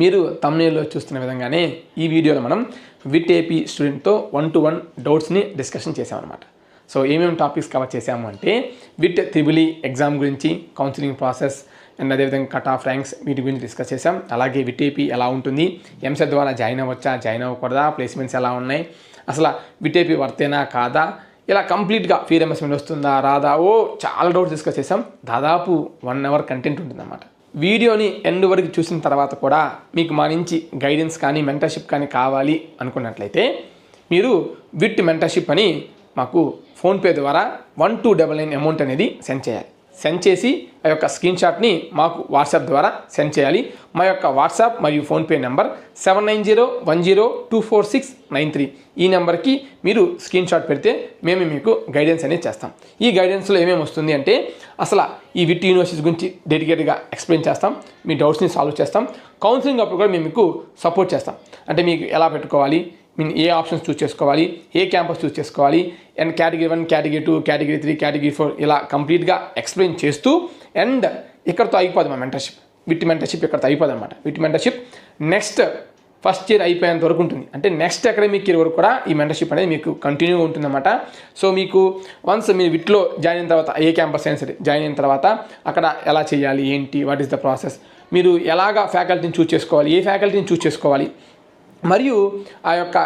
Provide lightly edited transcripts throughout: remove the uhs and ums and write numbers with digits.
మీరు thumbnailలో చూస్తున్న విధంగానే ఈ వీడియోలో మనం విట్ ఏపీ స్టూడెంట్తో 1-to-1 డౌట్స్ని డిస్కషన్ చేసామన్నమాట. సో ఏమేమి టాపిక్స్ కవర్ చేసాము అంటే విట్ త్రిబుల్ ఎగ్జామ్ గురించి, కౌన్సిలింగ్ ప్రాసెస్ అండ్ అదేవిధంగా కట్ ఆఫ్ ర్యాంక్స్ వీటి గురించి డిస్కస్ చేసాం. అలాగే విట్ ఏపీ ఎలా ఉంటుంది, ఎంసెట్ ద్వారా జాయిన్ అవ్వచ్చా, జాయిన్ అవ్వకూడదా, ప్లేస్మెంట్స్ ఎలా ఉన్నాయి, అసలు విట్ ఏపీ వర్తేనా కాదా, ఇలా కంప్లీట్గా ఫీ రియంబర్స్మెంట్ వస్తుందా రాదా, చాలా డౌట్స్ డిస్కస్ చేసాం. దాదాపు 1 hour కంటెంట్ ఉంటుందన్నమాట. వీడియోని ఎండ్ వరకు చూసిన తర్వాత కూడా మీకు మా నుంచి గైడెన్స్ కానీ మెంటర్షిప్ కానీ కావాలి అనుకున్నట్లయితే మీరు విట్ మెంటర్షిప్ అని మాకు ఫోన్పే ద్వారా 1299 అమౌంట్ అనేది సెండ్ చేయాలి. సెండ్ చేసి ఆ యొక్క స్క్రీన్ షాట్ని మాకు వాట్సాప్ ద్వారా సెండ్ చేయాలి. మా యొక్క వాట్సాప్ మరియు ఫోన్పే నెంబర్ 7901024693. ఈ నెంబర్కి మీరు స్క్రీన్ షాట్ పెడితే మేము మీకు గైడెన్స్ అనేది చేస్తాం. ఈ గైడెన్స్లో ఏమేమి వస్తుంది అంటే అసలు ఈ విట్ యూనివర్సిటీస్ గురించి డెడికేట్గా ఎక్స్ప్లెయిన్ చేస్తాం, మీ డౌట్స్ని సాల్వ్ చేస్తాం. కౌన్సిలింగ్ అప్పుడు కూడా మేము మీకు సపోర్ట్ చేస్తాం. అంటే మీకు ఎలా పెట్టుకోవాలి, మీన్ ఏ ఆప్షన్స్ చూస్ చేసుకోవాలి, ఏ క్యాంపస్ చూస్ చేసుకోవాలి, and category 1, category 2, category 3, category 4 ఇలా కంప్లీట్గా ఎక్స్ప్లెయిన్ చేస్తూ అండ్ ఇక్కడతో అయిపోదు మా మెంటర్షిప్. విట్ మెంటర్షిప్ ఇక్కడతో అయిపోదు అనమాట. With mentorship next first year అయిపోయేంత వరకు ఉంటుంది. అంటే నెక్స్ట్ అకాడమిక్ ఇయర్ వరకు కూడా ఈ మెంటర్షిప్ అనేది మీకు కంటిన్యూగా ఉంటుందన్నమాట. సో మీకు వన్స్ మీరు విట్లో జాయిన్ అయిన తర్వాత ఏ క్యాంపస్ అయినా సరే జాయిన్ అయిన తర్వాత అక్కడ ఎలా చేయాలి, ఏంటి, వాట్ ఈస్ ద ప్రాసెస్, మీరు ఎలాగా ఫ్యాకల్టీని చూస్ చేసుకోవాలి, ఏ ఫ్యాకల్టీని చూస్ చేసుకోవాలి, మరియు ఆ యొక్క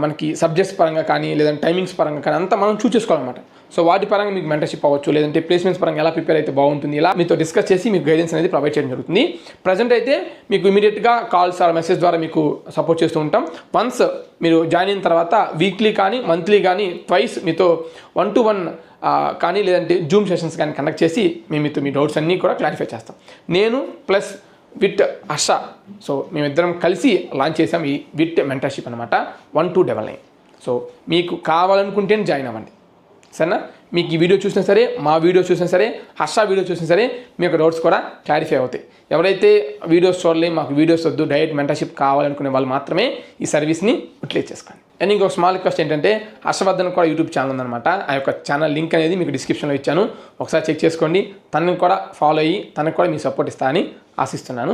మనకి సబ్జెక్ట్స్ పరంగా కానీ లేదంటే టైమింగ్స్ పరంగా కానీ అంతా మనం చూస్ చేసుకోవాలన్నమాట. సో వాటి పరంగా మీకు మెంటర్షిప్ అవ్వచ్చు, లేదంటే ప్లేస్మెంట్స్ పరంగా ఎలా ప్రిపేర్ అయితే బాగుంటుంది, ఇలా మీతో డిస్కస్ చేసి మీకు గైడెన్స్ అనేది ప్రొవైడ్ చేయడం జరుగుతుంది. ప్రజెంట్ అయితే మీకు ఇమీడియట్గా కాల్స్ ఆర్ మెసేజ్ ద్వారా మీకు సపోర్ట్ చేస్తూ ఉంటాం. వన్స్ మీరు జాయిన్ అయిన తర్వాత వీక్లీ కానీ మంత్లీ కానీ ట్వైస్ మీతో 1-to-1 కానీ లేదంటే జూమ్ సెషన్స్ కానీ కండక్ట్ చేసి మేము మీతో మీ డౌట్స్ అన్నీ కూడా క్లారిఫై చేస్తాం. నేను ప్లస్ విట్ హర్ష, సో మేమిద్దరం కలిసి లాంచ్ చేసాం ఈ విట్ మెంటర్షిప్ అనమాట 1299. సో మీకు కావాలనుకుంటే జాయిన్ అవ్వండి, సరేనా. మీకు ఈ వీడియో చూసినా సరే, మా వీడియో చూసినా సరే, హర్ష వీడియో చూసినా సరే మీ యొక్క డౌట్స్ కూడా క్లారిఫై అవుతాయి. ఎవరైతే వీడియోస్ చూడలేం, మాకు వీడియోస్ వద్దు, డైరెక్ట్ మెంటర్షిప్ కావాలనుకునే వాళ్ళు మాత్రమే ఈ సర్వీస్ని యూటిలైజ్ చేసుకోండి. అండ్ ఇంకొక స్మాల్ రిక్వెస్ట్ ఏంటంటే హర్షవర్ధన్ కూడా యూట్యూబ్ ఛానల్ ఉందన్నమాట. ఆ యొక్క ఛానల్ లింక్ అనేది మీకు డిస్క్రిప్షన్లో ఇచ్చాను, ఒకసారి చెక్ చేసుకోండి. తనని కూడా ఫాలో అయ్యి తనకు కూడా మీ సపోర్ట్ ఇస్తా అని ఆశిస్తున్నాను.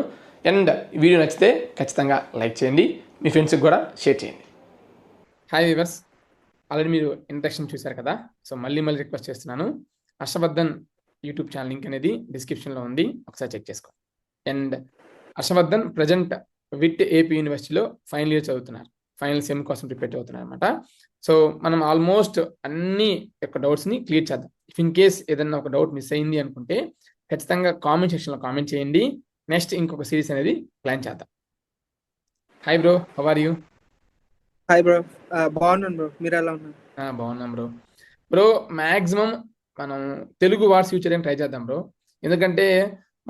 అండ్ వీడియో నచ్చితే ఖచ్చితంగా లైక్ చేయండి, మీ ఫ్రెండ్స్కి కూడా షేర్ చేయండి. హాయ్ వ్యూవర్స్, ఆల్రెడీ మీరు ఇంట్రడక్షన్ చూశారు కదా. సో మళ్ళీ రిక్వెస్ట్ చేస్తున్నాను, హర్షవర్ధన్ యూట్యూబ్ ఛానల్ లింక్ అనేది డిస్క్రిప్షన్లో ఉంది, ఒకసారి చెక్ చేసుకోండి. And Harshavardhan present VIT AP యూనివర్సిటీలో ఫైనల్ ఇయర్ చదువుతున్నారు, ఫైనల్ సెమ్ కోసం ప్రిపేర్ అవుతున్నారు అనమాట. సో మనం ఆల్మోస్ట్ అన్ని యొక్క డౌట్స్ని క్లియర్ చేద్దాం. ఇఫ్ ఇన్ కేస్ ఏదన్నా ఒక డౌట్ మిస్ అయింది అనుకుంటే ఖచ్చితంగా కామెంట్ సెక్షన్లో కామెంట్ చేయండి. నెక్స్ట్ ఇంకొక సిరీస్ అనేది ప్లాన్ చేద్దాం. Hi bro, how are you? Hi bro, బాగున్నాను బ్రో, మీరు ఎలా ఉన్నారు? బాగున్నాం బ్రో. బ్రో మ్యాక్సిమం మనం తెలుగు వాట్స్ ఫ్యూచర్ అని ట్రై చేద్దాం బ్రో. ఎందుకంటే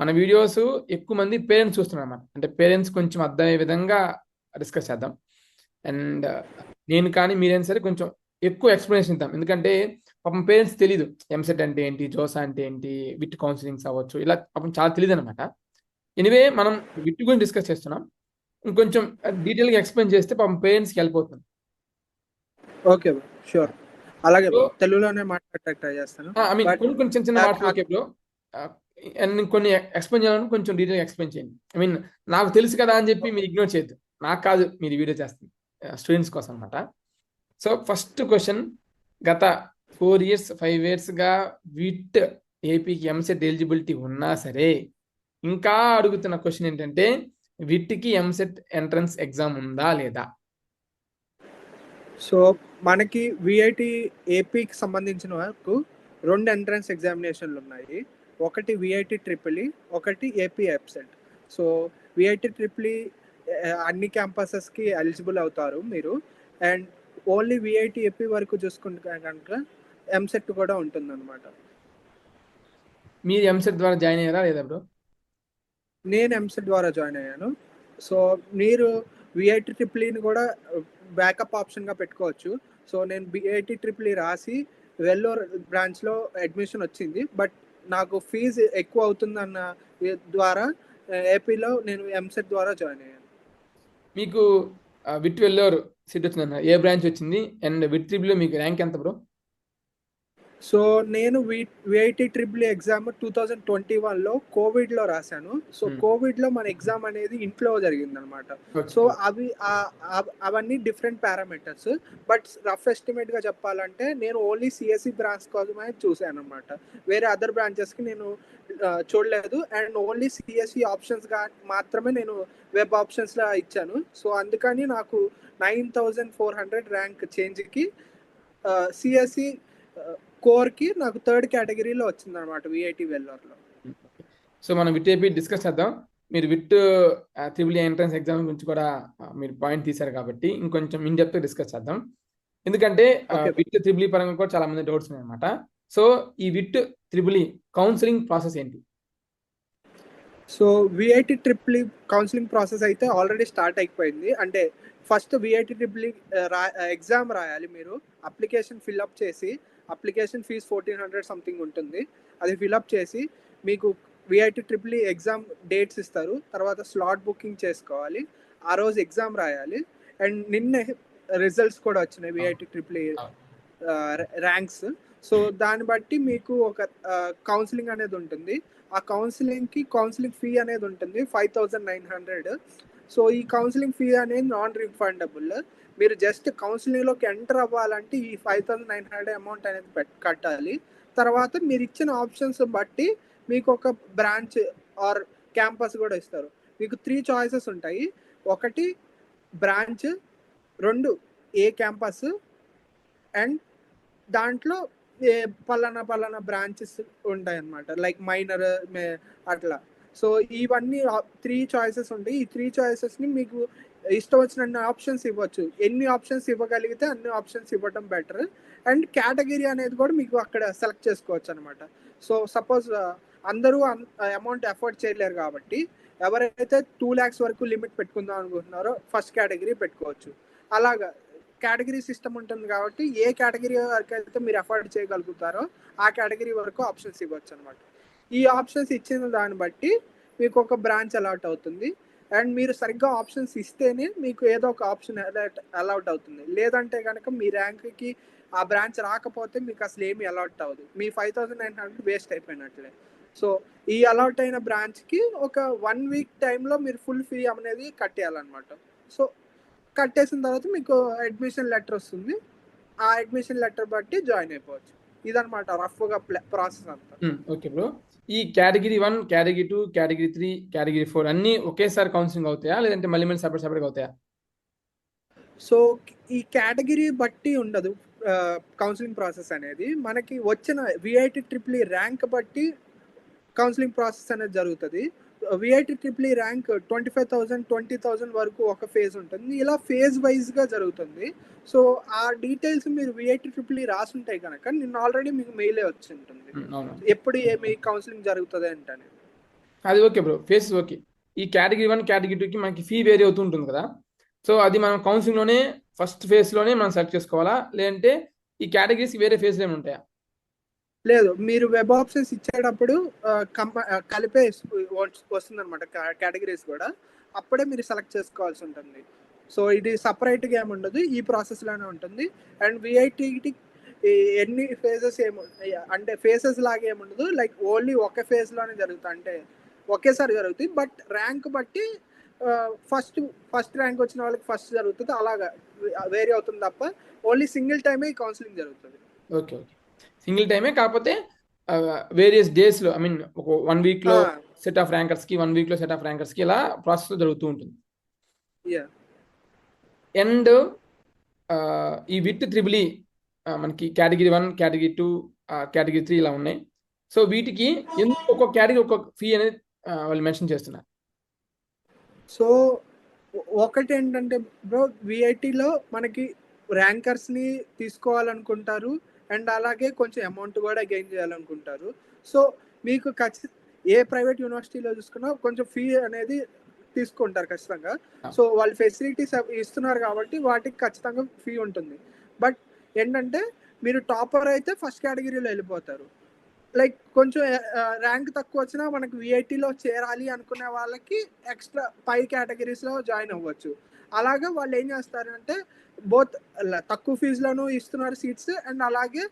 మన వీడియోస్ ఎక్కువ మంది పేరెంట్స్ చూస్తున్నారు అన్నమాట. అంటే పేరెంట్స్ కొంచెం అర్థమయ్యే విధంగా డిస్కస్ చేద్దాం. అండ్ నేను కానీ మీరైనా సరే కొంచెం ఎక్కువ ఎక్స్ప్లెనేషన్ ఇద్దాం. ఎందుకంటే పాపం పేరెంట్స్ తెలీదు ఎంసెట్ అంటే ఏంటి, జోసా అంటే ఏంటి, విట్ కౌన్సిలింగ్స్ అవ్వచ్చు, ఇలా పాపం చాలా తెలియదు అనమాట. ఎనివే మనం విట్ గురించి డిస్కస్ చేస్తున్నాం, ఇంకొంచెం డీటెయిల్గా ఎక్స్ప్లెయిన్ చేస్తే పాపం పేరెంట్స్కి హెల్ప్ అవుతుంది. Okay bro, sure. అలాగే బ్రో, తెలుగులోనే మాట్లాడటానికి ట్రై చేస్తాను. కొన్ని చిన్న చిన్న వాటిలో ఓకే బ్రో. అండ్ కొన్ని ఎక్స్ప్లెయిన్ చేయాలని కొంచెం డీటెయిల్గా ఎక్స్ప్లెయిన్ చేయండి. ఐ మీన్ నాకు తెలుసు కదా అని చెప్పి మీరు ఇగ్నోర్ చేయొద్దు, నాకు కాదు మీరు వీడియో చేస్తుంది, స్టూడెంట్స్ కోసం అనమాట. సో ఫస్ట్ క్వశ్చన్, గత 4 years 5 yearsగా విట్ ఏపీకి ఎంసెట్ ఎలిజిబిలిటీ ఉన్నా సరే ఇంకా అడుగుతున్న క్వశ్చన్ ఏంటంటే విట్కి ఎంసెట్ ఎంట్రన్స్ ఎగ్జామ్ ఉందా లేదా? సో మనకి విఐటి ఏపీకి సంబంధించిన వరకు 2 ఎంట్రన్స్ ఎగ్జామినేషన్లు ఉన్నాయి. ఒకటి విఐటి ట్రిపుల్, ఒకటి AP EAMCET. So VIT triple అన్ని క్యాంపసెస్కి ఎలిజిబుల్ అవుతారు మీరు. అండ్ ఓన్లీ విఐటి ఏపీ వరకు చూసుకుంటే కనుక ఎంసెట్ కూడా ఉంటుందన్నమాట. మీరు ఎంసెట్ ద్వారా జాయిన్ అయ్యారా లేదా బ్రో? నేను ఎంసెట్ ద్వారా జాయిన్ అయ్యాను. సో మీరు విఐటి ట్రిపుల్ని కూడా బ్యాకప్ ఆప్షన్గా పెట్టుకోవచ్చు. సో నేను విఐటి ట్రిపుల్ రాసి వెల్లోర్ బ్రాంచ్లో అడ్మిషన్ వచ్చింది, బట్ నాకు ఫీజు ఎక్కువ అవుతుందన్న ద్వారా ఏపీలో నేను ఎంసెట్ ద్వారా జాయిన్ అయ్యాను. మీకు విట్ వెల్లోర్ సీట్ వచ్చిందన్న, ఏ బ్రాంచ్ వచ్చింది? అండ్ విట్ ట్రిపుల్లో మీకు ర్యాంక్ ఎంత బ్రో? సో నేను విఐటి ట్రిపుల్ ఎగ్జామ్ 2021లో కోవిడ్లో రాశాను. సో కోవిడ్లో మన ఎగ్జామ్ అనేది ఇంట్లో జరిగిందనమాట. సో అవన్నీ డిఫరెంట్ పారామీటర్స్. బట్ రఫ్ ఎస్టిమేట్గా చెప్పాలంటే నేను ఓన్లీ సిఎస్సి బ్రాంచ్ కోసమే చూశాను అనమాట. వేరే అదర్ బ్రాంచెస్కి నేను చూడలేదు. అండ్ ఓన్లీ సిఎస్సి ఆప్షన్స్గా మాత్రమే నేను వెబ్ ఆప్షన్స్లో ఇచ్చాను. సో అందుకని నాకు 9400 ర్యాంక్ చేంజ్కి సిఎస్సి కోర్కి నాకు థర్డ్ కేటగిరీలో వచ్చింది అనమాట విఐటి వెల్లోర్లో. సో మనం విట్ ఏపీ డిస్కస్ చేద్దాం. మీరు విట్ ట్రిపుల్ ఎంట్రన్స్ ఎగ్జామ్ గురించి కూడా మీరు పాయింట్ తీశారు కాబట్టి ఇంకొంచెం ఇన్ డెప్త్ డిస్కస్ చేద్దాం. ఎందుకంటే విట్ ట్రిపుల్ పరంగా కూడా చాలా మంది డౌట్స్ ఉన్నాయి అనమాట. సో ఈ విట్ ట్రిపుల్ కౌన్సిలింగ్ ప్రాసెస్ ఏంటి? So VIT triple counselling process అయితే ఆల్రెడీ స్టార్ట్ అయిపోయింది. అంటే ఫస్ట్ విఐటి ట్రిపుల్ ఎగ్జామ్ రాయాలి. మీరు అప్లికేషన్ ఫిల్అప్ చేసి, అప్లికేషన్ ఫీజ్ 1400 సంథింగ్ ఉంటుంది. అది ఫిల్అప్ చేసి మీకు విఐటి ట్రిపుల్ ఎగ్జామ్ డేట్స్ ఇస్తారు. తర్వాత స్లాట్ బుకింగ్ చేసుకోవాలి. ఆ రోజు ఎగ్జామ్ రాయాలి. అండ్ నిన్నే రిజల్ట్స్ కూడా వచ్చినాయి విఐటి ట్రిపుల్ ర్యాంక్స్. సో దాన్ని బట్టి మీకు ఒక కౌన్సిలింగ్ అనేది ఉంటుంది. ఆ కౌన్సిలింగ్ ఫీ అనేది ఉంటుంది 5900. సో ఈ కౌన్సిలింగ్ ఫీ అనేది నాన్ రిఫండబుల్. మీరు జస్ట్ కౌన్సిలింగ్లోకి ఎంటర్ అవ్వాలంటే ఈ 5900 అమౌంట్ అనేది కట్టాలి. తర్వాత మీరు ఇచ్చిన ఆప్షన్స్ బట్టి మీకు ఒక బ్రాంచ్ ఆర్ క్యాంపస్ కూడా ఇస్తారు. మీకు 3 చాయిసెస్ ఉంటాయి. 1 బ్రాంచ్, 2 ఏ క్యాంపస్, అండ్ దాంట్లో పలానా బ్రాంచెస్ ఉంటాయి అన్నమాట. లైక్ మైనర్ అట్లా. సో ఇవన్నీ 3 చాయిసెస్ ఉంటాయి. ఈ 3 చాయిసెస్ని మీకు ఇష్టం వచ్చిన ఆప్షన్స్ ఇవ్వచ్చు. ఎన్ని ఆప్షన్స్ ఇవ్వగలిగితే అన్ని ఆప్షన్స్ ఇవ్వడం బెటర్. అండ్ కేటగిరీ అనేది కూడా మీకు అక్కడ సెలెక్ట్ చేసుకోవచ్చు అనమాట. సో సపోజ్ అందరూ అమౌంట్ అఫోర్డ్ చేయలేరు కాబట్టి ఎవరైతే 2 lakhs వరకు లిమిట్ పెట్టుకుందాం అనుకుంటున్నారో ఫస్ట్ కేటగిరీ పెట్టుకోవచ్చు. అలాగా కేటగిరీ సిస్టమ్ ఉంటుంది కాబట్టి ఏ కేటగిరీ వరకు అయితే మీరు అఫోర్డ్ చేయగలుగుతారో ఆ కేటగిరీ వరకు ఆప్షన్స్ ఇవ్వచ్చు అనమాట. ఈ ఆప్షన్స్ ఇచ్చిన దాన్ని బట్టి మీకు ఒక బ్రాంచ్ అలాట్ అవుతుంది. అండ్ మీరు సరిగ్గా ఆప్షన్స్ ఇస్తేనే మీకు ఏదో ఒక ఆప్షన్ అలాట్ అవుతుంది. లేదంటే కనుక మీ ర్యాంక్కి ఆ బ్రాంచ్ రాకపోతే మీకు అసలు ఏమీ అలాట్ అవ్వదు. మీ 5900 వేస్ట్ అయిపోయినట్లే. సో ఈ అలాట్ అయిన బ్రాంచ్కి ఒక 1 week టైంలో మీరు ఫుల్ ఫీ అనేది కట్టేయాలన్నమాట. సో కట్టేసిన తర్వాత మీకు అడ్మిషన్ లెటర్ వస్తుంది. ఆ అడ్మిషన్ లెటర్ బట్టి జాయిన్ అయిపోవచ్చు. ఇదనమాట రఫ్గా ప్రాసెస్ అంతా. Okay bro. ఈ కేటగిరీ 1, కేటగిరీ 2, కేటగిరీ 3, కేటగిరీ 4 అన్నీ ఒకేసారి కౌన్సిలింగ్ అవుతాయా, లేదంటే మళ్ళీ సపరేట్గా అవుతాయా? సో ఈ కేటగిరీ బట్టి ఉండదు కౌన్సిలింగ్ ప్రాసెస్ అనేది. మనకి వచ్చిన విఐటి ట్రిపుల్ ర్యాంక్ బట్టి కౌన్సిలింగ్ ప్రాసెస్ అనేది జరుగుతుంది. విఐటి ట్రిపుల్ ర్యాంక్ 25,000, 20,000 వరకు ఒక ఫేజ్ ఉంటుంది. ఇలా ఫేజ్ వైజ్గా జరుగుతుంది. సో ఆ డీటెయిల్స్ మీరు విఐటి ట్రిపుల్ రాసుంటాయి కనుక నిన్న ఆల్రెడీ మీకు మెయిలే వచ్చి ఉంటుంది ఎప్పుడు ఏమి కౌన్సిలింగ్ జరుగుతుంది అంటే. అది ఓకే బ్రో, ఫేస్ ఓకే. ఈ కేటగిరీ 1, కేటగిరీ 2కి మనకి ఫీ వేరీ అవుతూ ఉంటుంది కదా. సో అది మనం కౌన్సిలింగ్లోనే ఫస్ట్ ఫేజ్లోనే మనం సెలెక్ట్ చేసుకోవాలా, లేదంటే ఈ కేటగిరీస్ వేరే ఫేజ్లో ఏమి ఉంటాయా? లేదు, మీరు వెబ్ ఆప్షన్స్ ఇచ్చేటప్పుడు కలిపే వస్తుంది అనమాట కేటగిరీస్ కూడా. అప్పుడే మీరు సెలెక్ట్ చేసుకోవాల్సి ఉంటుంది. సో ఇది సపరేట్గా ఏమి ఉండదు, ఈ ప్రాసెస్లోనే ఉంటుంది. అండ్ విఐటి ఎన్ని ఫేజెస్ అంటే ఫేజెస్ లాగా ఏముండదు. లైక్ ఓన్లీ ఒక ఫేజ్లోనే జరుగుతుంది, అంటే ఒకేసారి జరుగుతుంది. బట్ ర్యాంక్ బట్టి ఫస్ట్ ర్యాంక్ వచ్చిన వాళ్ళకి ఫస్ట్ జరుగుతుంది, అలాగా వేరీ అవుతుంది తప్ప ఓన్లీ సింగిల్ టైమే కౌన్సిలింగ్ జరుగుతుంది. ఓకే ఓకే, సింగిల్ టైమే, కాకపోతే వేరియస్ డేస్లో, ఐ మీన్ ఒక 1 weekలో సెట్ ఆఫ్ ర్యాంకర్స్కి, 1 weekలో సెట్ ఆఫ్ ర్యాంకర్స్కి ఇలా ప్రాసెస్ జరుగుతూ ఉంటుంది. అండ్ ఈ విత్ ట్రిపుల్ మనకి కేటగిరీ 1, కేటగిరీ 2, కేటగిరీ 3 ఇలా ఉన్నాయి. సో వీటికి ఎందుకు ఒక్కొక్క కేటగిరీ ఒక్కొక్క ఫీ అనేది వాళ్ళు మెన్షన్ చేస్తున్నారు? సో ఒకటి ఏంటంటే బ్రో, విఐటిలో మనకి ర్యాంకర్స్ని తీసుకోవాలనుకుంటారు అండ్ అలాగే కొంచెం అమౌంట్ కూడా గెయిన్ చేయాలనుకుంటారు. సో మీకు ఏ ప్రైవేట్ యూనివర్సిటీలో చూసుకున్నా కొంచెం ఫీ అనేది తీసుకుంటారు ఖచ్చితంగా. సో వాళ్ళు ఫెసిలిటీస్ ఇస్తున్నారు కాబట్టి వాటికి ఖచ్చితంగా ఫీ ఉంటుంది. బట్ ఏంటంటే మీరు టాపర్ అయితే ఫస్ట్ కేటగిరీలో వెళ్ళిపోతారు. లైక్ కొంచెం ర్యాంక్ తక్కువ వచ్చినా మనకు విఐటిలో చేరాలి అనుకునే వాళ్ళకి ఎక్స్ట్రా పై కేటగిరీస్లో జాయిన్ అవ్వచ్చు. అలాగే వాళ్ళు ఏం చేస్తారంటే బోత్ తక్కువ ఫీజులోనూ ఇస్తున్నారు సీట్స్, అండ్ అలాగే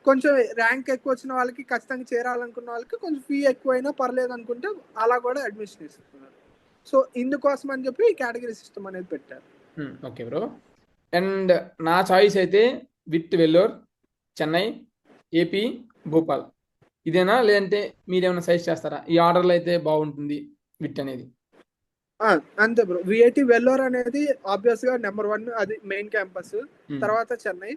కొంచెం ర్యాంక్ ఎక్కువ వచ్చిన వాళ్ళకి ఖచ్చితంగా చేరాలనుకున్న వాళ్ళకి కొంచెం ఫీ ఎక్కువైనా పర్లేదు అనుకుంటే అలా కూడా అడ్మిషన్ ఇస్తున్నారు. సో ఇందుకోసం అని చెప్పి ఈ కేటగిరీ సిస్టమ్ అనేది పెట్టారు. Okay bro. అండ్ నా చాయిస్ అయితే విత్ వెల్లోర్, చెన్నై, ఏపీ, భోపాల్ ఇదేనా, లేదంటే మీరేమైనా సజెస్ట్ చేస్తారా ఈ ఆర్డర్లో అయితే బాగుంటుంది విత్ అనేది? అంతే బ్రో. విఐటి వెల్లోర్ అనేది ఆబ్వియస్ గా నెంబర్ 1, అది మెయిన్ క్యాంపస్. తర్వాత Chennai.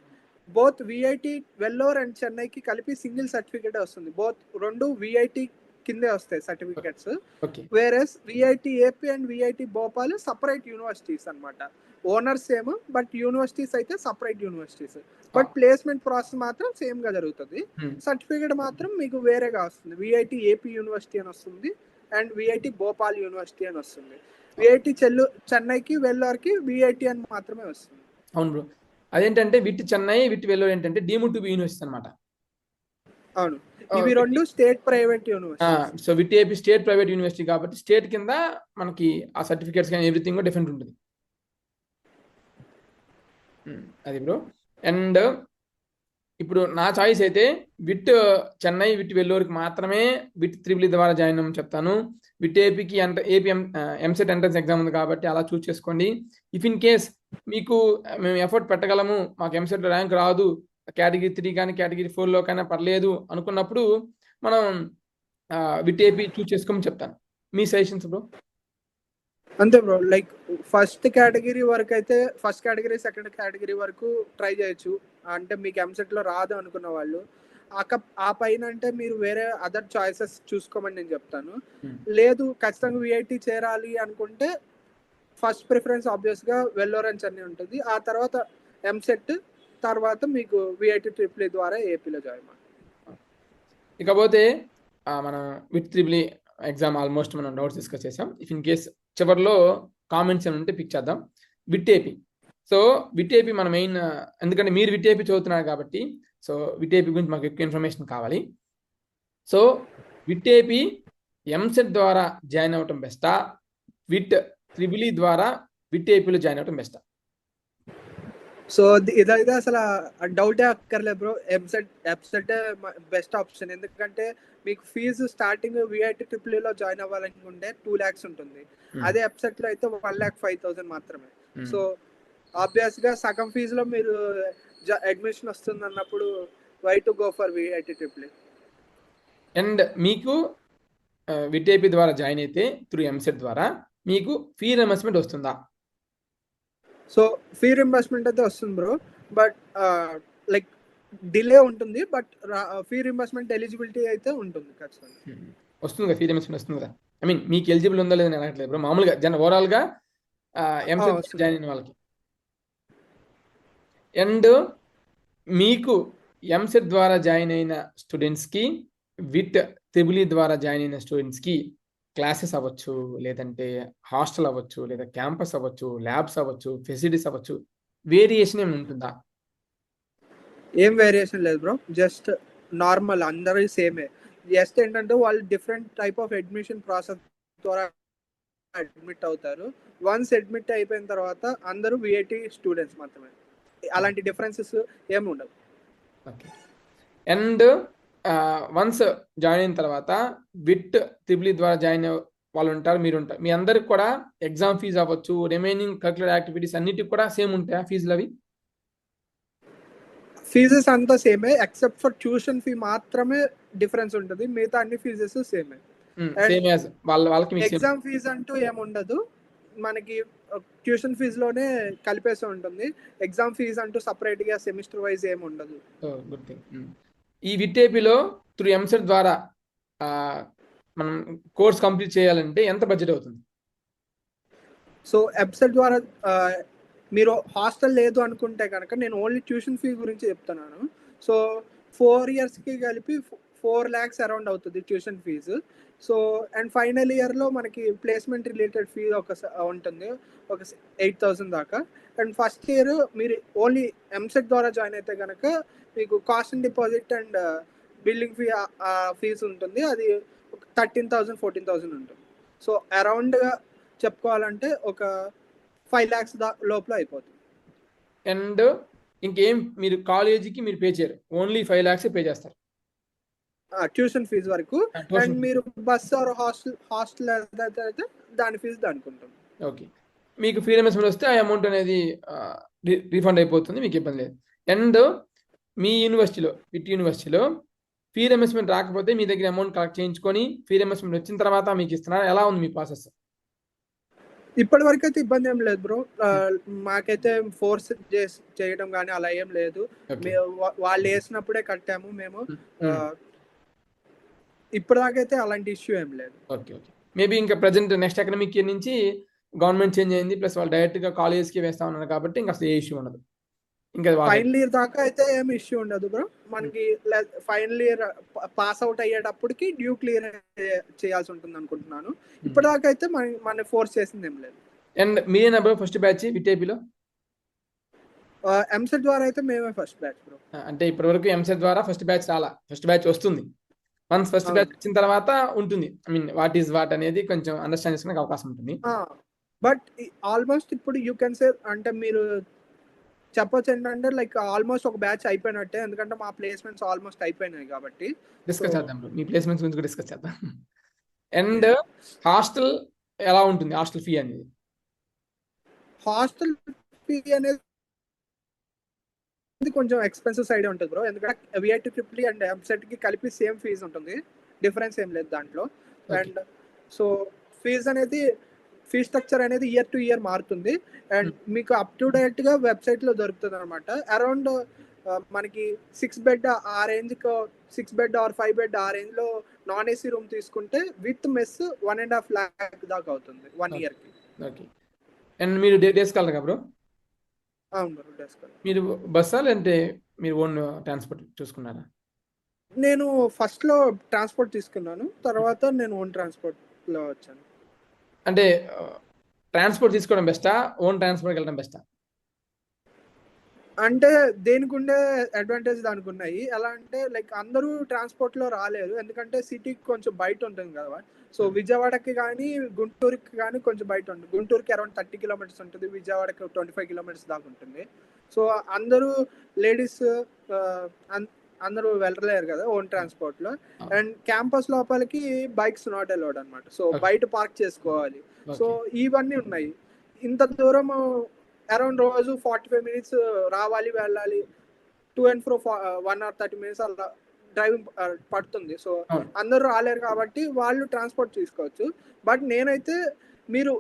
Both VIT Vellore and చెన్నైకి కలిపి సింగిల్ సర్టిఫికేట్ వస్తుంది. బోత్ రెండు విఐటి కిందే వస్తాయి certificates. Whereas VIT AP and VIT Bhopal separate universities అన్నమాట. ఓనర్స్ సేమ్, బట్ యూనివర్సిటీస్ అయితే separate universities. But placement process మాత్రం సేమ్ గా జరుగుతుంది. సర్టిఫికేట్ మాత్రం మీకు వేరేగా వస్తుంది. విఐటి ఏపీ యూనివర్సిటీ అని వస్తుంది అండ్ విఐటి భోపాల్ యూనివర్సిటీ అని వస్తుంది. విఐటి చెన్నైకి వెల్లోర్కి విఐటి అని మాత్రమే వస్తుంది. అవును బ్రో. అదేంటంటే విత్ చెన్నై విత్ వెల్లోర్ ఏంటంటే డీమ్డ్ టు బి యూనివర్సిటీ అనమాట. అవును, ఇవి రెండు state private university. So with AP state private university కాబట్టి స్టేట్ కింద మనకి ఆ సర్టిఫికేట్స్ కానీ ఎవ్రీథింగ్ డిఫరెంట్ ఉంటుంది. అది బ్రో. అండ్ ఇప్పుడు నా చాయిస్ అయితే విత్ చెన్నై విత్ వెల్లోర్కి మాత్రమే విత్ త్రిబుల్ ద్వారా జాయిన్ అవ్వమని చెప్తాను. విత్ ఏపీకి ఏపీ ఎంసెట్ ఎంట్రన్స్ ఎగ్జామ్ ఉంది కాబట్టి అలా చూస్ చేసుకోండి. ఇఫ్ ఇన్ కేస్ మీకు మేము ఎఫర్ట్ పెట్టగలము, మాకు ఎంసెట్ ర్యాంక్ రాదు, కేటగిరీ 3 కానీ కేటగిరీ 4లో కానీ పర్లేదు అనుకున్నప్పుడు మనం విత్ ఏపీ చూస్ చేసుకోమని చెప్తాను. మీ సజెషన్స్ బ్రో? అంతే బ్రో. లైక్ ఫస్ట్ కేటగిరీ వరకు అయితే ఫస్ట్ కేటగిరీ సెకండ్ కేటగిరీ వరకు ట్రై చేయొచ్చు. అంటే మీకు ఎంసెట్లో రాదు అనుకున్న వాళ్ళు ఆ పైన అంటే మీరు వేరే అదర్ చాయిసెస్ చూసుకోమని నేను చెప్తాను. లేదు ఖచ్చితంగా విఐటి చేరాలి అనుకుంటే ఫస్ట్ ప్రిఫరెన్స్ ఆబ్వియస్గా వెల్లోర్ అండ్ చెన్నై ఉంటుంది. ఆ తర్వాత ఎంసెట్, తర్వాత మీకు విఐటి ట్రిపుల్ ద్వారా ఏపీలో జాయిన్. ఇకపోతే మనం విత్ త్రిబుల్ ఎగ్జామ్ ఆల్మోస్ట్ మనం డౌట్స్ డిస్కస్ చేసాం. ఇఫ్ ఇన్ కేస్ చివరిలో కామెంట్స్ ఏమైనా ఉంటే పిక్ చేద్దాం. With AP. So with AP మన మెయిన్, ఎందుకంటే మీరు విత్ ఏపీ చదువుతున్నారు కాబట్టి సో విత్ ఏపీ గురించి మాకు ఎక్కువ ఇన్ఫర్మేషన్ కావాలి. సో విత్ ఏపీ ఎంసెట్ ద్వారా జాయిన్ అవ్వటం బెస్టా, విత్ త్రిబుల్ ద్వారా విత్ ఏపీలో జాయిన్ అవ్వటం బెస్టా? సో ఇదైతే అసలు డౌటే అక్కర్లేదు బ్రో. EAMCET best option. ఎందుకంటే మీకు ఫీజు స్టార్టింగ్ విఐటి ట్రిపుల్లో జాయిన్ అవ్వాలనుకుంటే 2 lakhs ఉంటుంది. అదే ఎంసెట్లో అయితే 1,05,000 మాత్రమే. సో ఆబ్వియస్ గా సగం ఫీజులో మీరు అడ్మిషన్ వస్తుంది అన్నప్పుడు why to go for VIT triple. And మీకు విత్ ఏపీ ద్వారా జాయిన్ అయితే త్రూ ఎంసెట్ ద్వారా మీకు ఫీ రియంబర్స్మెంట్ వస్తుందా? సో ఫీ రింబర్స్మెంట్ అయితే వస్తుంది బ్రో, బట్ లైక్ డిలే ఉంటుంది. బట్ ఫీ రింబర్స్మెంట్ ఎలిజిబిలిటీ అయితే ఉంటుంది ఖచ్చితంగా. వస్తుంది, ఫీ రింబర్స్మెంట్ వస్తుంది కదా. ఐ మీన్ మీకు ఎలిజిబుల్ ఉందో లేదని అనట్లేదు బ్రో, మామూలుగా ఓవరాల్గా ఎంసెట్ జాయిన్ అయిన వాళ్ళకి. అండ్ మీకు ఎంసెట్ ద్వారా జాయిన్ అయిన స్టూడెంట్స్కి విత్ త్రిబుల్ ద్వారా జాయిన్ అయిన స్టూడెంట్స్కి క్లాసెస్ అవ్వచ్చు, లేదంటే హాస్టల్ అవ్వచ్చు, లేదా క్యాంపస్ అవ్వచ్చు, ల్యాబ్స్ అవ్వచ్చు, ఫెసిలిటీస్ అవ్వచ్చు, వేరియేషన్ ఏమి ఉంటుందా? ఏం వేరియేషన్ లేదు బ్రో, జస్ట్ నార్మల్ అందరూ సేమే. జస్ట్ ఏంటంటే వాళ్ళు different type of admission process ద్వారా అడ్మిట్ అవుతారు. వన్స్ అడ్మిట్ అయిపోయిన తర్వాత అందరూ విఐటి స్టూడెంట్స్ మాత్రమే. అలాంటి డిఫరెన్సెస్ ఏమి ఉండవు. ఓకే. అండ్ వన్స్ జాయిన్ అయిన తర్వాత విత్ త్రిబుల్ ద్వారా జాయిన్ వాళ్ళు ఉంటారు, మీరు ఉంటారు, మీ అందరికి కూడా ఎగ్జామ్ ఫీజు అవ్వచ్చు, రిమైనింగ్ కరిక్యులర్ యాక్టివిటీస్ అన్నిటికి కూడా సేమ్ ఉంటాయా ఫీజులు? అవి ఫీజెస్ అంతా సేమే ఎక్సెప్ట్ ఫర్ ట్యూషన్ ఫీ మాత్రమే డిఫరెన్స్ ఉంటుంది. మిగతా అన్ని ఫీజెస్ సేమే. వాళ్ళకి ఎగ్జామ్ ఫీజు అంటూ ఏముండదు, మనకి ట్యూషన్ ఫీజులోనే కలిపేసి ఉంటుంది. ఎగ్జామ్ ఫీజు అంటూ సపరేట్గా సెమిస్టర్ వైజ్ ఏమి ఉండదు. Good thing. ఈ విత్ ఏపీలో త్రూ ఎంసెట్ ద్వారా మనం కోర్స్ కంప్లీట్ చేయాలంటే ఎంత బడ్జెట్ అవుతుంది? సో ఎంసెట్ ద్వారా మీరు హాస్టల్ లేదు అనుకుంటే కనుక నేను ఓన్లీ ట్యూషన్ ఫీ గురించి చెప్తున్నాను. సో 4 yearsకి కలిపి 4 lakhs అరౌండ్ అవుతుంది tuition fees. So and final ఇయర్లో మనకి ప్లేస్మెంట్ రిలేటెడ్ ఫీ ఉంటుంది, ఒక 8,000 దాకా. అండ్ ఫస్ట్ ఇయర్ మీరు ఓన్లీ ఎంసెట్ ద్వారా జాయిన్ అయితే కనుక మీకు cost and deposit and building fees ఉంటుంది, అది 13,000 14,000 ఉంటుంది. సో అరౌండ్గా చెప్పుకోవాలంటే ఒక 5 lakhs లోపల అయిపోతుంది. అండ్ ఇంకేం మీరు కాలేజీకి మీరు పే చేయరు, ఓన్లీ 5 lakhs పే చేస్తారు ట్యూషన్ ఫీజు వరకు. tuition and fees. మీరు బస్ ఆర్ హాస్టల్ అయితే దాని ఫీజు దానికి ఉంటుంది. ఓకే, మీకు ఫీ రియంబర్స్మెంట్ వస్తే ఆ అమౌంట్ అనేది రీఫండ్ అయిపోతుంది, మీకు ఇబ్బంది లేదు. అండ్ మీ యూనివర్సిటీలో, విట్ యూనివర్సిటీలో ఫీ రియంబర్స్మెంట్ రాకపోతే మీ దగ్గర అమౌంట్ కలెక్ట్ చేయించుకొని ఫీ రియంబర్స్మెంట్ వచ్చిన తర్వాత మీకు ఇస్తున్నారు, ఎలా ఉంది మీ ప్రాసెస్? ఇప్పటి వరకు అయితే ఇబ్బంది ఏం లేదు బ్రో. మాకైతే ఫోర్స్ చేయడం కానీ అలా ఏం లేదు. ఓకే వాళ్ళు వేసినప్పుడే కట్టాము మేము. ఇప్పటిదాకైతే అలాంటి ఇష్యూ ఏం లేదు. ఓకే ఓకే, మేబీ ఇంకా ప్రజెంట్ నెక్స్ట్ అకాడమిక్ ఇయర్ నుంచి గవర్నమెంట్ చేంజ్ అయింది, ప్లస్ వాళ్ళు డైరెక్ట్గా కాలేజ్కి వేస్తా ఉన్నారు కాబట్టి ఇంకా అసలు ఏ ఇష్యూ ఉండదు. ఇంకా ఫైనల్ ఇయర్ దాకా అయితే ఏం ఇష్యూ ఉండదు బ్రో. మనకి ఫైనల్ ఇయర్ పాస్ అవుట్ అయ్యేటప్పటికి డ్యూ క్లియర్ చేయాల్సి ఉంటుంది అనుకుంటున్నాను. ఇప్పటిదాకా అయితే మన ఫోర్స్ చేసింది ఏం లేదు. అండ్ మీరేనా బ్రో ఫస్ట్ బ్యాచ్ విటేపీలో? ఎంసెట్ ద్వారా అయితే మేమే ఫస్ట్ బ్యాచ్ బ్రో. అంటే ఇప్పటి వరకు ఎంసెట్ ద్వారా ఫస్ట్ బ్యాచ్ రాలా, ఫస్ట్ బ్యాచ్ వస్తుంది. వన్స్ ఫస్ట్ బ్యాచ్ వచ్చిన తర్వాత ఉంటుంది, I mean what is what అనేది కొంచెం అండర్స్టాండ్ చేసుకునే అవకాశం ఉంటుంది. బట్ ఆల్మోస్ట్ ఇప్పుడు యూ కెన్ సే, అంటే మీరు చెప్పొచ్చు ఏంటంటే లైక్ ఆల్మోస్ట్ ఒక బ్యాచ్ అయిపోయినట్టే, ఎందుకంటే మా ప్లేస్మెంట్స్ ఆల్మోస్ట్ అయిపోయినాయి కాబట్టి. డిస్కస్ చేద్దాం బ్రో, మీ ప్లేస్మెంట్స్ గురించి డిస్కస్ చేద్దాం. అండ్ హాస్టల్ ఎలా ఉంటుంది, హాస్టల్ ఫీ అనేది? హాస్టల్ ఫీ అనేది కొంచెం ఎక్స్పెన్సివ్ సైడ్ ఉంటుంది బ్రో, ఎందుకంటే విఐటి ట్రిపుల్ అండ్ ఎంసెట్ కి కలిపి సేమ్ ఫీజు ఉంటుంది, డిఫరెన్స్ ఏం లేదు దాంట్లో. అండ్ సో ఫీజు అనేది, ఫీ స్ట్రక్చర్ అనేది ఇయర్ టు ఇయర్ మారుతుంది. అండ్ మీకు అప్ టు డేట్ గా వెబ్సైట్ లో దొరుకుతుంది అనమాట. అరౌండ్ మనకి 6 bed ఆ రేంజ్, 6 bed ఆర్ 5 bed ఆ రేంజ్ లో నాన్ ఏసీ రూమ్ తీసుకుంటే విత్ మెస్ 1.5 lakh దాకా అవుతుంది 1 year కి. ఓకే, అండ్ మీరు డేస్ కలరా బ్రో? అవును బ్రో, డేస్ కలర్. మీరు బస్సా లేదంటే మీరు ఓన్ ట్రాన్స్పోర్ట్ చూసుకున్నారా? నేను ఫస్ట్ లో ట్రాన్స్పోర్ట్ తీసుకున్నాను, తర్వాత నేను ఓన్ ట్రాన్స్పోర్ట్ లో వచ్చాను. అంటే ట్రాన్స్పోర్ట్ తీసుకోవడం బెస్టా, ఓన్ ట్రాన్స్పోర్ట్కి వెళ్ళడం బెస్టా? అంటే దేనికి ఉండే అడ్వాంటేజ్ దానికి ఉన్నాయి. ఎలా అంటే లైక్ అందరూ ట్రాన్స్పోర్ట్ లో రాలేరు, ఎందుకంటే సిటీకి కొంచెం బయట ఉంటుంది కదా. సో విజయవాడకి కానీ గుంటూరుకి కానీ కొంచెం బయట ఉంటుంది. గుంటూరుకి అరౌండ్ 30 kilometers ఉంటుంది, విజయవాడకి 25 kilometers దాకా ఉంటుంది. సో అందరూ లేడీస్ అందరూ వెళ్ళలేరు కదా ఓన్ ట్రాన్స్పోర్ట్ లో. అండ్ క్యాంపస్ లోపలికి బైక్స్ నాట్ అలౌడ్ అనమాట, సో బయట పార్క్ చేసుకోవాలి. సో ఇవన్నీ ఉన్నాయి. ఇంత దూరం అరౌండ్ రోజు 45 minutes రావాలి వెళ్ళాలి, to and fro 1 or 30 minutes అలా డ్రైవింగ్ పడుతుంది. సో అందరూ రాలేరు కాబట్టి వాళ్ళు ట్రాన్స్పోర్ట్ తీసుకోవచ్చు. బట్ నేనైతే మీరు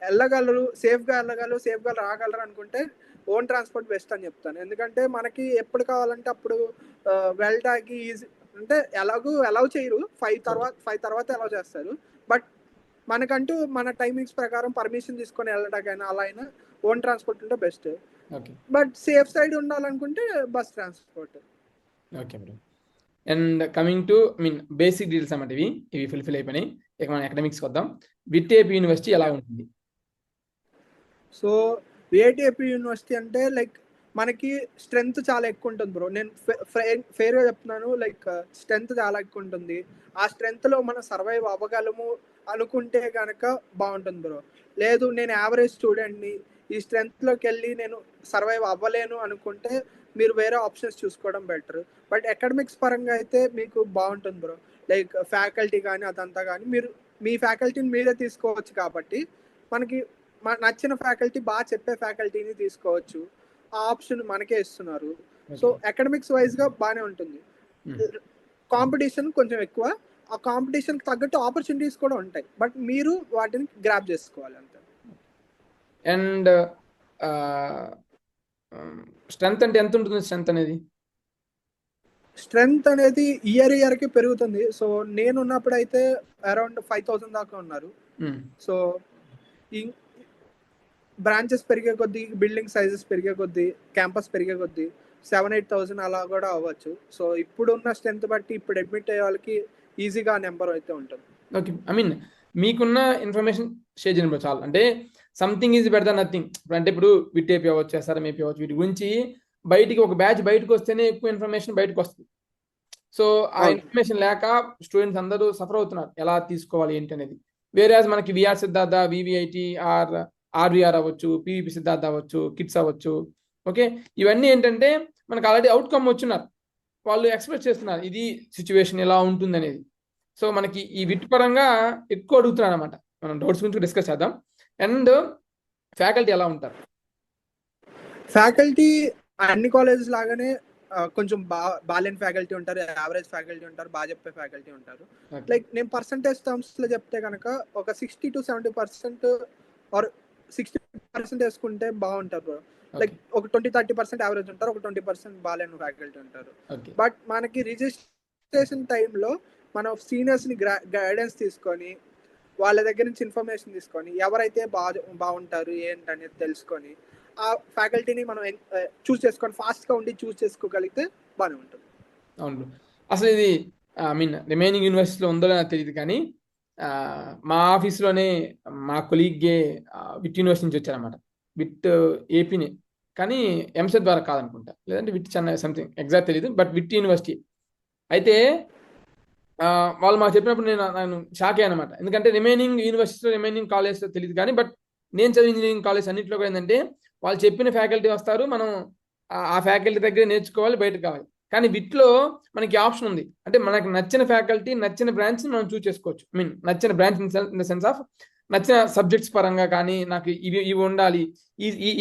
వెళ్ళగలరు, సేఫ్గా వెళ్ళగలరు, సేఫ్గా రాగలరు అనుకుంటే ఓన్ ట్రాన్స్పోర్ట్ బెస్ట్ అని చెప్తాను. ఎందుకంటే మనకి ఎప్పుడు కావాలంటే అప్పుడు వెళ్ళడానికి ఈజీ, అంటే అలౌ చేయరు, 5 తర్వాత అలౌ చేస్తారు. బట్ మనకంటూ మన టైమింగ్స్ ప్రకారం పర్మిషన్ తీసుకొని వెళ్ళడానికైనా అలా అయినా ఓన్ ట్రాన్స్పోర్ట్ ఉంటే బెస్ట్. బట్ సేఫ్ సైడ్ ఉండాలనుకుంటే bus transport. Okay bro, and coming to mean basic details అన్నమాట, ఇవి ఫుల్ఫిల్ అయిపోయినాయి. ఇక మన అకాడమిక్స్కి వద్దాం. విటేపీ యూనివర్సిటీ ఎలా ఉంటుంది? సో విఐటిఏపీ యూనివర్సిటీ అంటే లైక్ మనకి స్ట్రెంగ్త్ చాలా ఎక్కువ ఉంటుంది బ్రో. నేను ఫేర్గా చెప్తున్నాను, లైక్ స్ట్రెంగ్త్ చాలా ఎక్కువ ఉంటుంది. ఆ స్ట్రెంగ్త్లో మనం సర్వైవ్ అవ్వగలము అనుకుంటే కనుక బాగుంటుంది బ్రో. లేదు నేను యావరేజ్ స్టూడెంట్ని, ఈ స్ట్రెంగ్త్లోకి వెళ్ళి నేను సర్వైవ్ అవ్వలేను అనుకుంటే మీరు వేరే ఆప్షన్స్ చూసుకోవడం బెటర్. బట్ అకాడమిక్స్ పరంగా అయితే మీకు బాగుంటుంది బ్రో. లైక్ ఫ్యాకల్టీ కానీ అదంతా కానీ మీరు మీ ఫ్యాకల్టీని మీరే తీసుకోవచ్చు కాబట్టి మనకి నచ్చిన ఫ్యాకల్టీ, బాగా చెప్పే ఫ్యాకల్టీని తీసుకోవచ్చు. ఆ ఆప్షన్ మనకే ఇస్తున్నారు. సో అకాడమిక్స్ వైజ్గా బాగానే ఉంటుంది. కాంపిటీషన్ కొంచెం ఎక్కువ, ఆ కాంపిటీషన్కి తగ్గట్టు ఆపర్చునిటీస్ కూడా ఉంటాయి, బట్ మీరు వాటిని గ్రాప్ చేసుకోవాలి అంతే. అండ్ స్ట్రెంగ్త్ అంటే ఎంత ఉంటుంది? స్ట్రెంగ్త్ అనేది ఇయర్కి పెరుగుతుంది. సో నేను ఉన్నప్పుడు అయితే అరౌండ్ 5,000 దాకా ఉన్నారు. సో బ్రాంచెస్ పెరిగే కొద్దీ, బిల్డింగ్ సైజెస్ పెరిగే కొద్దీ, క్యాంపస్ పెరిగే కొద్దీ 7,000-8,000 అలా కూడా అవ్వచ్చు. సో ఇప్పుడున్న స్ట్రెంత్ బట్టి ఇప్పుడు అడ్మిట్ అయ్యే వాళ్ళకి ఈజీగా నెంబర్ అయితే ఉంటుంది. ఓకే, ఐ మీన్ మీకున్న ఇన్ఫర్మేషన్ షేర్ చేయండి చాలు. అంటే something is better than nothing. అంటే ఇప్పుడు విటేపీ అవ్వచ్చు, ఎస్ఆర్ఎంఏపీ అవ్వచ్చు, వీటి గురించి బయటికి ఒక బ్యాచ్ బయటకు వస్తేనే ఎక్కువ ఇన్ఫర్మేషన్ బయటకు వస్తుంది. సో ఆ ఇన్ఫర్మేషన్ లేక స్టూడెంట్స్ అందరూ సఫర్ అవుతున్నారు, ఎలా తీసుకోవాలి ఏంటి అనేది. వేరే మనకి విఆర్ సిద్ధార్థ, వివిఐటి ఆర్విఆర్ అవ్వచ్చు, పివిపి సిద్ధార్థ అవ్వచ్చు, కిట్స్ అవ్వచ్చు, ఓకే, ఇవన్నీ ఏంటంటే మనకు ఆల్రెడీ అవుట్కమ్ వచ్చున్నారు, వాళ్ళు ఎక్స్ప్రెస్ చేస్తున్నారు ఇది సిచ్యువేషన్ ఎలా ఉంటుంది అనేది. సో మనకి ఈ విట్ పరంగా ఎక్కువ అడుగుతున్నారు అనమాట. మనం డౌట్స్ గురించి డిస్కస్ చేద్దాం. అండ్ ఫ్యాకల్టీ ఎలా ఉంటారు? ఫ్యాకల్టీ అన్ని కాలేజెస్ లాగానే కొంచెం బాలేని ఫ్యాకల్టీ ఉంటారు, యావరేజ్ ఫ్యాకల్టీ ఉంటారు, బాగా చెప్పే ఫ్యాకల్టీ ఉంటారు. లైక్ నేను పర్సంటేజ్ టర్మ్స్లో చెప్తే కనుక ఒక 60-70% ఆర్ 60% వేసుకుంటే బాగుంటారు. లైక్ ఒక 20-30% యావరేజ్ ఉంటారు, ఒక 20% బాలేని ఫ్యాకల్టీ ఉంటారు. బట్ మనకి రిజిస్ట్రేషన్ టైంలో మనం సీనియర్స్ని గైడెన్స్ తీసుకొని వాళ్ళ దగ్గర నుంచి ఇన్ఫర్మేషన్ తీసుకొని ఎవరైతే బాగుంటారు ఏంటనేది తెలుసుకొని ఆ ఫ్యాకల్టీని మనం చూస్ చేసుకొని ఫాస్ట్గా ఉండి చూస్ చేసుకోగలిగితే బాగానే ఉంటుంది. అవును, అసలు ఇది రిమైనింగ్ యూనివర్సిటీలో ఉందో నాకు తెలియదు, కానీ మా ఆఫీస్లోనే మా కొలీగ్గే విట్ యూనివర్సిటీ నుంచి వచ్చారనమాట. విట్ ఏపీనే, కానీ ఎంసెట్ ద్వారా కాదనుకుంటా, లేదంటే విట్ చెన్నై సంథింగ్, ఎగ్జాక్ట్ తెలియదు, బట్ విట్ యూనివర్సిటీ. అయితే వాళ్ళు మాకు చెప్పినప్పుడు నేను షాక్ అయ్యాను అనమాట. ఎందుకంటే రిమైనింగ్ యూనివర్సిటీలో రిమైనింగ్ కాలేజ్లో తెలియదు, కానీ బట్ నేను చదివిన ఇంజనీరింగ్ కాలేజ్ అన్నింటిలో కూడా ఏంటంటే వాళ్ళు చెప్పిన ఫ్యాకల్టీ వస్తారు, మనం ఆ ఫ్యాకల్టీ దగ్గర నేర్చుకోవాలి, బయటకు కావాలి. కానీ విట్లో మనకి ఆప్షన్ ఉంది, అంటే మనకు నచ్చిన ఫ్యాకల్టీ నచ్చిన బ్రాంచ్ని మనం చూస్ చేసుకోవచ్చు. నచ్చిన branch in the sense of నచ్చిన సబ్జెక్ట్స్ పరంగా, కానీ నాకు ఇవి ఉండాలి,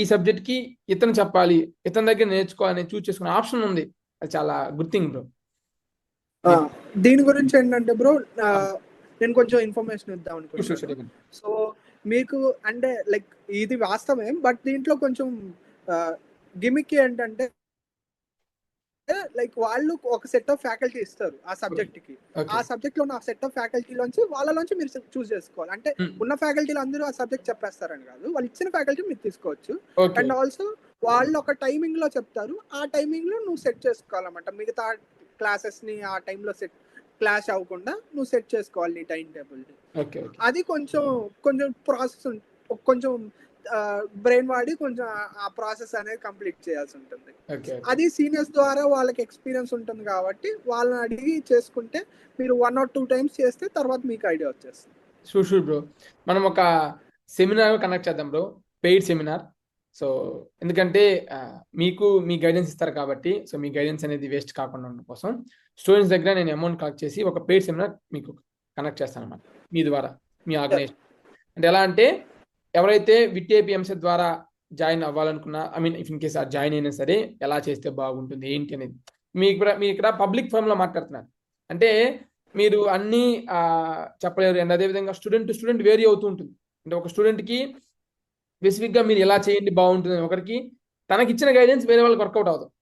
ఈ సబ్జెక్ట్కి ఇతను చెప్పాలి, ఇతని దగ్గర నేర్చుకోవాలని చూస్ చేసుకునే ఆప్షన్ ఉంది. అది చాలా గుడ్ థింగ్ బ్రో. దీని గురించి ఏంటంటే బ్రో, నేను కొంచెం ఇన్ఫర్మేషన్ ఇద్దాం అనుకుంటున్నాను. సో మీకు అంటే లైక్ ఇది వాస్తవమే, బట్ దీంట్లో కొంచెం గిమిక్ ఏంటంటే లైక్ వాళ్ళు ఒక సెట్ ఆఫ్ ఫ్యాకల్టీ ఇస్తారు ఆ సబ్జెక్ట్ కి. ఆ సబ్జెక్ట్ లో ఉన్న సెట్ ఆఫ్ ఫ్యాకల్టీలోంచి వాళ్ళలోంచి మీరు చూస్ చేసుకోవాలి. అంటే ఉన్న ఫ్యాకల్టీలు అందరూ ఆ సబ్జెక్ట్ చెప్పేస్తారని కాదు, వాళ్ళు ఇచ్చిన ఫ్యాకల్టీ మీరు తీసుకోవచ్చు. అండ్ ఆల్సో వాళ్ళు ఒక టైమింగ్ లో చెప్తారు, ఆ టైమింగ్ లో నువ్వు సెట్ చేసుకోవాలన్నమాట. మిగతా క్లాసెస్ ని ఆ టైంలో సెట్ క్లాష్ అవ్వకుండా నువ్వు సెట్ చేసుకోవాలి నీ టైం టేబుల్. అది కొంచెం కొంచెం ప్రాసెస్ కొంచెం బ్రెయిన్ వాడి కొంచెం ఆ ప్రాసెస్ అనేది కంప్లీట్ చేయాల్సి ఉంటుంది. అది సీనియర్స్ ద్వారా వాళ్ళకి ఎక్స్పీరియన్స్ ఉంటుంది కాబట్టి వాళ్ళని అడిగి చేసుకుంటే మీరు 1 or 2 times చేస్తే తర్వాత మీకు ఐడియా వచ్చేస్తుంది. షూర్ బ్రో, మనం ఒక సెమినార్ కండక్ట్ చేద్దాం బ్రో, పెయిడ్ సెమినార్. సో ఎందుకంటే మీకు మీ గైడెన్స్ ఇస్తారు కాబట్టి, సో మీ గైడెన్స్ అనేది వేస్ట్ కాకుండా ఉండడం కోసం స్టూడెంట్స్ దగ్గర నేను అమౌంట్ కలెక్ట్ చేసి ఒక పెయిడ్ సెమినార్ మీకు కనెక్ట్ చేస్తాను అన్నమాట, మీ ద్వారా, మీ ఆర్గనైజేషన్. అంటే ఎలా అంటే ఎవరైతే విట్ ఎంసెట్ ద్వారా జాయిన్ అవ్వాలనుకున్నా, ఇన్ కేస్ జాయిన్ అయినా సరే ఎలా చేస్తే బాగుంటుంది ఏంటి అనేది మీరు ఇక్కడ పబ్లిక్ ఫామ్లో మాట్లాడుతున్నారు. అంటే మీరు అన్నీ చెప్పలేరు, అండ్ అదేవిధంగా స్టూడెంట్ టు స్టూడెంట్ వేరీ అవుతూ ఉంటుంది. అంటే ఒక స్టూడెంట్కి స్పెసిఫిక్గా మీరు ఎలా చేయండి బాగుంటుంది, ఒకరికి తనకి ఇచ్చిన గైడెన్స్ వేరే వాళ్ళకి వర్కౌట్ అవుతుంది.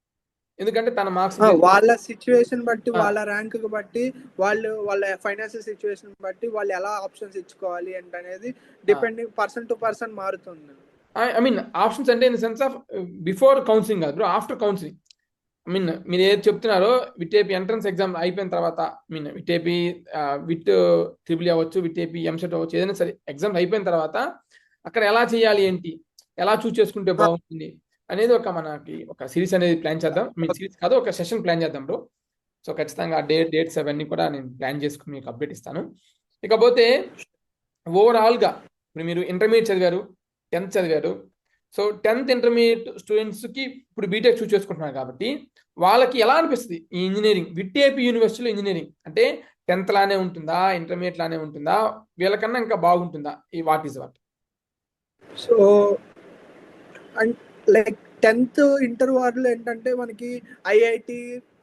ఎందుకంటే తన మార్క్స్ వాళ్ళ సిచ్యువేషన్ బట్టి, వాళ్ళ ర్యాంక్ బట్టి, వాళ్ళ ఫైనాన్షియల్ సిచ్యువేషన్ బట్టి వాళ్ళు ఎలా ఆప్షన్స్ ఇచ్చుకోవాలి అంటే అనేది డిపెండింగ్ పర్సన్ టు పర్సన్ మారుతుంది. ఆప్షన్స్ అంటే in the sense of before counselling కాదు బ్రో, ఆఫ్టర్ కౌన్సిలింగ్. మీరు ఏది చెప్తున్నారో విట్ ఎంట్రన్స్ ఎగ్జామ్ అయిపోయిన తర్వాత, విట్ ట్రిపుల్ అవ్వచ్చు, విట్ ఎంసెట్ అవ్వచ్చు, ఏదైనా సరే ఎగ్జామ్ అయిపోయిన తర్వాత అక్కడ ఎలా చేయాలి ఏంటి, ఎలా చూస్ చేసుకుంటే బాగుంటుంది అనేది మనకి ఒక సిరీస్ అనేది ప్లాన్ చేద్దాం. సిరీస్ కాదు, ఒక సెషన్ ప్లాన్ చేద్దాం బ్రో. సో ఖచ్చితంగా డేట్స్ అవన్నీ కూడా నేను ప్లాన్ చేసుకుని మీకు అప్డేట్ ఇస్తాను. ఇకపోతే ఓవరాల్గా ఇప్పుడు మీరు ఇంటర్మీడియట్ చదివారు, 10th చదివారు. సో 10th ఇంటర్మీడియట్ స్టూడెంట్స్కి ఇప్పుడు బీటెక్ చూస్ చేసుకుంటున్నారు కాబట్టి వాళ్ళకి ఎలా అనిపిస్తుంది ఈ ఇంజనీరింగ్, విట్ ఏపీ యూనివర్సిటీలో ఇంజనీరింగ్ అంటే 10th లానే ఉంటుందా, ఇంటర్మీడియట్ లానే ఉంటుందా, వీళ్ళకన్నా ఇంకా బాగుంటుందా, ఈ what is what? So like 10th inter వాళ్ళు ఏంటంటే మనకి ఐఐటి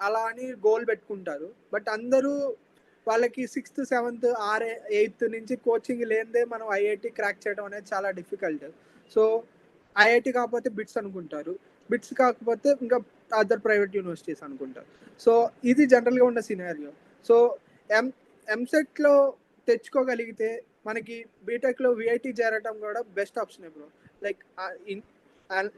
అలా అని గోల్ పెట్టుకుంటారు, బట్ అందరూ వాళ్ళకి 6th 7th 8th నుంచి కోచింగ్ లేనిదే మనం ఐఐటి క్రాక్ చేయడం అనేది చాలా డిఫికల్ట్. సో ఐఐటి కాకపోతే బిట్స్ అనుకుంటారు, బిట్స్ కాకపోతే ఇంకా అదర్ ప్రైవేట్ యూనివర్సిటీస్ అనుకుంటారు. సో ఇది జనరల్గా ఉన్న సినారియో. సో ఎంసెట్లో తెచ్చుకోగలిగితే మనకి బీటెక్లో విఐటి చేరటం కూడా బెస్ట్ ఆప్షన్ బ్రో. లైక్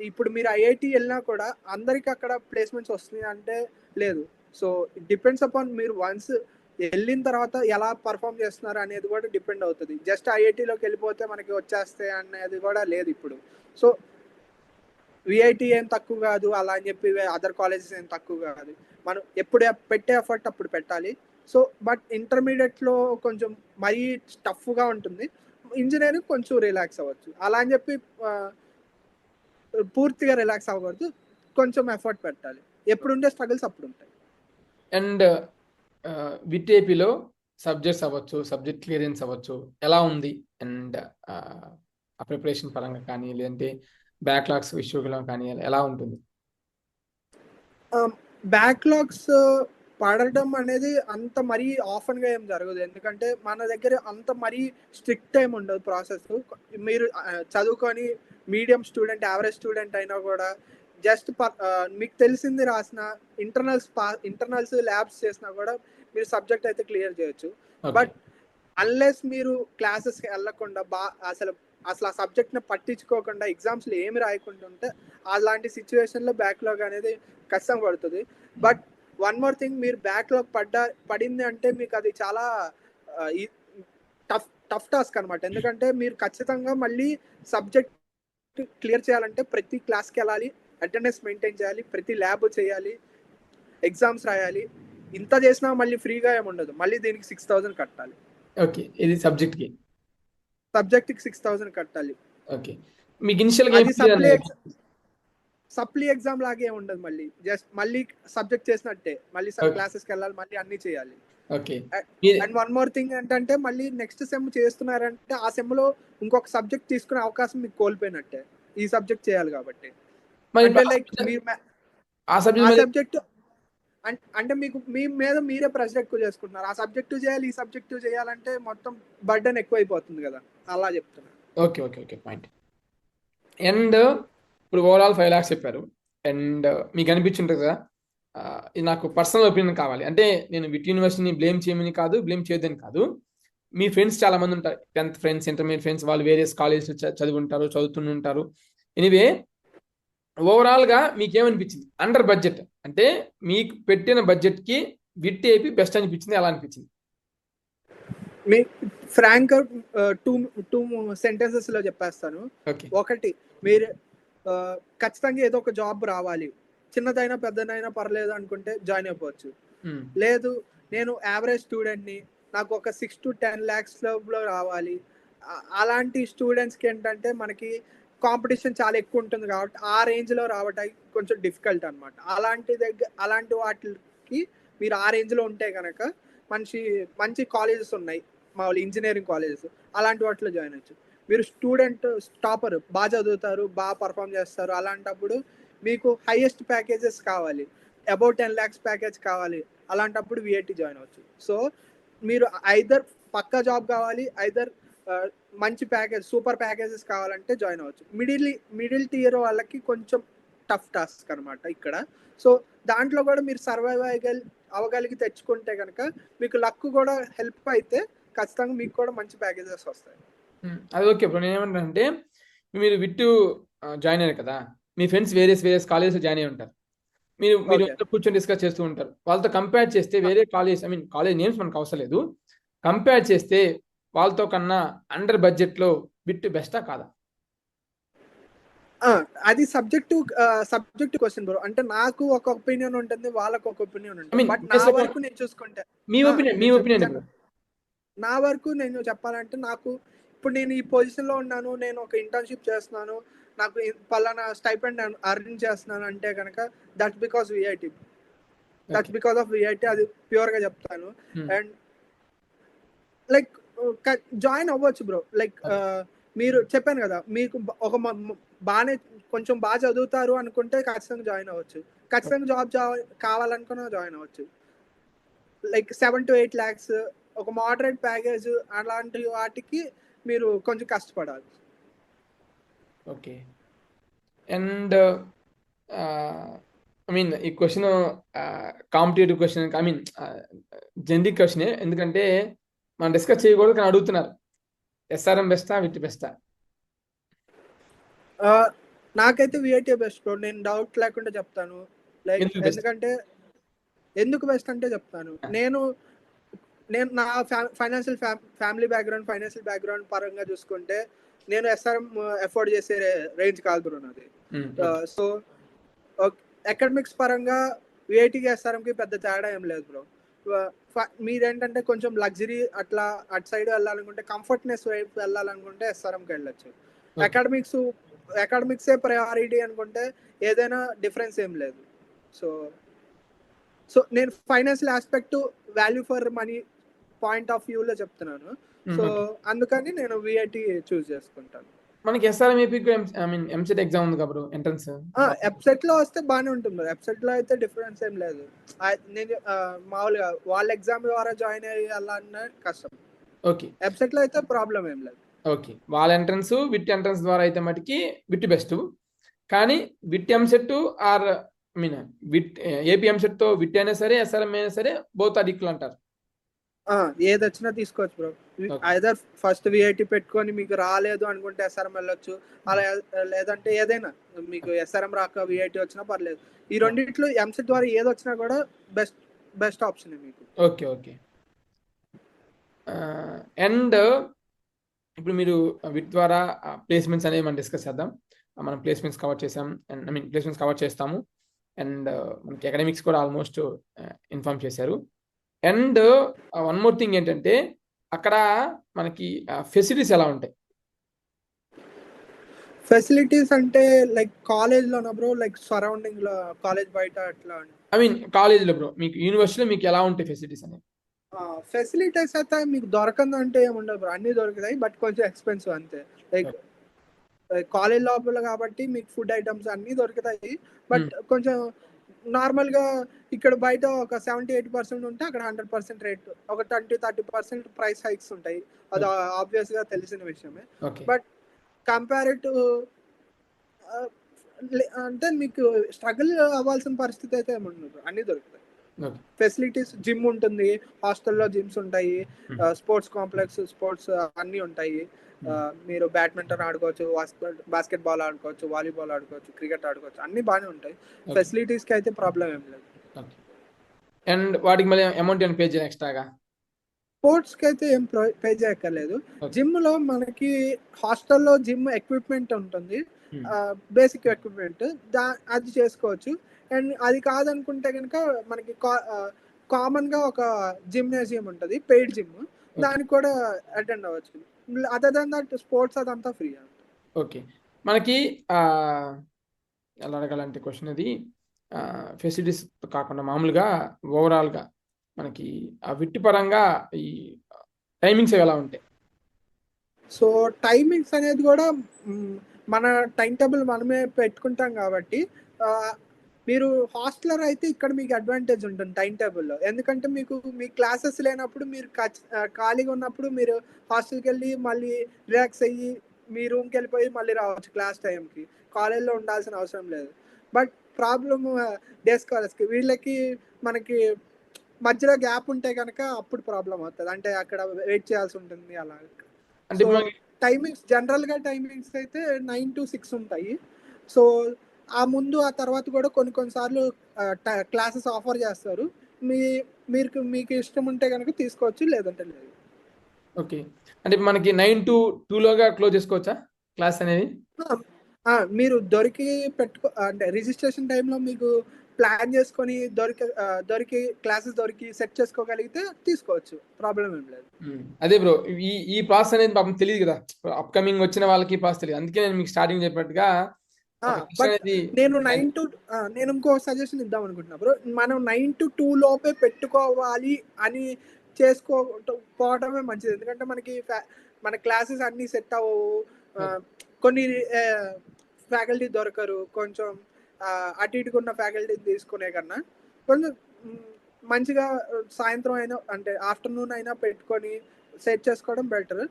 ఇప్పుడు మీరు ఐఐటి వెళ్ళినా కూడా అందరికి అక్కడ ప్లేస్మెంట్స్ వస్తున్నాయి అంటే లేదు. సో ఇట్ డిపెండ్స్ అపాన్ మీరు వన్స్ వెళ్ళిన తర్వాత ఎలా పర్ఫామ్ చేస్తున్నారు అనేది కూడా డిపెండ్ అవుతుంది. జస్ట్ ఐఐటిలోకి వెళ్ళిపోతే మనకి వచ్చేస్తాయి అనేది కూడా లేదు ఇప్పుడు. సో విఐటి ఏం తక్కువ కాదు అలా అని చెప్పి అదర్ కాలేజెస్ ఏం తక్కువ కాదు, మనం ఎప్పుడు పెట్టే ఎఫర్ట్ అప్పుడు పెట్టాలి. సో బట్ ఇంటర్మీడియట్లో కొంచెం మరీ టఫ్గా ఉంటుంది, ఇంజనీరింగ్ కొంచెం రిలాక్స్ అవ్వచ్చు. అలా అని చెప్పి పూర్తిగా రిలాక్స్ అవ్వకూడదు, కొంచెం ఎఫర్ట్ పెట్టాలి. ఎప్పుడుండే స్ట్రగుల్స్ అప్పుడు ఉంటాయి. అండ్ విత్ ఏపీలో సబ్జెక్ట్స్ అవ్వచ్చు, సబ్జెక్ట్ క్లియరెన్స్ అవ్వచ్చు, ఎలా ఉంది? అండ్ ఆ ప్రిపరేషన్ పరంగా కానీ, లేదంటే బ్యాక్లాగ్స్ ఇష్యూలో కానీ ఎలా ఉంటుంది? బ్యాక్లాగ్స్ పడడం అనేది అంత మరీ ఆఫన్గా ఏం జరగదు. ఎందుకంటే మన దగ్గర అంత మరీ స్ట్రిక్ట్ ఏమి ఉండదు ప్రాసెస్. మీరు చదువుకొని మీడియం స్టూడెంట్, యావరేజ్ స్టూడెంట్ అయినా కూడా జస్ట్ మీకు తెలిసింది రాసిన ఇంటర్నల్స్ ల్యాబ్స్ చేసినా కూడా మీరు సబ్జెక్ట్ అయితే క్లియర్ చేయొచ్చు. బట్ అన్లెస్ మీరు క్లాసెస్కి వెళ్ళకుండా అసలు అసలు ఆ సబ్జెక్ట్ని పట్టించుకోకుండా ఎగ్జామ్స్లో ఏమి రాయకుండా ఉంటే అలాంటి సిచ్యువేషన్లో బ్యాక్లాగ్ అనేది కష్టం పడుతుంది. బట్ వన్ మోర్ థింగ్, మీరు బ్యాక్లాగ్ పడింది అంటే మీకు అది చాలా టఫ్ టాస్క్ అనమాట. ఎందుకంటే మీరు ఖచ్చితంగా మళ్ళీ సబ్జెక్ట్ క్లియర్ చేయాలంటే ప్రతి క్లాస్కి వెళ్ళాలి, అటెండెన్స్ మెయింటైన్ చేయాలి, ప్రతి ల్యాబ్ చేయాలి, ఎగ్జామ్స్ రాయాలి. ఇంత చేసినా మళ్ళీ ఫ్రీగా ఏమి ఉండదు. మళ్ళీ దీనికి 6,000 కట్టాలి. ఓకే, ఇది సబ్జెక్ట్కి 6,000 కట్టాలి. ఓకే, మీకు ఇనిషియల్గా అది సప్లీ ఎగ్జామ్ లాగే ఉండదు. మళ్ళీ జస్ట్ మళ్ళీ సబ్జెక్ట్ చేసినట్టే, మళ్ళీ క్లాసెస్కి వెళ్ళాలి, మళ్ళీ అన్ని చేయాలి. Okay, and one more thing ఏంటంటే, మళ్ళీ నెక్స్ట్ సెమ్ చేస్తున్నారంటే ఆ సెమ్ లో ఇంకొక సబ్జెక్ట్ తీసుకునే అవకాశం మీకు కోల్పోయినట్టే, ఈ సబ్జెక్ట్ చేయాలి కాబట్టి. అంటే లైక్ మీరు ఆ సబ్జెక్ట్ అంటే మీకు మీ మీద మీరే ప్రెషర్ ఎక్కువ చేసుకుంటున్నారు. ఆ సబ్జెక్టు చేయాలి, ఈ సబ్జెక్టు చేయాలంటే మొత్తం బర్డెన్ ఎక్కువైపోతుంది కదా, అలా చెప్తున్నా. Okay okay okay point. And ఇప్పుడు ఓవరాల్ 5 lakhs చెప్పారు. అండ్ మీకు అనిపించుంటుంది కదా, ఇది నాకు పర్సనల్ ఒపీనియన్ కావాలి అంటే, నేను విట్ యూనివర్సిటీని బ్లేమ్ చేయమని కాదు, బ్లేమ్ చేయొద్దని కాదు. మీ ఫ్రెండ్స్ చాలా మంది ఉంటారు, 10th ఫ్రెండ్స్, ఇంటర్మీడియట్ ఫ్రెండ్స్, వాళ్ళు వేరియస్ కాలేజెస్ చదువుతుంటారు. ఎనీవే, ఓవరాల్గా మీకేమనిపించింది? అండర్ బడ్జెట్ అంటే మీకు పెట్టిన బడ్జెట్కి విట్ ఏపీ బెస్ట్ అనిపించింది, ఎలా అనిపించింది? మీ ఫ్రాంక్ టూ సెంటెన్సెస్ లో చెప్పేస్తాను. ఒకటి, మీరు ఖచ్చితంగా ఏదో ఒక జాబ్ రావాలి, చిన్నదైనా పెద్దదైనా పర్లేదు అనుకుంటే జాయిన్ అయిపోవచ్చు. లేదు, నేను యావరేజ్ స్టూడెంట్ని, నాకు ఒక 6 to 10 lakhs లో రావాలి, అలాంటి స్టూడెంట్స్కి ఏంటంటే మనకి కాంపిటీషన్ చాలా ఎక్కువ ఉంటుంది కాబట్టి ఆ రేంజ్లో రావడానికి కొంచెం డిఫికల్ట్ అనమాట. అలాంటి వాటికి మీరు ఆ రేంజ్లో ఉంటే కనుక మంచి కాలేజెస్ ఉన్నాయి, మామూలు ఇంజనీరింగ్ కాలేజెస్, అలాంటి వాటిలో జాయిన్ అవ్వచ్చు. మీరు స్టూడెంట్ టాపర్, బాగా చదువుతారు, బాగా పర్ఫామ్ చేస్తారు, అలాంటప్పుడు మీకు హైయెస్ట్ ప్యాకేజెస్ కావాలి, అబౌట్ 10 lakhs ప్యాకేజ్ కావాలి, అలాంటప్పుడు విఐటి జాయిన్ అవ్వచ్చు. సో మీరు ఐదర్ పక్కా జాబ్ కావాలి, ఐదర్ మంచి ప్యాకేజ్, సూపర్ ప్యాకేజెస్ కావాలంటే జాయిన్ అవ్వచ్చు. మిడిల్ టియర్ వాళ్ళకి కొంచెం టఫ్ టాస్క్ అనమాట ఇక్కడ. సో దాంట్లో కూడా మీరు సర్వైవ్ అవ్వగలిగి తెచ్చుకుంటే కనుక మీకు లక్ కూడా హెల్ప్ అయితే ఖచ్చితంగా మీకు కూడా మంచి ప్యాకేజెస్ వస్తాయి. అది ఓకే. ఇప్పుడు నేను ఏమంటానంటే, మీరు విట్టు జాయిన్ అయ్యారు కదా, మీ ఫ్రెండ్స్ వేరియస్ కాలేజెస్ జాయిన్ అయ్యి ఉంటారు. మీరు కూర్చొని డిస్కస్ చేస్తూ ఉంటారు. వాళ్ళతో కంపేర్ చేస్తే వేరే కాలేజ్, కాలేజ్ నేమ్స్ మనకు అవసరం లేదు, కంపేర్ చేస్తే వాళ్ళతో కన్నా అండర్ బడ్జెట్లో విట్టు బెస్టా కాదా? అది సబ్జెక్టు క్వశ్చన్ బ్రో. అంటే నాకు ఒక ఒపీనియన్ ఉంటుంది, వాళ్ళకు ఒక ఒపీనియన్ ఉంటుంది. బట్ నా వరకు నేను చూసుకుంటే, మీ ఒపీనియన్ నా వరకు నేను చెప్పాలంటే, నాకు ఇప్పుడు నేను ఈ పొజిషన్లో ఉన్నాను, నేను ఒక ఇంటర్న్షిప్ చేస్తున్నాను, నాకు పలానా స్టైపెండ్ అర్న్ చేస్తున్నాను అంటే కనుక దట్స్ బికాస్ విఐటి, అది ప్యూర్గా చెప్తాను. అండ్ లైక్ జాయిన్ అవ్వచ్చు బ్రో. లైక్ మీరు చెప్పాను కదా, మీకు ఒక కొంచెం బాగా చదువుతారు అనుకుంటే ఖచ్చితంగా జాయిన్ అవ్వచ్చు, ఖచ్చితంగా జాబ్ కావాలనుకున్నా జాయిన్ అవ్వచ్చు. లైక్ 7 to 8 lakhs ఒక మోడరేట్ ప్యాకేజ్, అలాంటి వాటికి మీరు కొంచెం కష్టపడాలి. ఓకే. అండ్ ఈ క్వశ్చన్ కాంపిటేటివ్ క్వశ్చన్, జనరిక్ క్వశ్చనే, ఎందుకంటే మనం డిస్కస్ చేయకూడదు కానీ అడుగుతున్నారు. ఎస్ఆర్ఎం బెస్టా, విట్ బెస్టా? నాకైతే విఐటి బెస్ట్ బ్రో, నేను డౌట్ లేకుండా చెప్తాను. లైక్ ఎందుకంటే ఎందుకు బెస్ట్ అంటే చెప్తాను. నేను నా ఫ్యామిలీ బ్యాక్గ్రౌండ్ పరంగా చూసుకుంటే నేను ఎస్ఆర్ఎం ఎఫోర్డ్ చేసే రేంజ్ కాదు బ్రో నాది. సో అకాడమిక్స్ పరంగా విఐటికి ఎస్ఆర్ఎంకి పెద్ద తేడా ఏం లేదు బ్రో. మీరేంటంటే కొంచెం లగ్జరీ అట్లా అటు సైడ్ వెళ్ళాలనుకుంటే, కంఫర్ట్నెస్ వైపు వెళ్ళాలనుకుంటే ఎస్ఆర్ఎంకి వెళ్ళొచ్చు. అకాడమిక్స్ అకాడమిక్సే ప్రయారిటీ అనుకుంటే ఏదైనా డిఫరెన్స్ ఏం లేదు. సో సో నేను financial aspect, value for money point of వ్యూలో చెప్తున్నాను. So okay. అందుకని నేను విఐటి చూస్ చేసుకుంటాను. మనకి ఎస్ఆర్ఎం ఏపీకి ఐ మీన్ ఎంసెట్ ఎగ్జామ్ ఉంది కదా బ్రో, ఎంట్రన్స్. వెబ్సైట్ లో వస్తే బాగానే ఉంటుంది. వెబ్సైట్ లో అయితే డిఫరెన్స్ ఏం లేదు. నేను మామూలుగా వాళ్ళ ఎగ్జామ్ ద్వారా జాయిన్ అయ్యాలన్న కష్టం. ఓకే. వెబ్సైట్ లో అయితే ప్రాబ్లం ఏం లేదు. ఓకే, వాళ్ళ ఎంట్రన్స్ విట్ ఎంట్రన్స్ ద్వారా అయితే మటుకి విట్ బెస్ట్. కానీ VIT EAMCET or I mean VIT AP EAMCET తో విట్ అయినా సరే ఎస్ఆర్ఎం అయినా సరే బోత్ ఆర్ ఈక్వల్ అంటారు. ఏది వచ్చినా తీసుకోవచ్చు bro. Okay. Either first VIT పెట్టుకొని మీకు రాలేదు అనుకుంటే ఎస్ఆర్ఎం వెళ్ళొచ్చు, అలా లేదంటే ఏదైనా మీకు ఎస్ఆర్ఎం రాక విఐటి వచ్చినా పర్లేదు. ఈ రెండిట్లో ఎంసెట్ ద్వారా ఏది వచ్చినా కూడా బెస్ట్ ఆప్షన్ మీకు. ఓకే. ఓకే. అండ్ ఇప్పుడు మీరు విట్ ద్వారా ప్లేస్మెంట్స్ అనేవి మనం డిస్కస్ చేద్దాం. మనం ప్లేస్మెంట్స్ కవర్ చేసాం, and I mean placements cover చేస్తాము. అండ్ మనకి అకాడమిక్స్ కూడా ఆల్మోస్ట్ ఇన్ఫార్మ్ చేశారు. అండ్ వన్ మోర్ థింగ్ ఏంటంటే అక్కడ మనకి ఫెసిలిటీస్ ఎలా ఉంటాయి? ఫెసిలిటీస్ అంటే లైక్ కాలేజ్ లోనా బ్రో, లైక్ సరౌండింగ్ లో, కాలేజ్ బయట అట్లా? ఐ మీన్ కాలేజ్లో బ్రో, మీకు యూనివర్సిటీలో మీకు ఎలా ఉంటాయి ఫెసిలిటీస్ అనేవి? ఫెసిలిటీస్ అయితే మీకు దొరకందంటే ఏముండదు బ్రో, అన్ని దొరుకుతాయి, బట్ కొంచెం ఎక్స్పెన్సివ్ అంతే. లైక్ కాలేజ్ లోపల కాబట్టి మీకు ఫుడ్ ఐటమ్స్ అన్ని దొరుకుతాయి, బట్ కొంచెం నార్మల్ గా ఇక్కడ బయట ఒక 70-80% ఉంటే అక్కడ 100% రేట్, ఒక 20-30% ప్రైస్ హైక్స్ ఉంటాయి. అది ఆబ్వియస్ గా తెలిసిన విషయమే. బట్ కంపారిటివ్ అంటే మీకు స్ట్రగుల్ అవ్వాల్సిన పరిస్థితి అయితే ఏముండదు, అన్ని దొరుకుతాయి. ఫెసిలిటీస్ జిమ్ ఉంటుంది, హాస్టల్లో జిమ్స్ ఉంటాయి, స్పోర్ట్స్ కాంప్లెక్స్, స్పోర్ట్స్ అన్ని ఉంటాయి. మీరు బ్యాడ్మింటన్ ఆడుకోవచ్చు, బాస్కెట్ బాల్ ఆడుకోవచ్చు, వాలీబాల్ ఆడుకోవచ్చు, క్రికెట్ ఆడుకోవచ్చు, అన్ని బాగానే ఉంటాయి. ఫెసిలిటీస్ కి అయితే ప్రాబ్లం ఏం లేదు. అండ్ వాటికి మళ్ళీ అమౌంట్ ఏమైనా పే చేయాలి ఎక్స్ట్రాగా? స్పోర్ట్స్ కి అయితే ఏం పే చేయక్కర్లేదు. జిమ్ లో మనకి హాస్టల్లో జిమ్ ఎక్విప్మెంట్ ఉంటుంది, బేసిక్ ఎక్విప్మెంట్, అది చేసుకోవచ్చు. అండ్ అది కాదనుకుంటే కనుక మనకి కామన్ గా ఒక జిమ్నేజియం ఉంటుంది, పెయిడ్ జిమ్, దానికి కూడా అటెండ్ అవ్వచ్చు. అదర్ దాన్ దట్ స్పోర్ట్స్ అదంతా ఫ్రీ. ఓకే. మనకి ఎలా అడగాలంటే క్వశ్చన్ అది, ఫెసిలిటీస్ కాకుండా మామూలుగా ఓవరాల్గా మనకి ఆ విట్టి పరంగా ఈ టైమింగ్స్ ఎలా ఉంటాయి? సో టైమింగ్స్ అనేది కూడా మన టైం టేబుల్ మనమే పెట్టుకుంటాం కాబట్టి, మీరు హాస్టలర్ అయితే ఇక్కడ మీకు అడ్వాంటేజ్ ఉంటుంది టైం టేబుల్లో. ఎందుకంటే మీకు మీ క్లాసెస్ లేనప్పుడు మీరు ఖాళీగా ఉన్నప్పుడు మీరు హాస్టల్కి వెళ్ళి మళ్ళీ రిలాక్స్ అయ్యి మీ రూమ్కి వెళ్ళిపోయి మళ్ళీ రావచ్చు క్లాస్ టైంకి, కాలేజ్లో ఉండాల్సిన అవసరం లేదు. బట్ ప్రాబ్లమ్ డే స్కాలర్స్కి, వీళ్ళకి మనకి మధ్యలో గ్యాప్ ఉంటే కనుక అప్పుడు ప్రాబ్లం అవుతుంది, అంటే అక్కడ వెయిట్ చేయాల్సి ఉంటుంది అలా. అంటే టైమింగ్స్ జనరల్గా టైమింగ్స్ అయితే 9 to 6 ఉంటాయి. సో ఆ ముందు ఆ తర్వాత కూడా కొన్నిసార్లు క్లాసెస్ ఆఫర్ చేస్తారు, మీకు ఇష్టం ఉంటే కనుక తీసుకోవచ్చు, లేదంటే లేదు. ఓకే. అంటే మనకి 9 to 2 లోగా క్లోజ్ చేసుకోవచ్చా క్లాస్ అనేది? మీరు అంటే రిజిస్ట్రేషన్ టైంలో మీకు ప్లాన్ చేసుకొని దొరికి క్లాసెస్ దొరికి సెట్ చేసుకోగలిగితే తీసుకోవచ్చు, ప్రాబ్లం ఏం లేదు. అదే బ్రో, ఈ ప్రాసెస్ అనేది పాపం తెలియదు కదా, అప్కమింగ్ వచ్చిన వాళ్ళకి ప్రాసెస్ తెలియదు, అందుకే నేను మీకు స్టార్టింగ్ చెప్పినట్టుగా నేను ఇంకో సజెషన్ ఇద్దాం అనుకుంటున్నా బ్రో. మనం 9 to 2 లోపే పెట్టుకోవాలి అని చేసుకోవటమే మంచిది, ఎందుకంటే మన క్లాసెస్ అన్ని సెట్ అవ్వవు, కొన్ని ఫ్యాకల్టీ దొరకరు, కొంచెం అటు ఇటుకున్న ఫ్యాకల్టీ తీసుకునే కన్నా కొంచెం మంచిగా సాయంత్రం అయినా అంటే ఆఫ్టర్నూన్ అయినా పెట్టుకొని సెట్ చేసుకోవడం బెటర్.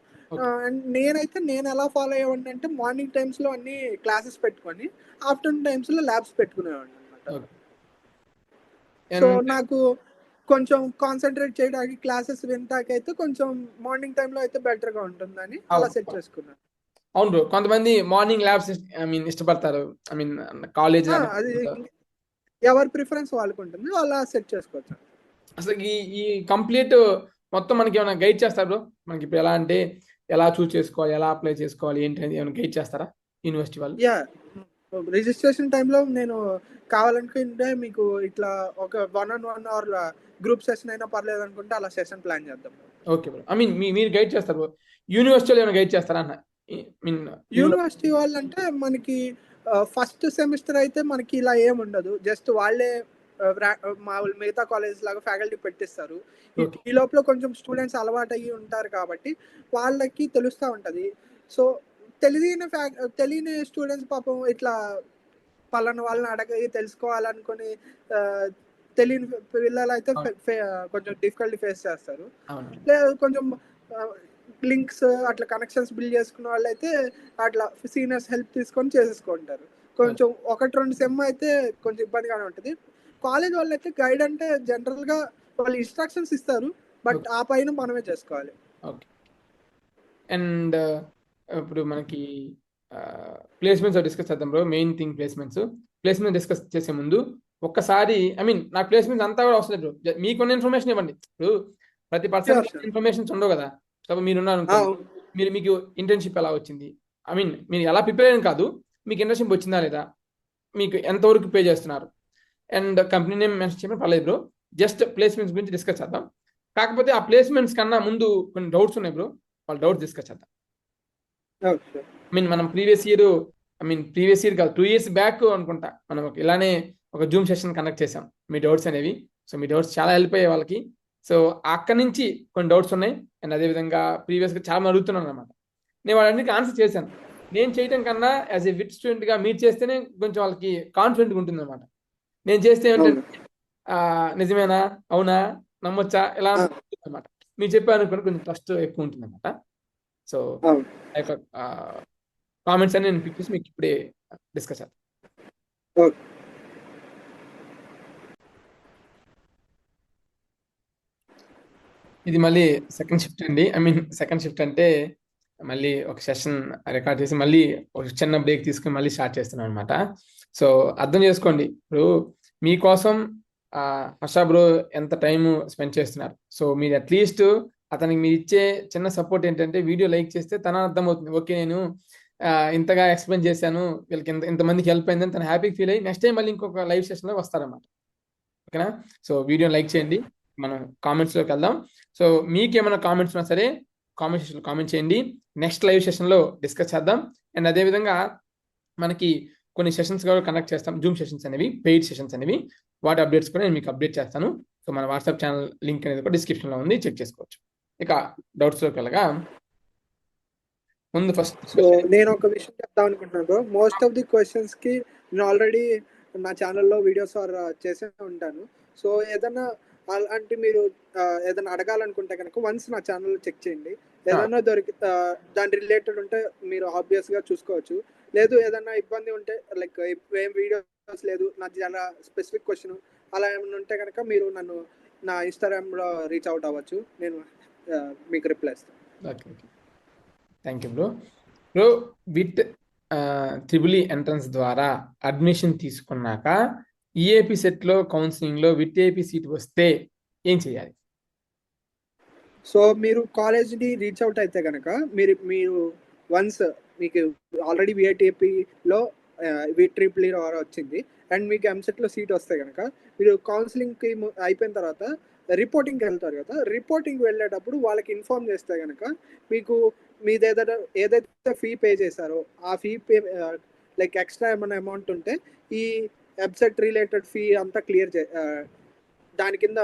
అండ్ నేను ఎలా ఫాలో అయ్యేవాడిని అంటే మార్నింగ్ టైమ్స్ లో అన్ని క్లాసెస్ పెట్టుకొని ఆఫ్టర్నూన్ టైమ్స్ లో ల్యాబ్స్ పెట్టుకునేవాడిని అనమాట. సో నాకు కొంచెం కాన్సన్ట్రేట్ చేయడానికి క్లాసెస్ వినటాకైతే కొంచెం మార్నింగ్ టైంలో అయితే బెటర్ గా ఉంటుందని అలా సెట్ చేసుకున్నాను. అవును బ్రో, కొంతమంది మార్నింగ్ ల్యాబ్స్ ఐ మీన్ ఇష్టపడతారు, ఐ మీన్ కాలేజ్ అది ఎవరి ప్రిఫరెన్స్ వాళ్ళకు ఉంటుంది, అలా సెట్ చేసుకోవచ్చు. అసలు ఈ కంప్లీట్ మొత్తం మనకి ఏమైనా గైడ్ చేస్తారు బ్రో? మనకి ఇప్పుడు ఎలా అంటే ఎలా చూస్ చేసుకోవాలి, ఎలా అప్లై చేసుకోవాలి, ఏంటి అనేది ఏమైనా గైడ్ చేస్తారా యూనివర్సిటీ వాళ్ళు? రిజిస్ట్రేషన్ టైంలో నేను కావాలనుకుంటే మీకు ఇట్లా ఒక 1-on-1 ఆర్ గ్రూప్ సెషన్ అయినా పర్లేదు అనుకుంటే అలా సెషన్ ప్లాన్ చేద్దాం. ఓకే బ్రో, ఐ మీన్ మీరు గైడ్ చేస్తారు బ్రో, యూనివర్సిటీలో ఏమైనా గైడ్ చేస్తారా అన్న? మీన్ యూనివర్సిటీ వాళ్ళంటే మనకి ఫస్ట్ సెమిస్టర్ అయితే మనకి ఇలా ఏముండదు, జస్ట్ వాళ్ళే మా మిగతా కాలేజ్ లాగా ఫ్యాకల్టీ పెట్టిస్తారు. ఓకే. ఈ లోపల కొంచెం స్టూడెంట్స్ అలవాటు అయ్యి ఉంటారు కాబట్టి వాళ్ళకి తెలుస్తూ ఉంటుంది. సో తెలియని స్టూడెంట్స్ పాపం ఇట్లా పలానా వాళ్ళని అడగి తెలుసుకోవాలనుకుని ఆ, తెలియని పిల్లలు అయితే అవును. కొంచెం డిఫికల్టీ ఫేస్ చేస్తారు. అవును. లేదు కొంచెం లింక్స్ అట్లా కనెక్షన్స్ బిల్డ్ చేసుకున్న వాళ్ళు అయితే అట్లా సీనియర్స్ హెల్ప్ తీసుకొని చేసేసుకుంటారు. కొంచెం ఒకటి రెండు సెమ్ అయితే కొంచెం ఇబ్బందిగానే ఉంటుంది. కాలేజ్ వాళ్ళు అయితే గైడ్ అంటే జనరల్గా వాళ్ళు ఇన్స్ట్రక్షన్స్ ఇస్తారు, బట్ ఓకే. ఆ పైన మనమే చేసుకోవాలి. ఓకే. అండ్ ఇప్పుడు మనకి ప్లేస్మెంట్స్ డిస్కస్ చేద్దాం bro. Main thing placement discuss చేసే ముందు ఒక్కసారి నాకు ప్లేస్మెంట్స్ అంతా కూడా అవసరం లేదు బ్రో. మీకున్న ఇన్ఫర్మేషన్ ఇవ్వండి. ఇప్పుడు ప్రతి పర్సన్ Sure, sure. ఇన్ఫర్మేషన్స్ ఉండవు కదా. సో మీరున్నారు అనుకోండి, మీకు ఇంటర్న్షిప్ ఎలా వచ్చింది, మీరు ఎలా ప్రిపేర్ అయ్యారు కాదు, మీకు ఇంటర్న్షిప్ వచ్చిందా లేదా, మీకు ఎంతవరకు పే చేస్తున్నారు, అండ్ కంపెనీ నేమ్ మెన్షన్ చేయడం పర్లేదు బ్రో. జస్ట్ ప్లేస్మెంట్స్ గురించి డిస్కస్ చేద్దాం. కాకపోతే ఆ ప్లేస్మెంట్స్ కన్నా ముందు కొన్ని డౌట్స్ ఉన్నాయి బ్రో, వాళ్ళ డౌట్స్ డిస్కస్ చేద్దాం. Okay. మనం ప్రీవియస్ ఇయర్ కాదు, 2 years బ్యాక్ అనుకుంటా, మనం ఇలానే ఒక జూమ్ సెషన్ కండక్ట్ చేసాం మీ డౌట్స్ అనేవి. సో మీ డౌట్స్ చాలా హెల్ప్ అయ్యాయి వాళ్ళకి. సో అక్కడి నుంచి కొన్ని డౌట్స్ ఉన్నాయి. అండ్ అదేవిధంగా ప్రీవియస్గా చాలా మంది అడుగుతున్నాను అనమాట. నేను వాళ్ళందరికీ ఆన్సర్ చేశాను. నేను చేయడం కన్నా యాజ్ ఏ విట్ స్టూడెంట్గా మీరు చేస్తేనే కొంచెం వాళ్ళకి కాన్ఫిడెంట్గా ఉంటుంది అనమాట. నేను చేస్తే ఏంటంటే నిజమేనా, అవునా, నమ్మొచ్చా, ఇలా అనమాట. మీరు చెప్పారనుకోండి కొంచెం ట్రస్ట్ ఎక్కువ ఉంటుంది అనమాట. సో ఆ యొక్క కామెంట్స్ అని నేను పిక్ చేసి మీకు ఇప్పుడే డిస్కస్ చేస్తాను. ఇది మళ్ళీ సెకండ్ షిఫ్ట్ అండి. సెకండ్ షిఫ్ట్ అంటే మళ్ళీ ఒక సెషన్ రికార్డ్ చేసి మళ్ళీ ఒక చిన్న బ్రేక్ తీసుకుని మళ్ళీ స్టార్ట్ చేస్తున్నాం అనమాట. సో అర్థం చేసుకోండి, ఇప్పుడు మీకోసం హర్ష బ్రో ఎంత టైం స్పెండ్ చేస్తున్నారు. సో మీరు అట్లీస్ట్ అతనికి మీరు ఇచ్చే చిన్న సపోర్ట్ ఏంటంటే వీడియో లైక్ చేస్తే తన అర్థమవుతుంది, ఓకే నేను ఇంతగా ఎక్స్ప్లెయిన్ చేశాను, వీళ్ళకి ఇంతమందికి హెల్ప్ అయిందని తను హ్యాపీ ఫీల్ అయ్యి నెక్స్ట్ టైం మళ్ళీ ఇంకొక లైవ్ సెషన్లో వస్తారన్నమాట. ఓకేనా? సో వీడియో లైక్ చేయండి, మనం కామెంట్స్లోకి వెళ్దాం. సో మీకు ఏమైనా కామెంట్స్ ఉన్నా సరే కామెంట్ సెషన్లో కామెంట్ చేయండి, నెక్స్ట్ లైవ్ సెషన్లో డిస్కస్ చేద్దాం. అండ్ అదేవిధంగా మనకి కొన్ని సెషన్స్ కూడా కండక్ట్ చేస్తాం, జూమ్ సెషన్స్ అనేవి, పెయిడ్ సెషన్స్ అనేవి. వాటి అప్డేట్స్ కూడా నేను మీకు అప్డేట్ చేస్తాను. సో మన వాట్సాప్ ఛానల్ లింక్ అనేది కూడా డిస్క్రిప్షన్లో ఉంది, చెక్ చేసుకోవచ్చు. ఇక డౌట్స్లోకి వెళ్ళగా ముందు ఫస్ట్ సో నేను ఒక విషయం చెప్తాం అనుకుంటున్నాను bro. Most of the questions కి నేను ఆల్రెడీ నా ఛానల్లో వీడియోస్ చేసే ఉంటాను. సో ఏదైనా అలాంటి మీరు ఏదైనా అడగాలనుకుంటే కనుక వన్స్ నా ఛానల్ చెక్ చేయండి. ఏదైనా దాని రిలేటెడ్ ఉంటే మీరు ఆబ్వియస్గా చూసుకోవచ్చు. లేదు ఏదైనా ఇబ్బంది ఉంటే లైక్ ఏం వీడియోస్ లేదు, నాకు చాలా స్పెసిఫిక్ క్వశ్చన్ అలా ఏమైనా ఉంటే కనుక మీరు నన్ను నా ఇన్స్టాగ్రామ్లో రీచ్ అవుట్ అవ్వచ్చు, నేను మీకు రిప్లై ఇస్తాను. Okay. Thank you bro. With triple entrance ద్వారా అడ్మిషన్ తీసుకున్నాక ఈఏపీ సెట్లో కౌన్సిలింగ్లో విత్ ఏపీ సీట్ వస్తే ఏం చేయాలి? సో మీరు కాలేజ్ని రీచ్ అవుట్ అయితే కనుక మీరు వన్స్ మీకు ఆల్రెడీ విఐటిఏపీలో ట్రిపుల్ వచ్చింది అండ్ మీకు ఎంసెట్లో సీట్ వస్తే కనుక మీరు కౌన్సిలింగ్కి అయిపోయిన తర్వాత రిపోర్టింగ్కి వెళ్తారు కదా. రిపోర్టింగ్కి వెళ్ళేటప్పుడు వాళ్ళకి ఇన్ఫార్మ్ చేస్తే కనుక మీకు ఏదైతే ఫీ పే చేశారో ఆ ఫీ లైక్ ఎక్స్ట్రా ఏమైనా అమౌంట్ ఉంటే ఈ వెబ్సైట్ రిలేటెడ్ ఫీ అంతా క్లియర్ దాని కింద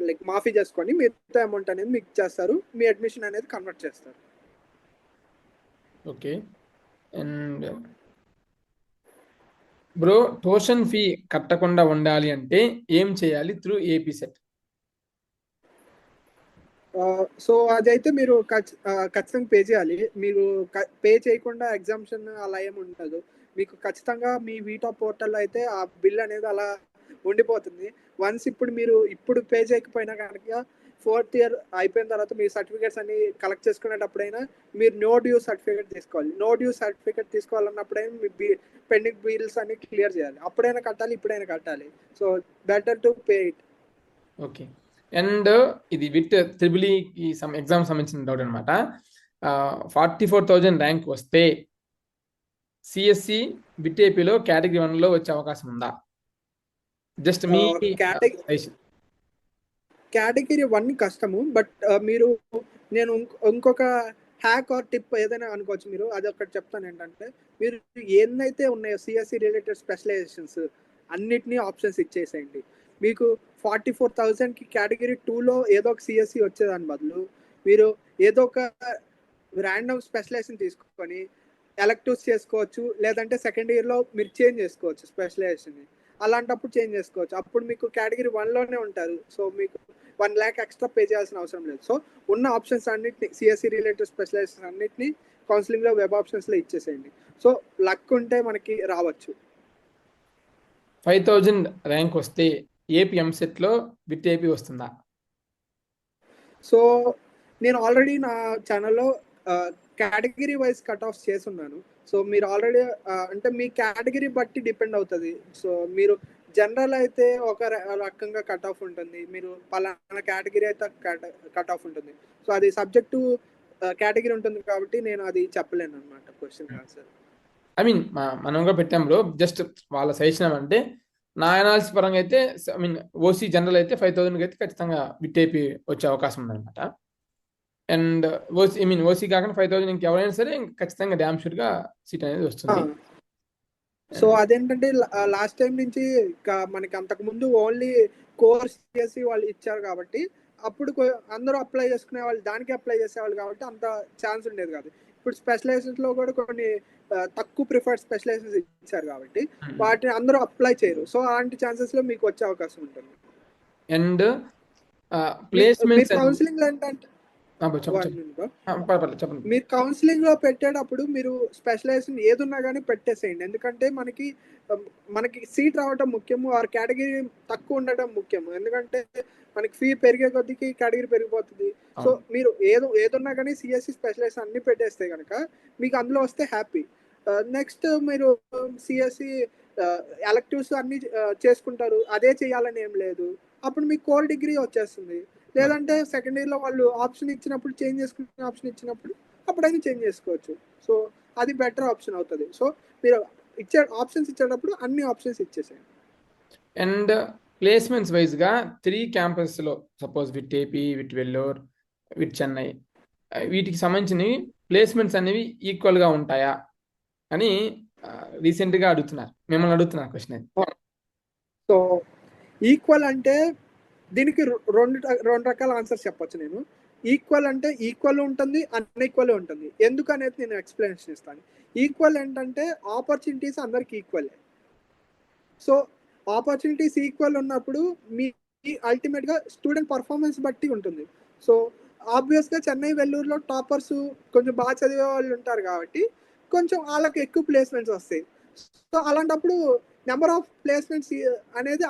లైక్ మాఫీ చేసుకొని మిగతా అమౌంట్ అనేది మీకు చేస్తారు, మీ అడ్మిషన్ అనేది కన్వర్ట్ చేస్తారు. Okay. And bro tuition fee కట్టకుండా ఉండాలి అంటే ఏం చేయాలి త్రూ ఏపీ సెట్? సో అదైతే మీరు ఖచ్చితంగా పే చేయాలి. మీరు పే చేయకుండా ఎగ్జామ్షన్ అలా ఏమి ఉండదు. మీకు ఖచ్చితంగా మీ వీటా పోర్టల్లో అయితే ఆ బిల్ అనేది అలా ఉండిపోతుంది. వన్స్ ఇప్పుడు పే చేయకపోయినా కనుక 4th ఇయర్ అయిపోయిన తర్వాత మీ సర్టిఫికేట్స్ అన్ని కలెక్ట్ చేసుకునేటప్పుడైనా మీరు నో డ్యూ సర్టిఫికేట్ తీసుకోవాలి. నో డ్యూ సర్టిఫికేట్ తీసుకోవాలన్నప్పుడైనా మీ పెండింగ్ బిల్స్ అన్ని క్లియర్ చేయాలి. అప్పుడైనా కట్టాలి, ఇప్పుడైనా కట్టాలి. So better to pay it. Okay. And ఇది విత్ త్రిబుల్ ఈ ఎగ్జామ్ సంబంధించిన డౌట్ అనమాట. 44,000 ర్యాంక్ వస్తే సిఎస్సి బిట్ ఏపీలో కేటగిరీ 1లో వచ్చే అవకాశం ఉందా? జస్ట్ మీ కేటగిరీ 1 కష్టము, బట్ నేను ఇంకొక హ్యాక్ ఆర్ టిప్ ఏదైనా అనుకోవచ్చు మీరు. అది ఒకటి చెప్తాను ఏంటంటే, మీరు ఎన్నైతే ఉన్నాయో సిఎస్సి రిలేటెడ్ స్పెషలైజేషన్స్ అన్నిటినీ ఆప్షన్స్ ఇచ్చేసేయండి. మీకు 44,000కి కేటగిరీ 2లో ఏదో ఒక సిఎస్సి వచ్చేదాని బదులు మీరు ఏదో ఒక ర్యాండమ్ స్పెషలైజేషన్ తీసుకొని ఎలక్టివ్స్ చేసుకోవచ్చు, లేదంటే సెకండ్ ఇయర్లో మీరు చేంజ్ చేసుకోవచ్చు స్పెషలైజేషన్ని. అలాంటప్పుడు చేంజ్ చేసుకోవచ్చు. అప్పుడు మీకు కేటగిరీ 1లోనే ఉంటారు. సో మీకు 1,00,000 ఎక్స్ట్రా పే చేయాల్సిన అవసరం లేదు. సో ఉన్న ఆప్షన్స్ అన్నిటిని సిఎస్సి రిలేటెడ్ స్పెషలైజేషన్ అన్నిటిని కౌన్సిలింగ్లో వెబ్ ఆప్షన్స్లో ఇచ్చేసేయండి. సో లక్ ఉంటే మనకి రావచ్చు. 5,000 ర్యాంక్ వస్తే ఏపీ ఎంసెట్లో విత్ ఏపీ వస్తుందా? సో నేను ఆల్రెడీ నా ఛానల్లో కేటగిరీ వైజ్ కట్ ఆఫ్ చేసున్నాను. సో మీరు ఆల్రెడీ అంటే మీ కేటగిరీ బట్టి డిపెండ్ అవుతుంది. సో మీరు జనరల్ అయితే ఒక రకంగా కట్ ఆఫ్ ఉంటుంది, మీరు పలానా కేటగిరీ అయితే కట్ ఆఫ్ ఉంటుంది. సో అది సబ్జెక్టు కేటగిరీ ఉంటుంది కాబట్టి నేను అది చెప్పలేను అనమాట క్వశ్చన్ ఆన్సర్. ఐ మీన్ మనం కూడా పెట్టాం బ్రో, జస్ట్ వాళ్ళ సజెషన్ అంటే నా అనాలిసిస్ పరంగా అయితే ఐ మీన్ ఓసీ జనరల్ అయితే 5,000కి అయితే ఖచ్చితంగా విత్ ఏపీ వచ్చే అవకాశం ఉందన్నమాట. And OC I mean OC కాకుండా 5,000 ఇంకెవరైనా సరే ఖచ్చితంగా డ్యామ్ షూర్గా సీట్ అనేది వస్తుంది. సో అదేంటంటే లాస్ట్ టైం నుంచి మనకి అంతకు ముందు ఓన్లీ కోర్స్ చేసి వాళ్ళు ఇచ్చారు కాబట్టి అప్పుడు అందరూ అప్లై చేసుకునే వాళ్ళు దానికి అప్లై చేసేవాళ్ళు కాబట్టి అంత ఛాన్స్ ఉండేది కాదు. ఇప్పుడు స్పెషలైజేషన్స్ లో కూడా కొన్ని తక్కువ ప్రిఫర్డ్ స్పెషలైజేషన్స్ ఇచ్చారు కాబట్టి వాటిని అందరూ అప్లై చేయరు. సో అలాంటి ఛాన్సెస్ లో మీకు వచ్చే అవకాశం ఉంటుంది. అండ్ ప్లేస్మెంట్స్ కౌన్సిలింగ్ లో ఏంటంటే చెప్పండి. మీరు కౌన్సిలింగ్ లో పెట్టేటప్పుడు మీరు స్పెషలైజేషన్ ఏదున్నా కానీ పెట్టేసేయండి. ఎందుకంటే మనకి సీట్ రావడం ముఖ్యము, ఆ కేటగిరీ తక్కువ ఉండటం ముఖ్యము. ఎందుకంటే మనకి ఫీ పెరిగే కొద్దికి కేటగిరీ పెరిగిపోతుంది. సో మీరు ఏదున్నా కానీ సిఎస్సి స్పెషలైజేషన్ అన్ని పెట్టేస్తే కనుక మీకు అందులో వస్తే హ్యాపీ. నెక్స్ట్ మీరు సిఎస్సి ఎలక్టివ్స్ అన్ని చేసుకుంటారు, అదే చేయాలని ఏం లేదు. అప్పుడు మీకు కోర్ డిగ్రీ వచ్చేస్తుంది. లేదంటే సెకండ్ ఇయర్లో వాళ్ళు ఆప్షన్ ఇచ్చినప్పుడు చేంజ్ చేసుకునే ఆప్షన్ ఇచ్చినప్పుడు అప్పుడైనా చేంజ్ చేసుకోవచ్చు. సో అది బెటర్ ఆప్షన్ అవుతుంది. సో మీరు ఆప్షన్స్ ఇచ్చేటప్పుడు అన్ని ఆప్షన్స్ ఇచ్చేసేయండి. అండ్ ప్లేస్మెంట్స్ వైజ్గా 3 క్యాంపస్లో suppose with AP, with Vellore, with Chennai, వీటికి సంబంధించినవి ప్లేస్మెంట్స్ అనేవి ఈక్వల్గా ఉంటాయా అని రీసెంట్గా మిమ్మల్ని అడుగుతున్నారు క్వశ్చన్ అది. సో ఈక్వల్ అంటే దీనికి రెండు రకాల ఆన్సర్స్ చెప్పొచ్చు నేను. ఈక్వల్ అంటే ఈక్వల్ ఉంటుంది, అన్ఈక్వల్ ఉంటుంది. ఎందుకు అనేది నేను ఎక్స్ప్లెనేషన్ ఇస్తాను. ఈక్వల్ ఏంటంటే ఆపర్చునిటీస్ అందరికి ఈక్వలే. సో ఆపర్చునిటీస్ ఈక్వల్ ఉన్నప్పుడు మీ అల్టిమేట్గా స్టూడెంట్ పర్ఫార్మెన్స్ బట్టి ఉంటుంది. సో ఆబ్వియస్గా చెన్నై వెల్లూరులో టాపర్స్ కొంచెం బాగా చదివే వాళ్ళు ఉంటారు కాబట్టి కొంచెం వాళ్ళకి ఎక్కువ ప్లేస్మెంట్స్ వస్తాయి. సో అలాంటప్పుడు నెంబర్ ఆఫ్ ప్లేస్మెంట్స్ అనేది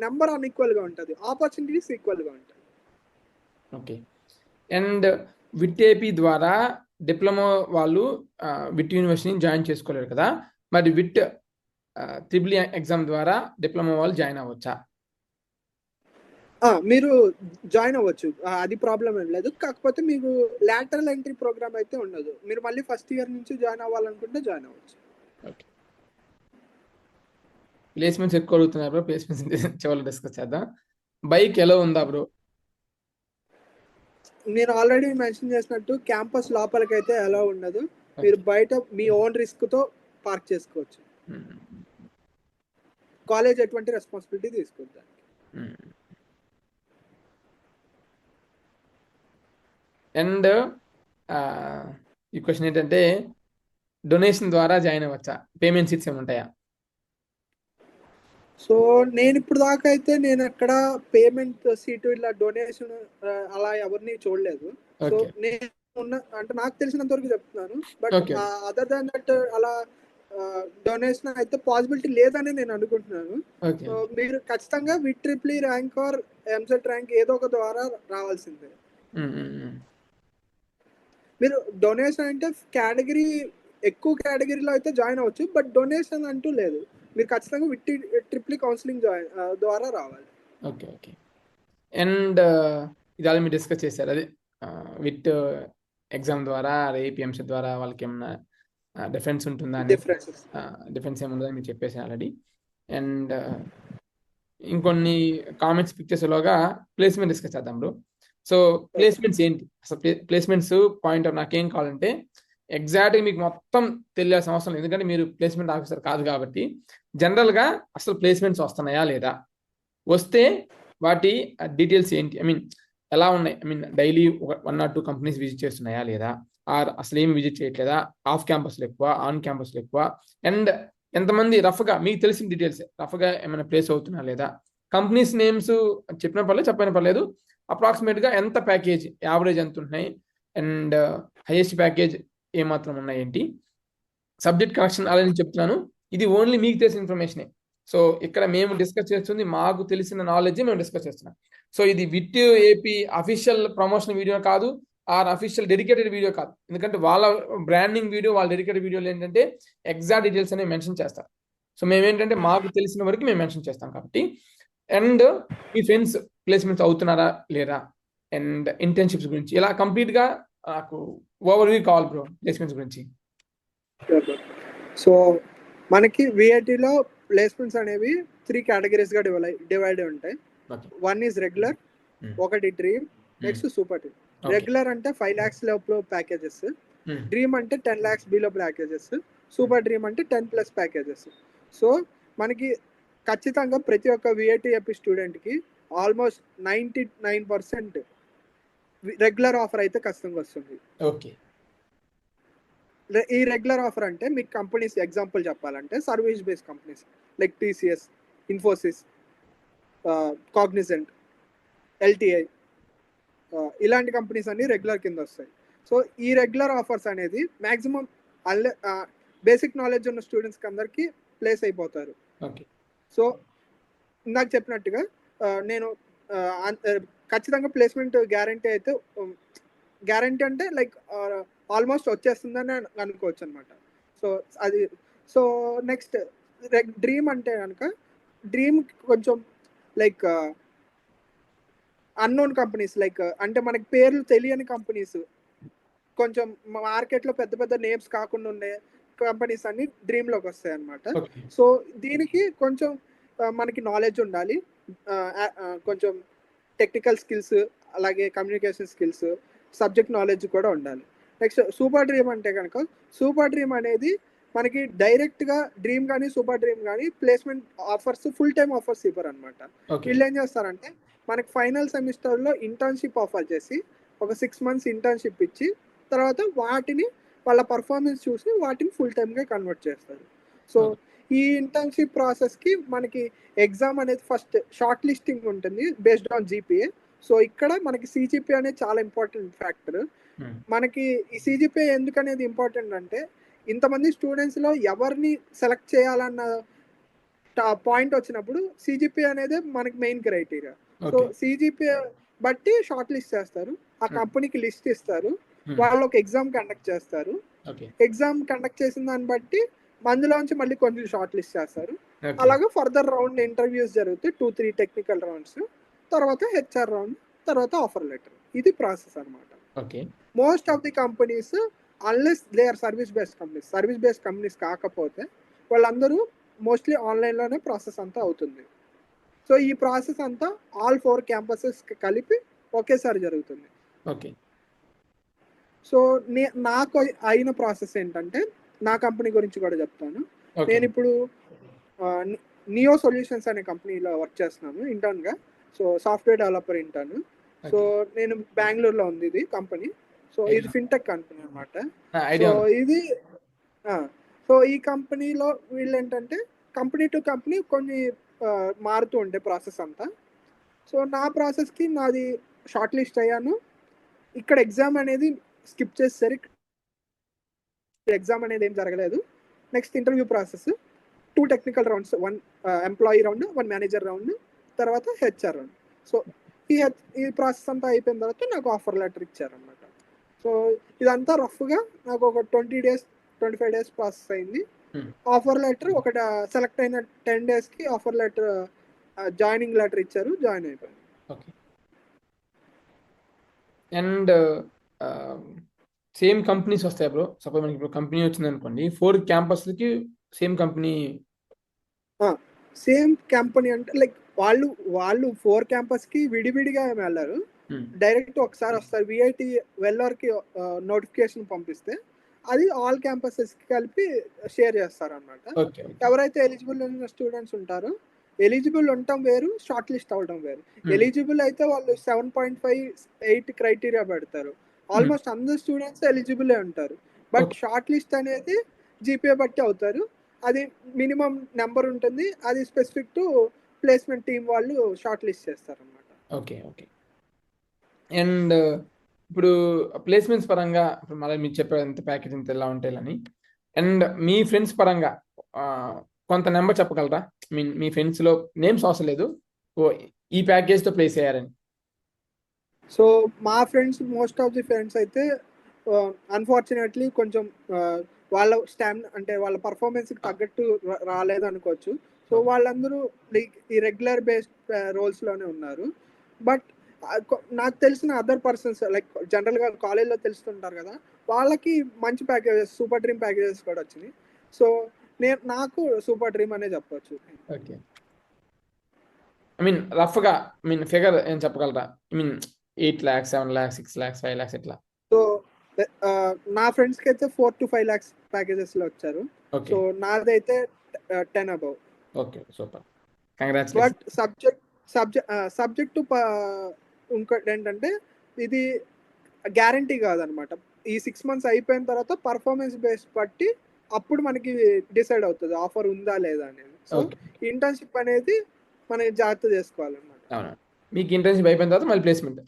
నెంబర్ అన్ఈక్వల్గా ఉంటుంది, ఆపర్చునిటీస్ ఈక్వల్గా ఉంటుంది. ఓకే. అండ్ విత్ ఏపీ ద్వారా డిప్లొమా వాళ్ళు విట్ యూనివర్సిటీని జాయిన్ చేసుకోలేరు కదా, మరి విత్ ట్రిపుల్ ఎగ్జామ్ ద్వారా డిప్లొమా వాళ్ళు జాయిన్ అవ్వచ్చా? మీరు జాయిన్ అవ్వచ్చు, అది ప్రాబ్లం ఏం లేదు. కాకపోతే మీకు లాటరల్ ఎంట్రీ ప్రోగ్రామ్ అయితే ఉండదు. మీరు మళ్ళీ ఫస్ట్ ఇయర్ నుంచి జాయిన్ అవ్వాలనుకుంటే జాయిన్ అవ్వచ్చు. ఓకే. ప్లేస్మెంట్స్ ఎక్కువ అడుగుతున్నారు బ్రో, ప్లేస్మెంట్స్ చివరిలో డిస్కస్ చేద్దాం. బైక్ ఎలా ఉందా బ్రో? నేను ఆల్రెడీ మెన్షన్ చేసినట్టు క్యాంపస్ లోపలికైతే ఎలా ఉండదు, మీరు బయట మీ ఓన్ రిస్క్ తో పార్క్ చేసుకోవచ్చు. కాలేజ్ ఎటువంటి రెస్పాన్సిబిలిటీ తీసుకుంటారు. అండ్ ఈ క్వశ్చన్ ఏంటంటే డొనేషన్ ద్వారా జాయిన్ అవ్వచ్చా, పేమెంట్ సీట్స్ ఏమి ఉంటాయా? సో నేను ఇప్పుడు దాకా అయితే నేను అక్కడ పేమెంట్ సీటు ఇలా డొనేషన్ అలా ఎవరిని చూడలేదు. సో నేను అంటే నాకు తెలిసినంత వరకు చెప్తున్నాను. బట్ అదర్ దాన్ దట్ అలా డొనేషన్ అయితే పాసిబిలిటీ లేదని నేను అనుకుంటున్నాను. సో మీరు ఖచ్చితంగా with triple rank are EAMCET rank ఏదో ఒక ద్వారా రావాల్సిందే. మీరు డొనేషన్ అంటే కేటగిరీ ఎక్కువ కేటగిరీలో అయితే జాయిన్ అవ్వచ్చు, బట్ డొనేషన్ అంటూ లేదు. మీరు ఖచ్చితంగా విత్ ట్రిపుల్ కౌన్సిలింగ్ ద్వారా రావాలి. Okay okay. అండ్ ఇది ఆల్రెడీ మీరు డిస్కస్ చేశారు, అదే విత్ ఎగ్జామ్ ద్వారా ఏపీఎంసీ ద్వారా వాళ్ళకి ఏమన్నా డిఫరెన్స్ ఉంటుందా అని, డిఫరెన్స్ ఏముందని మీరు చెప్పేసారు ఆల్రెడీ. అండ్ ఇంకొన్ని కామెంట్స్ పిక్ చేసేలోగా ప్లేస్మెంట్ డిస్కస్ చేద్దాం బ్రో. సో ప్లేస్మెంట్స్ ఏంటి అసలు? ప్లేస్మెంట్స్ పాయింట్ నాకేం కావాలంటే ఎగ్జాక్ట్గా మీకు మొత్తం తెలియాల్సిన అవసరం లేదు, ఎందుకంటే మీరు ప్లేస్మెంట్ ఆఫీసర్ కాదు కాబట్టి. జనరల్గా అసలు ప్లేస్మెంట్స్ వస్తున్నాయా లేదా, వస్తే వాటి డీటెయిల్స్ ఏంటి, ఐ మీన్ ఎలా ఉన్నాయి, I mean daily 1 or 2 companies visit చేస్తున్నాయా లేదా, ఆర్ అసలు ఏమి విజిట్ చేయట్లేదా, ఆఫ్ క్యాంపస్లో ఎక్కువ, ఆన్ క్యాంపస్లో ఎక్కువ, అండ్ ఎంతమంది రఫ్గా మీకు తెలిసిన డీటెయిల్స్ రఫ్గా ఏమైనా ప్లేస్ అవుతున్నా లేదా, కంపెనీస్ నేమ్స్ చెప్పిన పర్లేదు చెప్పిన పర్లేదు, అప్రాక్సిమేట్గా ఎంత ప్యాకేజ్, యావరేజ్ ఎంత ఉంటున్నాయి, అండ్ హైయెస్ట్ ప్యాకేజ్ ఏమాత్రం ఉన్నాయి ఏంటి, సబ్జెక్ట్ కరెక్షన్ అలా నేను చెప్తున్నాను. ఇది ఓన్లీ మీకు తెలిసిన ఇన్ఫర్మేషనే. సో ఇక్కడ మేము డిస్కస్ చేస్తుంది మాకు తెలిసిన నాలెడ్జ్ మేము డిస్కస్ చేస్తున్నాం. సో ఇది VIT AP official promotion video కాదు, ఆర్ అఫీషియల్ డెడికేటెడ్ వీడియో కాదు, ఎందుకంటే వాళ్ళ బ్రాండింగ్ వీడియో, వాళ్ళ డెడికేటెడ్ వీడియోలు ఏంటంటే ఎగ్జాక్ట్ డీటెయిల్స్ అనేవి మెన్షన్ చేస్తారు. సో మేమేంటంటే మాకు తెలిసిన వరకు మేము మెన్షన్ చేస్తాం కాబట్టి. అండ్ మీ ఫ్రెండ్స్ ప్లేస్మెంట్స్ అవుతున్నారా లేదా, అండ్ ఇంటర్న్షిప్స్ గురించి ఇలా కంప్లీట్గా నాకు ఓవర్వ్యూ కావాలి బ్రో ప్లేస్మెంట్స్ గురించి. సో మనకి విఐటిలో ప్లేస్మెంట్స్ అనేవి 3 కేటగిరీస్గా డివైడ్ ఉంటాయి. Okay. 1 ఈజ్ రెగ్యులర్, ఒకటి dream, next super dream. Regular అంటే 5 lakhs లోపు ప్యాకేజెస్, డ్రీమ్ అంటే 10 lakhs below packages, super dream అంటే 10+ ప్యాకేజెస్. సో మనకి ఖచ్చితంగా ప్రతి ఒక్క విఐటిఎపి స్టూడెంట్కి ఆల్మోస్ట్ 99% రెగ్యులర్ ఆఫర్ అయితే ఖచ్చితంగా వస్తుంది. ఓకే. ఈ రెగ్యులర్ ఆఫర్ అంటే మీకు కంపెనీస్ ఎగ్జాంపుల్ చెప్పాలంటే service based companies like TCS, Infosys, Cognizant, LTI, ఇలాంటి కంపెనీస్ అన్ని రెగ్యులర్ కింద వస్తాయి. సో ఈ రెగ్యులర్ ఆఫర్స్ అనేది మ్యాక్సిమం బేసిక్ నాలెడ్జ్ ఉన్న స్టూడెంట్స్కి అందరికీ ప్లేస్ అయిపోతారు. ఓకే. సో ఇందాక చెప్పినట్టుగా నేను ఖచ్చితంగా ప్లేస్మెంట్ గ్యారంటీ అయితే, గ్యారంటీ అంటే లైక్ ఆల్మోస్ట్ వచ్చేస్తుందని అనుకోవచ్చు అనమాట. సో అది. సో నెక్స్ట్ డ్రీమ్ అంటే కనుక, డ్రీమ్ కొంచెం లైక్ అన్నోన్ కంపెనీస్, లైక్ అంటే మనకి పేర్లు తెలియని కంపెనీస్, కొంచెం మార్కెట్లో పెద్ద పెద్ద నేమ్స్ కాకుండా ఉండే కంపెనీస్ అన్ని డ్రీమ్లోకి వస్తాయి అనమాట. సో దీనికి కొంచెం మనకి నాలెడ్జ్ ఉండాలి, కొంచెం టెక్నికల్ స్కిల్స్, అలాగే కమ్యూనికేషన్ స్కిల్స్, సబ్జెక్ట్ నాలెడ్జ్ కూడా ఉండాలి. నెక్స్ట్ సూపర్ డ్రీమ్ అంటే కనుక, సూపర్ డ్రీమ్ అనేది మనకి డైరెక్ట్గా డ్రీమ్ కానీ సూపర్ డ్రీమ్ కానీ placement offers, full time offers ఇవ్వరు అనమాట. వీళ్ళు ఏం చేస్తారంటే మనకి ఫైనల్ సెమిస్టర్లో ఇంటర్న్షిప్ ఆఫర్ చేసి ఒక 6 months ఇంటర్న్షిప్ ఇచ్చి తర్వాత వాటిని వాళ్ళ పర్ఫార్మెన్స్ చూసి వాటిని ఫుల్ టైమ్గా కన్వర్ట్ చేస్తారు. సో ఈ ఇంటర్న్షిప్ ప్రాసెస్కి మనకి ఎగ్జామ్ అనేది ఫస్ట్ షార్ట్ లిస్టింగ్ ఉంటుంది బేస్డ్ ఆన్ జీపీఏ. సో ఇక్కడ మనకి సిజిపిఏ అనేది చాలా ఇంపార్టెంట్ ఫ్యాక్టర్. మనకి ఈ సిజిపిఏ ఎందుకు అనేది ఇంపార్టెంట్ అంటే, ఇంతమంది స్టూడెంట్స్లో ఎవరిని సెలెక్ట్ చేయాలన్న పాయింట్ వచ్చినప్పుడు సిజిపిఏ అనేది మనకి మెయిన్ క్రైటీరియా. సో సిజిపిఏ బట్టి షార్ట్ లిస్ట్ చేస్తారు, ఆ కంపెనీకి లిస్ట్ ఇస్తారు, వాళ్ళు ఒక ఎగ్జామ్ కండక్ట్ చేస్తారు. ఎగ్జామ్ కండక్ట్ చేసిన దాన్ని బట్టి అందులోంచి మళ్ళీ కొంచెం షార్ట్ లిస్ట్ చేస్తారు. అలాగే ఫర్దర్ రౌండ్ ఇంటర్వ్యూస్ జరుగుతాయి, 2-3 టెక్నికల్ రౌండ్స్, తర్వాత హెచ్ఆర్ రౌండ్, తర్వాత ఆఫర్ లెటర్. ఇది ప్రాసెస్ అనమాట. Most of the companies unless they or service based companies కాకపోతే వాళ్ళందరూ మోస్ట్లీ ఆన్లైన్లోనే ప్రాసెస్ అంతా అవుతుంది. సో ఈ ప్రాసెస్ అంతా ఆల్ 4 క్యాంపసెస్ కలిపి ఒకేసారి జరుగుతుంది. సో నాకు అయిన ప్రాసెస్ ఏంటంటే, నా కంపెనీ గురించి కూడా చెప్తాను. నేను ఇప్పుడు నియో సొల్యూషన్స్ అనే కంపెనీలో వర్క్ చేస్తున్నాను ఇంటర్న్గా. So software developer intern. So నేను బెంగళూరులో ఉంది ఇది కంపెనీ. సో ఇది ఫిన్టెక్ కంపెనీ అనమాట. సో ఇది సో ఈ కంపెనీలో వీళ్ళు ఏంటంటే కంపెనీ టు కంపెనీ కొన్ని మారుతూ ఉండే ప్రాసెస్ అంతా. సో నా ప్రాసెస్కి నాది షార్ట్ లిస్ట్ అయ్యాను. ఇక్కడ ఎగ్జామ్ అనేది స్కిప్ చేసేసరి ఎగ్జామ్ అనేది ఏం జరగలేదు. Next interview process, 2 technical rounds, 1 employee round, 1 manager round, తర్వాత హెచ్ఆర్ రౌండ్. సో ఈ ప్రాసెస్ అంతా అయిపోయిన తర్వాత నాకు ఆఫర్ లెటర్ ఇచ్చారనమాట. సో ఇదంతా రఫ్గా నాకు ఒక 25 days ప్రాసెస్ అయింది. ఆఫర్ లెటర్ ఒక సెలెక్ట్ అయిన 10 daysకి ఆఫర్ లెటర్, జాయినింగ్ లెటర్ ఇచ్చారు, జాయిన్ అయిపోయాను. అండ్ సేమ్ కంపెనీస్ వస్తాయి బ్రో. సపోజ్ మనకి ఇప్పుడు కంపెనీ వచ్చింది అనుకోండి, 4 క్యాంపస్లకి సేమ్ కంపెనీ. సేమ్ కంపెనీ అంటే లైక్ వాళ్ళు 4 క్యాంపస్కి విడివిడిగా వెళ్ళారు. డైరెక్ట్ ఒకసారి వస్తారు. విఐటి వెల్లర్కి నోటిఫికేషన్ పంపిస్తే అది ఆల్ క్యాంపసెస్కి కలిపి షేర్ చేస్తారనమాట. ఓకే. ఎవరైతే ఎలిజిబుల్ ఉన్న స్టూడెంట్స్ ఉంటారో, ఎలిజిబుల్ ఉండటం వేరు, షార్ట్ లిస్ట్ అవ్వడం వేరు. ఎలిజిబుల్ అయితే వాళ్ళు 7.5, 8 క్రైటీరియా పెడతారు. ఆల్మోస్ట్ అందరు స్టూడెంట్స్ ఎలిజిబులే ఉంటారు. But Okay. షార్ట్ లిస్ట్ అనేది జీపీఏ బట్టి అవుతారు. అది మినిమం నెంబర్ ఉంటుంది. అది స్పెసిఫిక్ టు ప్లేస్మెంట్ టీం వాళ్ళు షార్ట్ లిస్ట్ చేస్తారనమాట. ఓకే. ఓకే. అండ్ ఇప్పుడు ప్లేస్మెంట్స్ పరంగా ఇప్పుడు మళ్ళీ మీరు చెప్పారు ఇంత ప్యాకేజ్ ఇంత ఎలా ఉంటాయని. అండ్ మీ ఫ్రెండ్స్ పరంగా కొంత నెంబర్ చెప్పగలరా? మీన్ మీ ఫ్రెండ్స్లో నేమ్స్ అవసరం లేదు, ఓ ఈ ప్యాకేజ్తో ప్లేస్ అయ్యారని. సో మా friends, most of the friends అయితే అన్ఫార్చునేట్లీ కొంచెం వాళ్ళ అంటే వాళ్ళ పర్ఫార్మెన్స్కి తగ్గట్టు రాలేదు అనుకోవచ్చు. సో వాళ్ళందరూ లైక్ ఈ రెగ్యులర్ బేస్డ్ రోల్స్లోనే ఉన్నారు. బట్ నాకు తెలిసిన అదర్ పర్సన్స్ లైక్ జనరల్గా కాలేజ్లో తెలుస్తుంటారు కదా, వాళ్ళకి మంచి ప్యాకేజెస్, సూపర్ డ్రీమ్ ప్యాకేజెస్ కూడా వచ్చినాయి. సో నాకు సూపర్ డ్రీమ్ అనే చెప్పొచ్చు. ఓకే. ఐ మీన్ రఫ్గా ఫిగర్ ఏం చెప్పగలరా? I mean 8 lakhs, 7 lakhs, 6 lakhs, 5 lakhs ఇట్లా. సో నా ఫ్రెండ్స్కి అయితే 4 to 5 lakhs ప్యాకేజెస్లో వచ్చారు. సో నాదైతే 10 above. Okay, super, congratulation. But subject ఇంకోటి ఏంటంటే ఇది గ్యారంటీ కాదనమాట. ఈ 6 months అయిపోయిన తర్వాత పర్ఫార్మెన్స్ బేస్ బట్టి అప్పుడు మనకి డిసైడ్ అవుతుంది ఆఫర్ ఉందా లేదా అనేది. సో ఇంటర్న్షిప్ అనేది మనం జాగ్రత్త చేసుకోవాలన్నమాట. అవునా, మీకు ఇంటర్న్షిప్ అయిపోయిన తర్వాత మళ్ళీ ప్లేస్మెంట్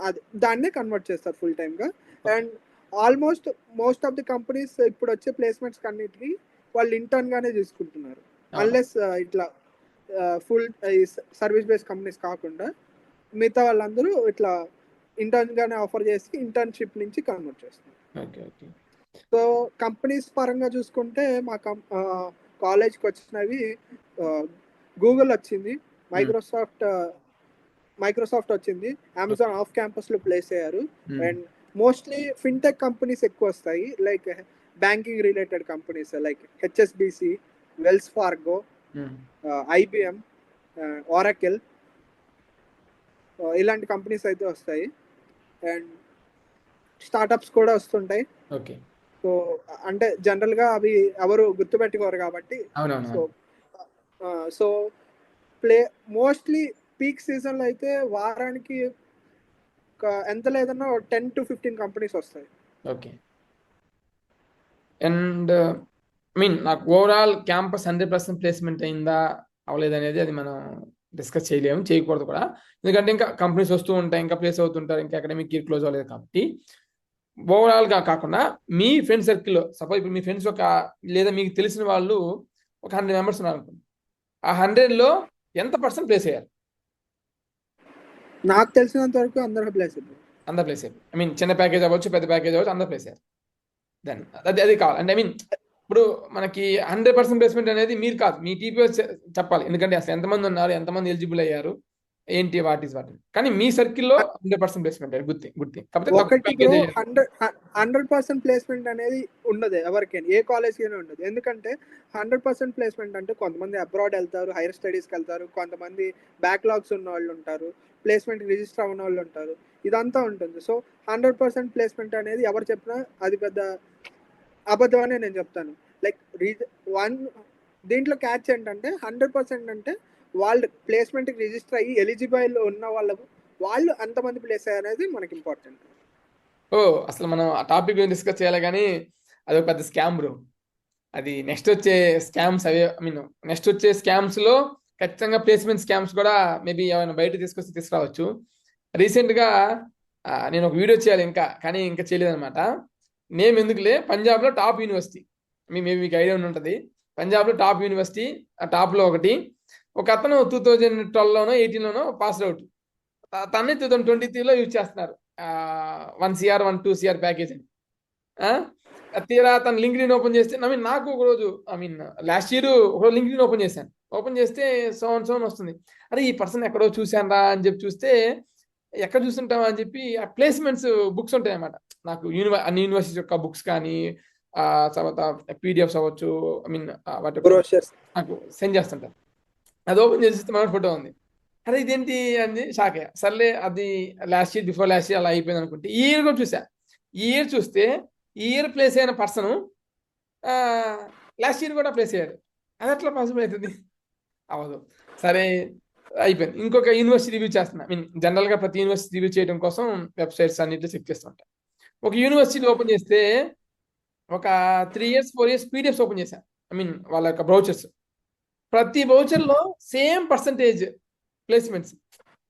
అది దాన్నే కన్వర్ట్ చేస్తారు ఫుల్ టైమ్గా. And almost most of the companies ఇప్పుడు వచ్చే ప్లేస్మెంట్స్ అన్నిటికీ వాళ్ళు ఇంటర్న్గానే తీసుకుంటున్నారు. అన్లెస్ ఇట్లా ఫుల్ సర్వీస్ బేస్డ్ కంపెనీస్ కాకుండా మిగతా వాళ్ళందరూ ఇట్లా ఇంటర్న్గానే ఆఫర్ చేసి ఇంటర్న్షిప్ నుంచి కన్వర్ట్ చేస్తున్నారు. ఓకే. ఓకే. సో కంపెనీస్ పరంగా చూసుకుంటే మా కాలేజ్కి వచ్చినవి గూగుల్ వచ్చింది, మైక్రోసాఫ్ట్ వచ్చింది, అమెజాన్ ఆఫ్ క్యాంపస్లో ప్లేస్ అయ్యారు. అండ్ మోస్ట్లీ ఫిన్టెక్ కంపెనీస్ ఎక్కువ వస్తాయి, like banking related companies like HSBC, Wells Fargo, IBM, Oracle, ఇలాంటి కంపెనీస్ అయితే వస్తాయి. అండ్ స్టార్టప్స్ కూడా వస్తుంటాయి. ఓకే. సో అంటే జనరల్గా అవి ఎవరు గుర్తుపెట్టుకోరు కాబట్టి. సో మోస్ట్లీ పీక్ సీజన్లో అయితే వారానికి ఎంత లేదన్నా 10 to 15 కంపెనీస్ వస్తాయి. ఓకే. అండ్ నాకు ఓవరాల్ క్యాంపస్ 100% ప్లేస్మెంట్ అయిందా అవ్వలేదనేది అది మనం డిస్కస్ చేయలేము, చేయకూడదు కూడా. ఎందుకంటే ఇంకా కంపెనీస్ వస్తూ ఉంటాయి, ఇంకా ప్లేస్ అవుతుంటారు, ఇంకా అకాడమిక్ ఇయర్ క్లోజ్ అవ్వలేదు కాబట్టి. ఓవరాల్గా కాకుండా మీ ఫ్రెండ్ సర్కిల్లో సపోజ్ ఇప్పుడు మీ ఫ్రెండ్స్ లేదా మీకు తెలిసిన వాళ్ళు ఒక 100 members ఉన్నారు అనుకోండి, ఆ 100లో ఎంత % ప్లేస్ అయ్యారు? నాకు తెలిసినంత వరకు అందరూ ప్లేస్ అయ్యారు. చిన్న ప్యాకేజ్ అవ్వచ్చు, పెద్ద ప్యాకేజ్ అవ్వచ్చు, అందరూ ప్లేస్ అయ్యారు. దెన్ అది కావాలి అంటే ఇప్పుడు మనకి 100% ప్లేస్మెంట్ అనేది మీరు కాదు, మీ టీపీఎస్ చెప్పాలి. ఎందుకంటే అసలు ఎంతమంది ఉన్నారు, ఎంతమంది ఎలిజిబుల్ అయ్యారు, ఏంటి వాటి కానీ మీ సర్కిల్లో 100% ప్లేస్మెంట్ గుర్తి. ఒకటి 100% ప్లేస్మెంట్ అనేది ఉండదు ఎవరికైనా, ఏ కాలేజ్కైనా ఉండదు. ఎందుకంటే 100% ప్లేస్మెంట్ అంటే కొంతమంది అబ్రాడ్ వెళ్తారు, హైయర్ స్టడీస్కి వెళ్తారు, కొంతమంది బ్యాక్లాగ్స్ ఉన్న వాళ్ళు ఉంటారు, ప్లేస్మెంట్ రిజిస్టర్ అవ్వని వాళ్ళు ఉంటారు, ఇదంతా ఉంటుంది. సో 100% ప్లేస్మెంట్ అనేది ఎవరు చెప్పినా అది పెద్ద అబద్ధం అని నేను చెప్తాను. లైక్ దీంట్లో క్యాచ్ ఏంటంటే 100% అంటే వాళ్ళు ప్లేస్మెంట్కి రిజిస్టర్ అయ్యి ఎలిజిబుల్ ఉన్న వాళ్ళు ఎంతమంది ప్లేస్ అయ్యారు అనేది మనకి ఇంపార్టెంట్. అసలు మనం ఆ టాపిక్ డిస్కస్ చేయాలి కానీ అది ఒక పెద్ద స్కామ్ బ్రో. అది నెక్స్ట్ వచ్చే స్కామ్స్ నెక్స్ట్ వచ్చే స్కామ్స్లో ఖచ్చితంగా ప్లేస్మెంట్ స్కామ్స్ కూడా మేబీ ఏమైనా బయట తీసుకురావచ్చు. రీసెంట్గా నేను ఒక వీడియో చేయాలి కానీ ఇంకా చేయలేదన్నమాట. నేమ్ ఎందుకులే, పంజాబ్లో టాప్ యూనివర్సిటీ, మేబీ మీకు ఐడియా ఉంటుంది. పంజాబ్లో టాప్ యూనివర్సిటీ, ఆ టాప్లో ఒక అతను 2012లోనో 18లోనో పాస్ అవుట్, తన్ని 2023లో యూజ్ చేస్తున్నారు 1 CR 2 CR ప్యాకేజ్ అని. తీరా తను లింక్డ్ఇన్ ఓపెన్ చేస్తే నాకు ఒక రోజు లాస్ట్ ఇయర్ ఒక లింక్డ్ఇన్ ఓపెన్ చేస్తే సోన్ వస్తుంది. అరే ఈ పర్సన్ ఎక్కడో చూశాను రా అని చెప్పి చూస్తే, ఎక్కడ చూస్తుంటావా అని చెప్పి ఆ ప్లేస్మెంట్స్ బుక్స్ ఉంటాయి అన్నమాట. నాకు అన్ని యూనివర్సిటీస్ యొక్క బుక్స్ కానీ తర్వాత పీడిఎఫ్స్ అవ్వచ్చు, వాటి నాకు సెండ్ చేస్తుంటారు. అది ఓపెన్ చేస్తే మన ఫోటో ఉంది. అరే ఇదేంటి అని షాక్ అయ్యా. సర్లే అది last year before last year అలా అయిపోయింది అనుకుంటే ఈ ఇయర్ కూడా చూసా. ఈ ఇయర్ చూస్తే ఈ ఇయర్ ప్లేస్ అయిన పర్సన్ లాస్ట్ ఇయర్ కూడా ప్లేస్ అయ్యాడు. అది ఎట్లా పాసిబుల్ అవుతుంది? అవ్వదు. సరే అయిపోయింది. ఇంకొక యూనివర్సిటీ రివ్యూ చేస్తున్నా. జనరల్గా ప్రతి యూనివర్సిటీ రివ్యూ చేయడం కోసం వెబ్సైట్స్ అన్నింటిలో చెక్ చేస్తూ ఉంటాను. ఒక యూనివర్సిటీ ఓపెన్ చేస్తే ఒక 3 years 4 years పీడిఎఫ్స్ ఓపెన్ చేశాను. వాళ్ళ యొక్క బ్రౌచర్స్. ప్రతి బ్రౌచర్లో same percentage placements.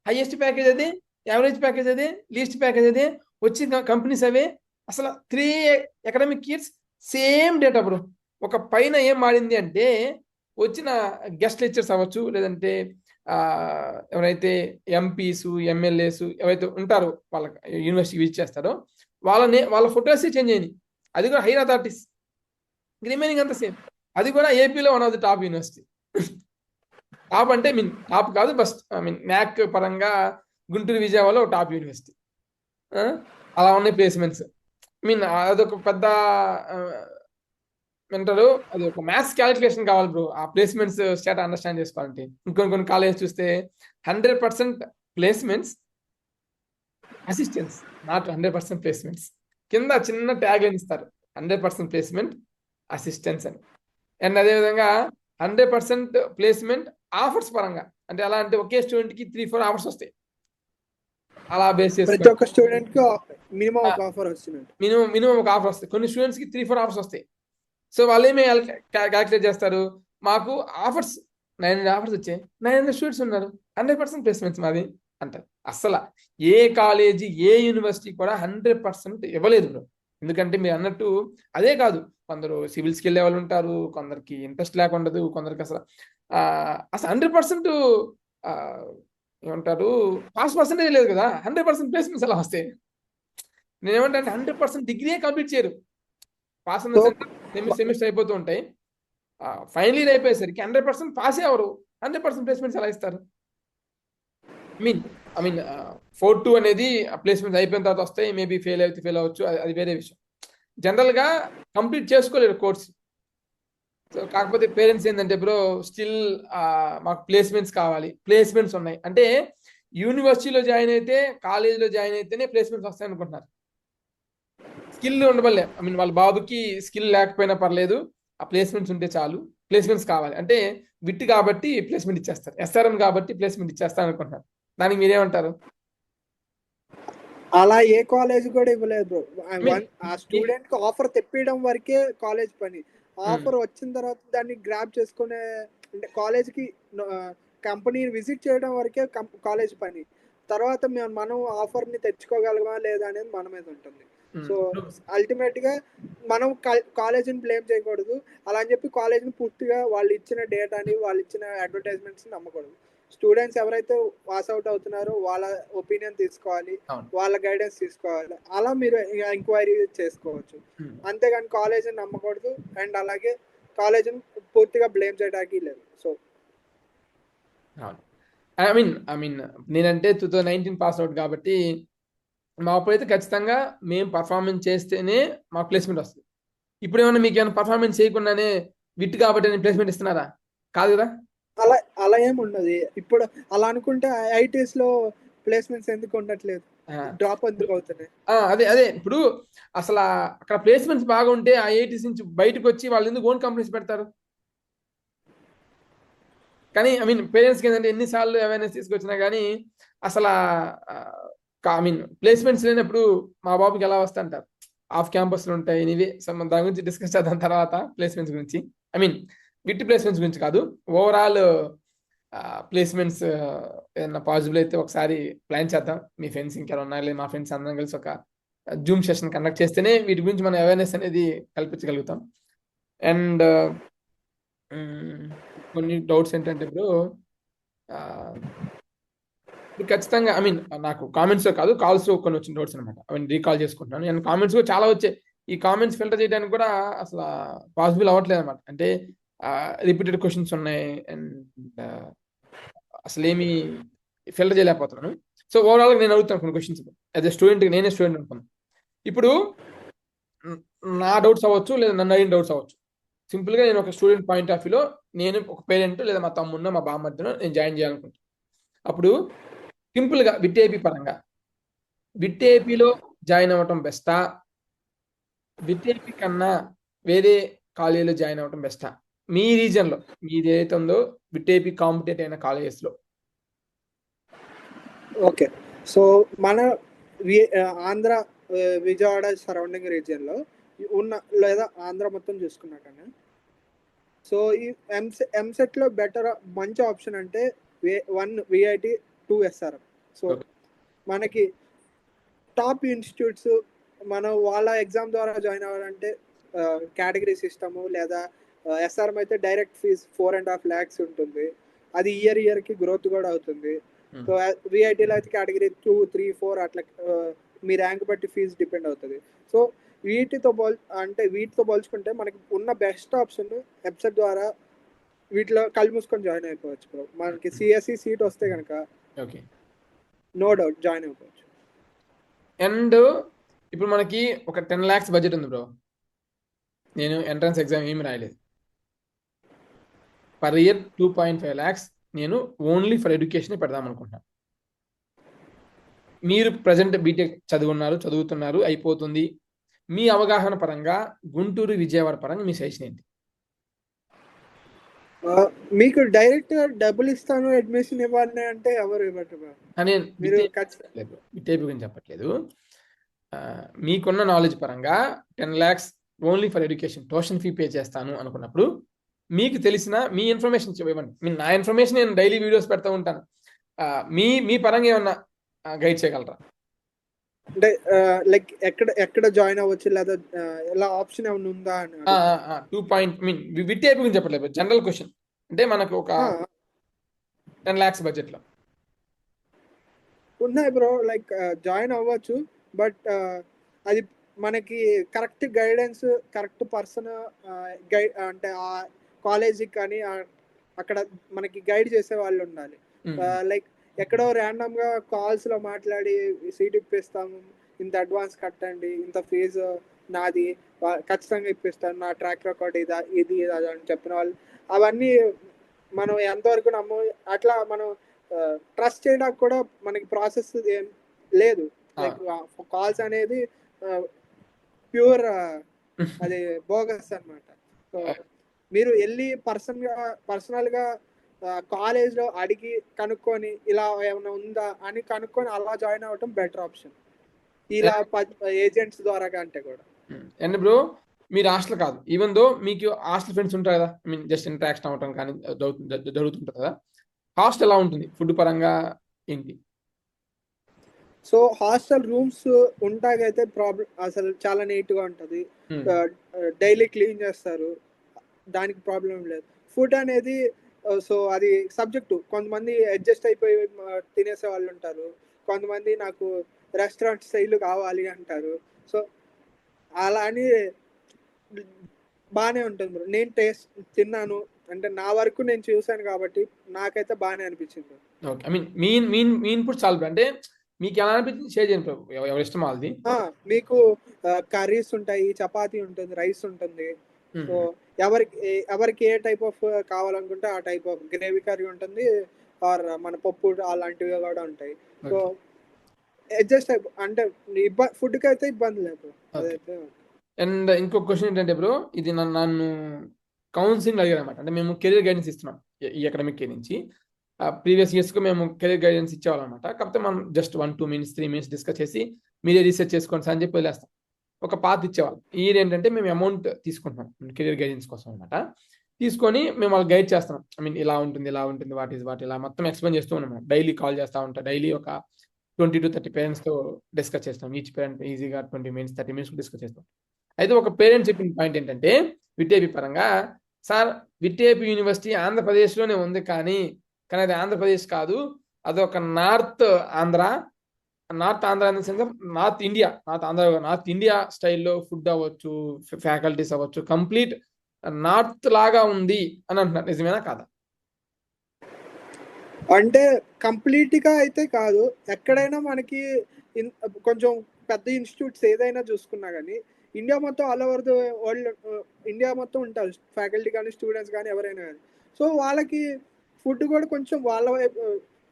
Highest package అదే, యావరేజ్ ప్యాకేజ్ అదే, లీస్ట్ ప్యాకేజ్ అదే, వచ్చిన కంపెనీస్ అవే. అసలు 3 academic years same data bro. ఒక పైన ఏం మారింది అంటే వచ్చిన గెస్ట్ లెక్చర్స్ అవ్వచ్చు, లేదంటే ఎవరైతే ఎంపీస్ ఎమ్మెల్యేస్ ఎవరైతే ఉంటారో వాళ్ళ యూనివర్సిటీ విజిట్ చేస్తారో వాళ్ళ ఫొటోస్ చేంజ్ అయినాయి. అది కూడా హైయర్ అథారిటీస్. రిమైనింగ్ అంతా సేమ్. అది కూడా ఏపీలో one of the top university. Top అంటే టాప్ కాదు, బస్ట్ న్యాక్ పరంగా గుంటూరు విజయవాడలో టాప్ యూనివర్సిటీ. అలా ఉన్నాయి ప్లేస్మెంట్స్. అదొక పెద్ద అంటారు, అది ఒక మ్యాథ్స్ క్యాలిక్యులేషన్ కావాలి బ్రో ఆ ప్లేస్మెంట్స్ స్టాట్ అండర్స్టాండ్ చేసుకోవాలంటే. కొన్ని కాలేజ్ చూస్తే 100% ప్లేస్మెంట్స్ అసిస్టెన్స్, నాట్ 100% ప్లేస్మెంట్స్. కింద చిన్న ట్యాగ్ లైన్ ఇస్తారు, 100% ప్లేస్మెంట్ అసిస్టెన్స్ అని. అండ్ అదేవిధంగా 100% ప్లేస్మెంట్ ఆఫర్స్ పరంగా, అంటే ఎలా అంటే ఒకే స్టూడెంట్కి 3-4 ఆఫర్స్ వస్తాయి. అలా బేస్ ప్రతి చేసి ఒక్క స్టూడెంట్ కి మినిమం ఒక ఆఫర్ వస్తుంది. మినిమం ఒక ఆఫర్ వస్తాయి. కొన్ని స్టూడెంట్స్కి 3-4 ఆఫర్స్ వస్తాయి. సో వాళ్ళు ఏమి క్యాల్కులేట్ చేస్తారు, మాకు ఆఫర్స్ 900 ఆఫర్స్ వచ్చాయి, 900 స్టూడెంట్స్ ఉన్నారు, 100% ప్లేస్మెంట్స్ మాది అంటారు. అసలు ఏ కాలేజీ ఏ యూనివర్సిటీ కూడా 100% ఇవ్వలేదు బ్రో. ఎందుకంటే మీరు అన్నట్టు అదే కాదు, కొందరు సివిల్స్కి వెళ్ళే వాళ్ళు ఉంటారు, కొందరికి ఇంట్రెస్ట్ లేకుండదు, కొందరికి అసలు 100% ఏమంటారు పాస్ పర్సెంటేజ్ లేదు కదా, 100% ప్లేస్మెంట్స్ ఎలా వస్తాయి? నేనేమంటే 100% డిగ్రీ కంప్లీట్ చేయరు. పాస్ సెమిస్టర్ అయిపోతూ ఉంటాయి, ఫైనల్ ఇయర్ అయిపోయేసరికి 100% పాస్ అవ్వరు. 100% ప్లేస్మెంట్స్ ఎలా ఇస్తారు? ఐ మీన్ 4-2 అనేది ప్లేస్మెంట్స్ అయిపోయిన తర్వాత వస్తాయి. మేబీ ఫెయిల్ అవ్వచ్చు, అది వేరే విషయం. జనరల్గా కంప్లీట్ చేసుకోలేరు కోర్స్. సో కాకపోతే పేరెంట్స్ ఏంటంటే బ్రో స్టిల్ మాకు ప్లేస్మెంట్స్ కావాలి, ప్లేస్మెంట్స్ ఉన్నాయి అంటే యూనివర్సిటీలో జాయిన్ అయితే కాలేజీలో జాయిన్ అయితేనే ప్లేస్మెంట్స్ వస్తాయి అనుకుంటున్నారు. స్కిల్ ఉండబల్లే, వాళ్ళ బాబుకి స్కిల్ లేకపోయినా పర్లేదు, ఆ ప్లేస్మెంట్స్ ఉంటే చాలు, ప్లేస్మెంట్స్ కావాలి అంటే విట్ కాబట్టి ప్లేస్మెంట్ ఇచ్చేస్తారు, ఎస్ఆర్ఎం కాబట్టి ప్లేస్మెంట్ ఇచ్చేస్తారు అనుకుంటున్నారు. దానికి మీరేమంటారు? అలా ఏ కాలేజ్ కూడా ఇవ్వలేదు బ్రో. ఆ స్టూడెంట్ కి ఆఫర్ తెప్పియడం వరకే కాలేజ్ పని. ఆఫర్ వచ్చిన తర్వాత దాన్ని గ్రాబ్ చేసుకునే అంటే కాలేజ్ కి కంపెనీ విజిట్ చేయడం వరకే కాలేజ్ పని. తర్వాత మనం ఆఫర్ ని తెచ్చుకోగలమా లేదా అనేది మన మీద ఉంటుంది. సో అల్టిమేట్ గా మనం కాలేజీని బ్లేమ్ చేయకూడదు. అలా అని చెప్పి కాలేజీని పూర్తిగా వాళ్ళు ఇచ్చిన డేటాని వాళ్ళు ఇచ్చిన అడ్వర్టైజ్మెంట్స్ నమ్మకూడదు. స్టూడెంట్స్ ఎవరైతే పాస్ అవుట్ అవుతున్నారో వాళ్ళ ఒపీనియన్ తీసుకోవాలి, వాళ్ళ గైడెన్స్ తీసుకోవాలి. అలా మీరు ఎంక్వైరీ చేసుకోవచ్చు. అంతేగాని కాలేజీని నమ్మకూడదు. అండ్ అలాగే కాలేజీని పూర్తిగా బ్లేమ్ చేయడానికి లేదు. సో నేనంటే 2019 పాస్ అవుట్ కాబట్టి మా అప్పుడైతే ఖచ్చితంగా మేము పర్ఫార్మెన్స్ చేస్తేనే మాకు ప్లేస్మెంట్ వస్తుంది. ఇప్పుడు ఏమన్నా మీకు ఏమైనా పర్ఫార్మెన్స్ చేయకుండానే విట్ కాబట్టి ప్లేస్మెంట్ ఇస్తున్నారా? కాదు కదా. అలా ఏమి ఉండదు. ఇప్పుడు అలా అనుకుంటే ఐఐటీస్ లో ప్లేస్మెంట్స్ ఎందుకు ఉండట్లేదు, డ్రాప్ ఎందుకు అవుతున్నాయి? అదే ఇప్పుడు అసలు అక్కడ ప్లేస్మెంట్స్ బాగుంటే ఐఐటీస్ నుంచి బయటకు వచ్చి వాళ్ళు ఎందుకు ఓన్ కంపెనీస్ పెడతారు? కానీ పేరెంట్స్కి ఏంటంటే ఎన్నిసార్లు అవేర్నెస్ తీసుకొచ్చినా కానీ అసలు ప్లేస్మెంట్స్ లేనప్పుడు మా బాబుకి ఎలా వస్తా అంటారు, ఆఫ్ క్యాంపస్లు ఉంటాయి. ఇవే దాని గురించి డిస్కస్ చేద్దాం తర్వాత. ప్లేస్మెంట్స్ గురించి విత్ ప్లేస్మెంట్స్ గురించి కాదు, ఓవరాల్ ప్లేస్మెంట్స్ ఏదైనా పాసిబుల్ అయితే ఒకసారి ప్లాన్ చేద్దాం. మీ ఫ్రెండ్స్ ఇంకెవరు ఉన్నారు లేదు, మా ఫ్రెండ్స్ అందరం కలిసి ఒక జూమ్ సెషన్ కండక్ట్ చేస్తేనే వీటి గురించి మనం అవేర్నెస్ అనేది కల్పించగలుగుతాం. అండ్ కొన్ని డౌట్స్ ఏంటంటే ఇప్పుడు ఖచ్చితంగా నాకు కామెంట్స్ కాదు కాల్స్ కొన్ని వచ్చిన డౌట్స్ అనమాట, అవన్నీ రీకాల్ చేసుకుంటున్నాను. నేను కామెంట్స్ కూడా చాలా వచ్చాయి. ఈ కామెంట్స్ ఫిల్టర్ చేయడానికి కూడా అసలు పాసిబుల్ అవ్వట్లేదు అనమాట. అంటే రిపీటెడ్ క్వశ్చన్స్ ఉన్నాయి అండ్ అసలు ఏమి ఫిల్టర్ చేయలేకపోతున్నాను. సో ఓవరాల్గా నేను అడుగుతాను కొన్ని క్వశ్చన్స్ యాజ్ ఎ స్టూడెంట్, నేనే స్టూడెంట్ అనుకున్నాను. ఇప్పుడు నా డౌట్స్ అవ్వచ్చు లేదా నన్ను అడిగిన డౌట్స్ అవ్వచ్చు. సింపుల్గా నేను ఒక స్టూడెంట్ పాయింట్ ఆఫ్ వ్యూలో నేను ఒక పేరెంట్ లేదా మా తమ్ముడినో మా బామ్మర్దినో నేను జాయిన్ చేయాలనుకుంటాను. అప్పుడు సింపుల్గా విట్ పరంగా విట్ జాయిన్ అవ్వటం బెస్టా, విట్ కన్నా వేరే కాలేజీలో జాయిన్ అవ్వటం బెస్టా? మీ రీజన్లో మీది ఏదైతే ఉందో విట్ కాంపిటేటివ్ అయిన కాలేజెస్లో. ఓకే. సో మన ఆంధ్ర, విజయవాడ సరౌండింగ్ రీజియన్‌లో ఉన్న లేదా ఆంధ్ర మొత్తం చూసుకున్నా కానీ, సో ఈ ఎంసెట్‌లో బెటర్ మంచి ఆప్షన్ అంటే 1 విఐటి, 2 ఎస్ఆర్ఎం. So okay. మనకి టాప్ ఇన్‌స్టిట్యూట్స్ మనం వాళ్ళ ఎగ్జామ్ ద్వారా జాయిన్ అవ్వాలంటే కేటగిరీ సిస్టము లేదా ఎస్ఆర్ఎం అయితే డైరెక్ట్ ఫీజ్ 4.5 lakhs ఉంటుంది. అది ఇయర్‌కి గ్రోత్ కూడా అవుతుంది. సో విఐటీలో అయితే కేటగిరీ 2, 3, 4 అట్లా మీ ర్యాంక్ బట్టి ఫీజు డిపెండ్ అవుతుంది. సో వీటితో పోల్చుకుంటే మనకి ఉన్న బెస్ట్ ఆప్షన్ వెబ్సైట్ ద్వారా వీటిలో కళ్ళు మూసుకొని జాయిన్ అయిపోవచ్చు బ్రో. మనకి సిఎస్సి సీట్ వస్తే కనుక ఓకే. నో డౌట్ జాయిన్ అయిపోవచ్చు. అండ్ ఇప్పుడు మనకి ఒక 10 lakhs బడ్జెట్ ఉంది బ్రో. నేను ఎంట్రన్స్ ఎగ్జామ్ ఏమి రాయలేదు. పర్ ఇయర్ 2.5 lakhs నేను ఓన్లీ ఫర్ ఎడ్యుకేషన్ పెడదాం అనుకుంటున్నాను. మీరు ప్రజెంట్ బీటెక్ చదువుతున్నారు, అయిపోతుంది. మీ అవగాహన పరంగా గుంటూరు, విజయవాడ పరంగా మీ సజెషన్ ఏంటి? మీకు డైరెక్ట్ డబ్బులు ఇస్తాను అడ్మిషన్ ఇవ్వాలి అంటే ఎవరు ఇవ్వరు బ్రో. నేను మీరు విట్ గురించి చెప్పట్లేదు. మీకున్న నాలెడ్జ్ పరంగా 10 lakhs only for education tuition fee pay చేస్తాను అనుకున్నప్పుడు మీకు తెలిసిన మీ ఇన్ఫర్మేషన్ ఇవ్వండి. నా ఇన్ఫర్మేషన్ నేను డైలీ వీడియోస్ పెడతా ఉంటాను. మీ పరంగా ఏమన్నా గైడ్ చేయగలరా? అంటే లైక్ ఎక్కడ జాయిన్ అవ్వచ్చు లేదా ఎలా ఆప్షన్ ఏమైనా ఉందా అని 2 విట్ గురించి చెప్పట్లేదు, జనరల్ క్వశ్చన్. అంటే మనకు ఒక 10 lakhs బడ్జెట్లో ఉన్నాయి బ్రో. లైక్ జాయిన్ అవ్వచ్చు, బట్ అది మనకి కరెక్ట్ గైడెన్స్, కరెక్ట్ పర్సన్ అంటే ఆ కాలేజీకి కానీ అక్కడ మనకి గైడ్ చేసే వాళ్ళు ఉండాలి. లైక్ ఎక్కడో ర్యాండమ్గా కాల్స్లో మాట్లాడి సీట్ ఇప్పిస్తాము, ఇంత అడ్వాన్స్ కట్టండి, ఇంత ఫీజు నాది, ఖచ్చితంగా ఇప్పిస్తాను, నా ట్రాక్ రికార్డ్ ఇది అని చెప్పిన వాళ్ళు అవన్నీ మనం ఎంతవరకు అట్లా మనం ట్రస్ట్ చేయడానికి కూడా మనకి ప్రాసెస్ ఏం లేదు. లైక్ కాల్స్ అనేది ప్యూర్ అది బోగస్ అనమాట. సో మీరు వెళ్ళి పర్సనల్గా కాలేజ్లో అడిగి కనుక్కొని ఇలా ఏమైనా ఉందా అని కనుక్కొని అలా జాయిన్ అవ్వటం బెటర్ ఆప్షన్, ఇలా ఏజెంట్స్ ద్వారా కంటే కూడా. అండ్ బ్రో మీరు హాస్టల్ కాదు, ఈవెన్ దో మీకు హాస్టల్ ఫ్రెండ్స్ ఉంటారు కదా, ఐ మీన్ జస్ట్ ఇంటరాక్షన్ అవ్వటం కానీ జరుగుతుంటుంది కదా, హాస్టల్ ఎలా ఉంటుంది ఫుడ్ పరంగా ఏంటి? సో హాస్టల్ రూమ్స్ ఉంటాకైతే ప్రాబ్లం అసలు చాలా నీట్గా ఉంటుంది. డైలీ క్లీన్ చేస్తారు, దానికి ప్రాబ్లం లేదు. ఫుడ్ అనేది సో అది సబ్జెక్టు. కొంతమంది అడ్జస్ట్ అయిపోయి తినేసే వాళ్ళు ఉంటారు, కొంతమంది నాకు రెస్టారెంట్ స్టైల్ కావాలి అంటారు. సో అలా అని బాగానే ఉంటుంది. నేను తిన్నాను అంటే నా వరకు నేను చూశాను కాబట్టి నాకైతే బాగానే అనిపించింది. Okay, I mean me input చాలు. అంటే మీకు ఎలా అనిపించింది షేర్ చేయండి, ఎవరి ఇష్టం వాళ్ళది. మీకు కర్రీస్ ఉంటాయి, చపాతీ ఉంటుంది, రైస్ ఉంటుంది. సో ఎవరికి ఏ టైప్ ఆఫ్ కావాలనుకుంటే ఆ టైప్ ఆఫ్ గ్రేవీ కర్రీ ఉంటుంది, ఆర్ మన పప్పు అలాంటివి కూడా ఉంటాయి. సో అడ్జస్ట్ అంటే ఫుడ్కి అయితే ఇబ్బంది లేదు. అండ్ ఇంకొక క్వశ్చన్ ఏంటంటే బ్రో, ఇది నన్ను కౌన్సిలింగ్ అడిగారు అనమాట. అంటే మేము కెరీర్ గైడెన్స్ ఇస్తున్నాం ఈ అకాడమిక్ ఇయర్ నుంచి. ప్రీవియస్ ఇయర్స్కి మేము కెరీర్ గైడెన్స్ ఇచ్చేవాళ్ళనమాట. కాకపోతే మనం జస్ట్ 1-2 minutes 3 minutes డిస్కస్ చేసి మీరే రీసెర్చ్ చేసుకోండి సార్ అని చెప్పి వదిలేస్తాం. ఒక పాత్ ఇచ్చేవాళ్ళం. ఈ ఇయర్ ఏంటంటే మేము అమౌంట్ తీసుకుంటున్నాం కెరీర్ గైడెన్స్ కోసం అనమాట. తీసుకొని మేము వాళ్ళు గైడ్ చేస్తాం. ఐ మీన్ ఇలా ఉంటుంది వాట్ ఇలా మొత్తం ఎక్స్ప్లెయిన్ చేస్తూ ఉన్నాము. డైలీ కాల్ చేస్తూ ఉంటాం. డైలీ ఒక 20 to 30 పేరెంట్స్తో డిస్కస్ చేస్తాం. ఈచ్ పేరెంట్ ఈజీగా 20 minutes 30 minutes డిస్కస్ చేస్తాం. అయితే ఒక పేరెంట్ చెప్పిన పాయింట్ ఏంటంటే విట్ పరంగా, సార్ విట్ యూనివర్సిటీ ఆంధ్రప్రదేశ్లోనే ఉంది, కానీ అది ఆంధ్రప్రదేశ్ కాదు, అదొక north Andhra in the sense north India స్టైల్లో ఫుడ్ అవ్వచ్చు, ఫ్యాకల్టీస్ అవ్వచ్చు, కంప్లీట్ నార్త్ లాగా ఉంది అని అంటున్నారు. నిజమేనా కాదా? అంటే కంప్లీట్గా అయితే కాదు. ఎక్కడైనా మనకి కొంచెం పెద్ద ఇన్స్టిట్యూట్స్ ఏదైనా చూసుకున్నా కానీ ఇండియా మొత్తం all over the world India మొత్తం ఉంటారు ఫ్యాకల్టీ కానీ స్టూడెంట్స్ కానీ ఎవరైనా కానీ. సో వాళ్ళకి ఫుడ్ కూడా కొంచెం వాళ్ళ వైపు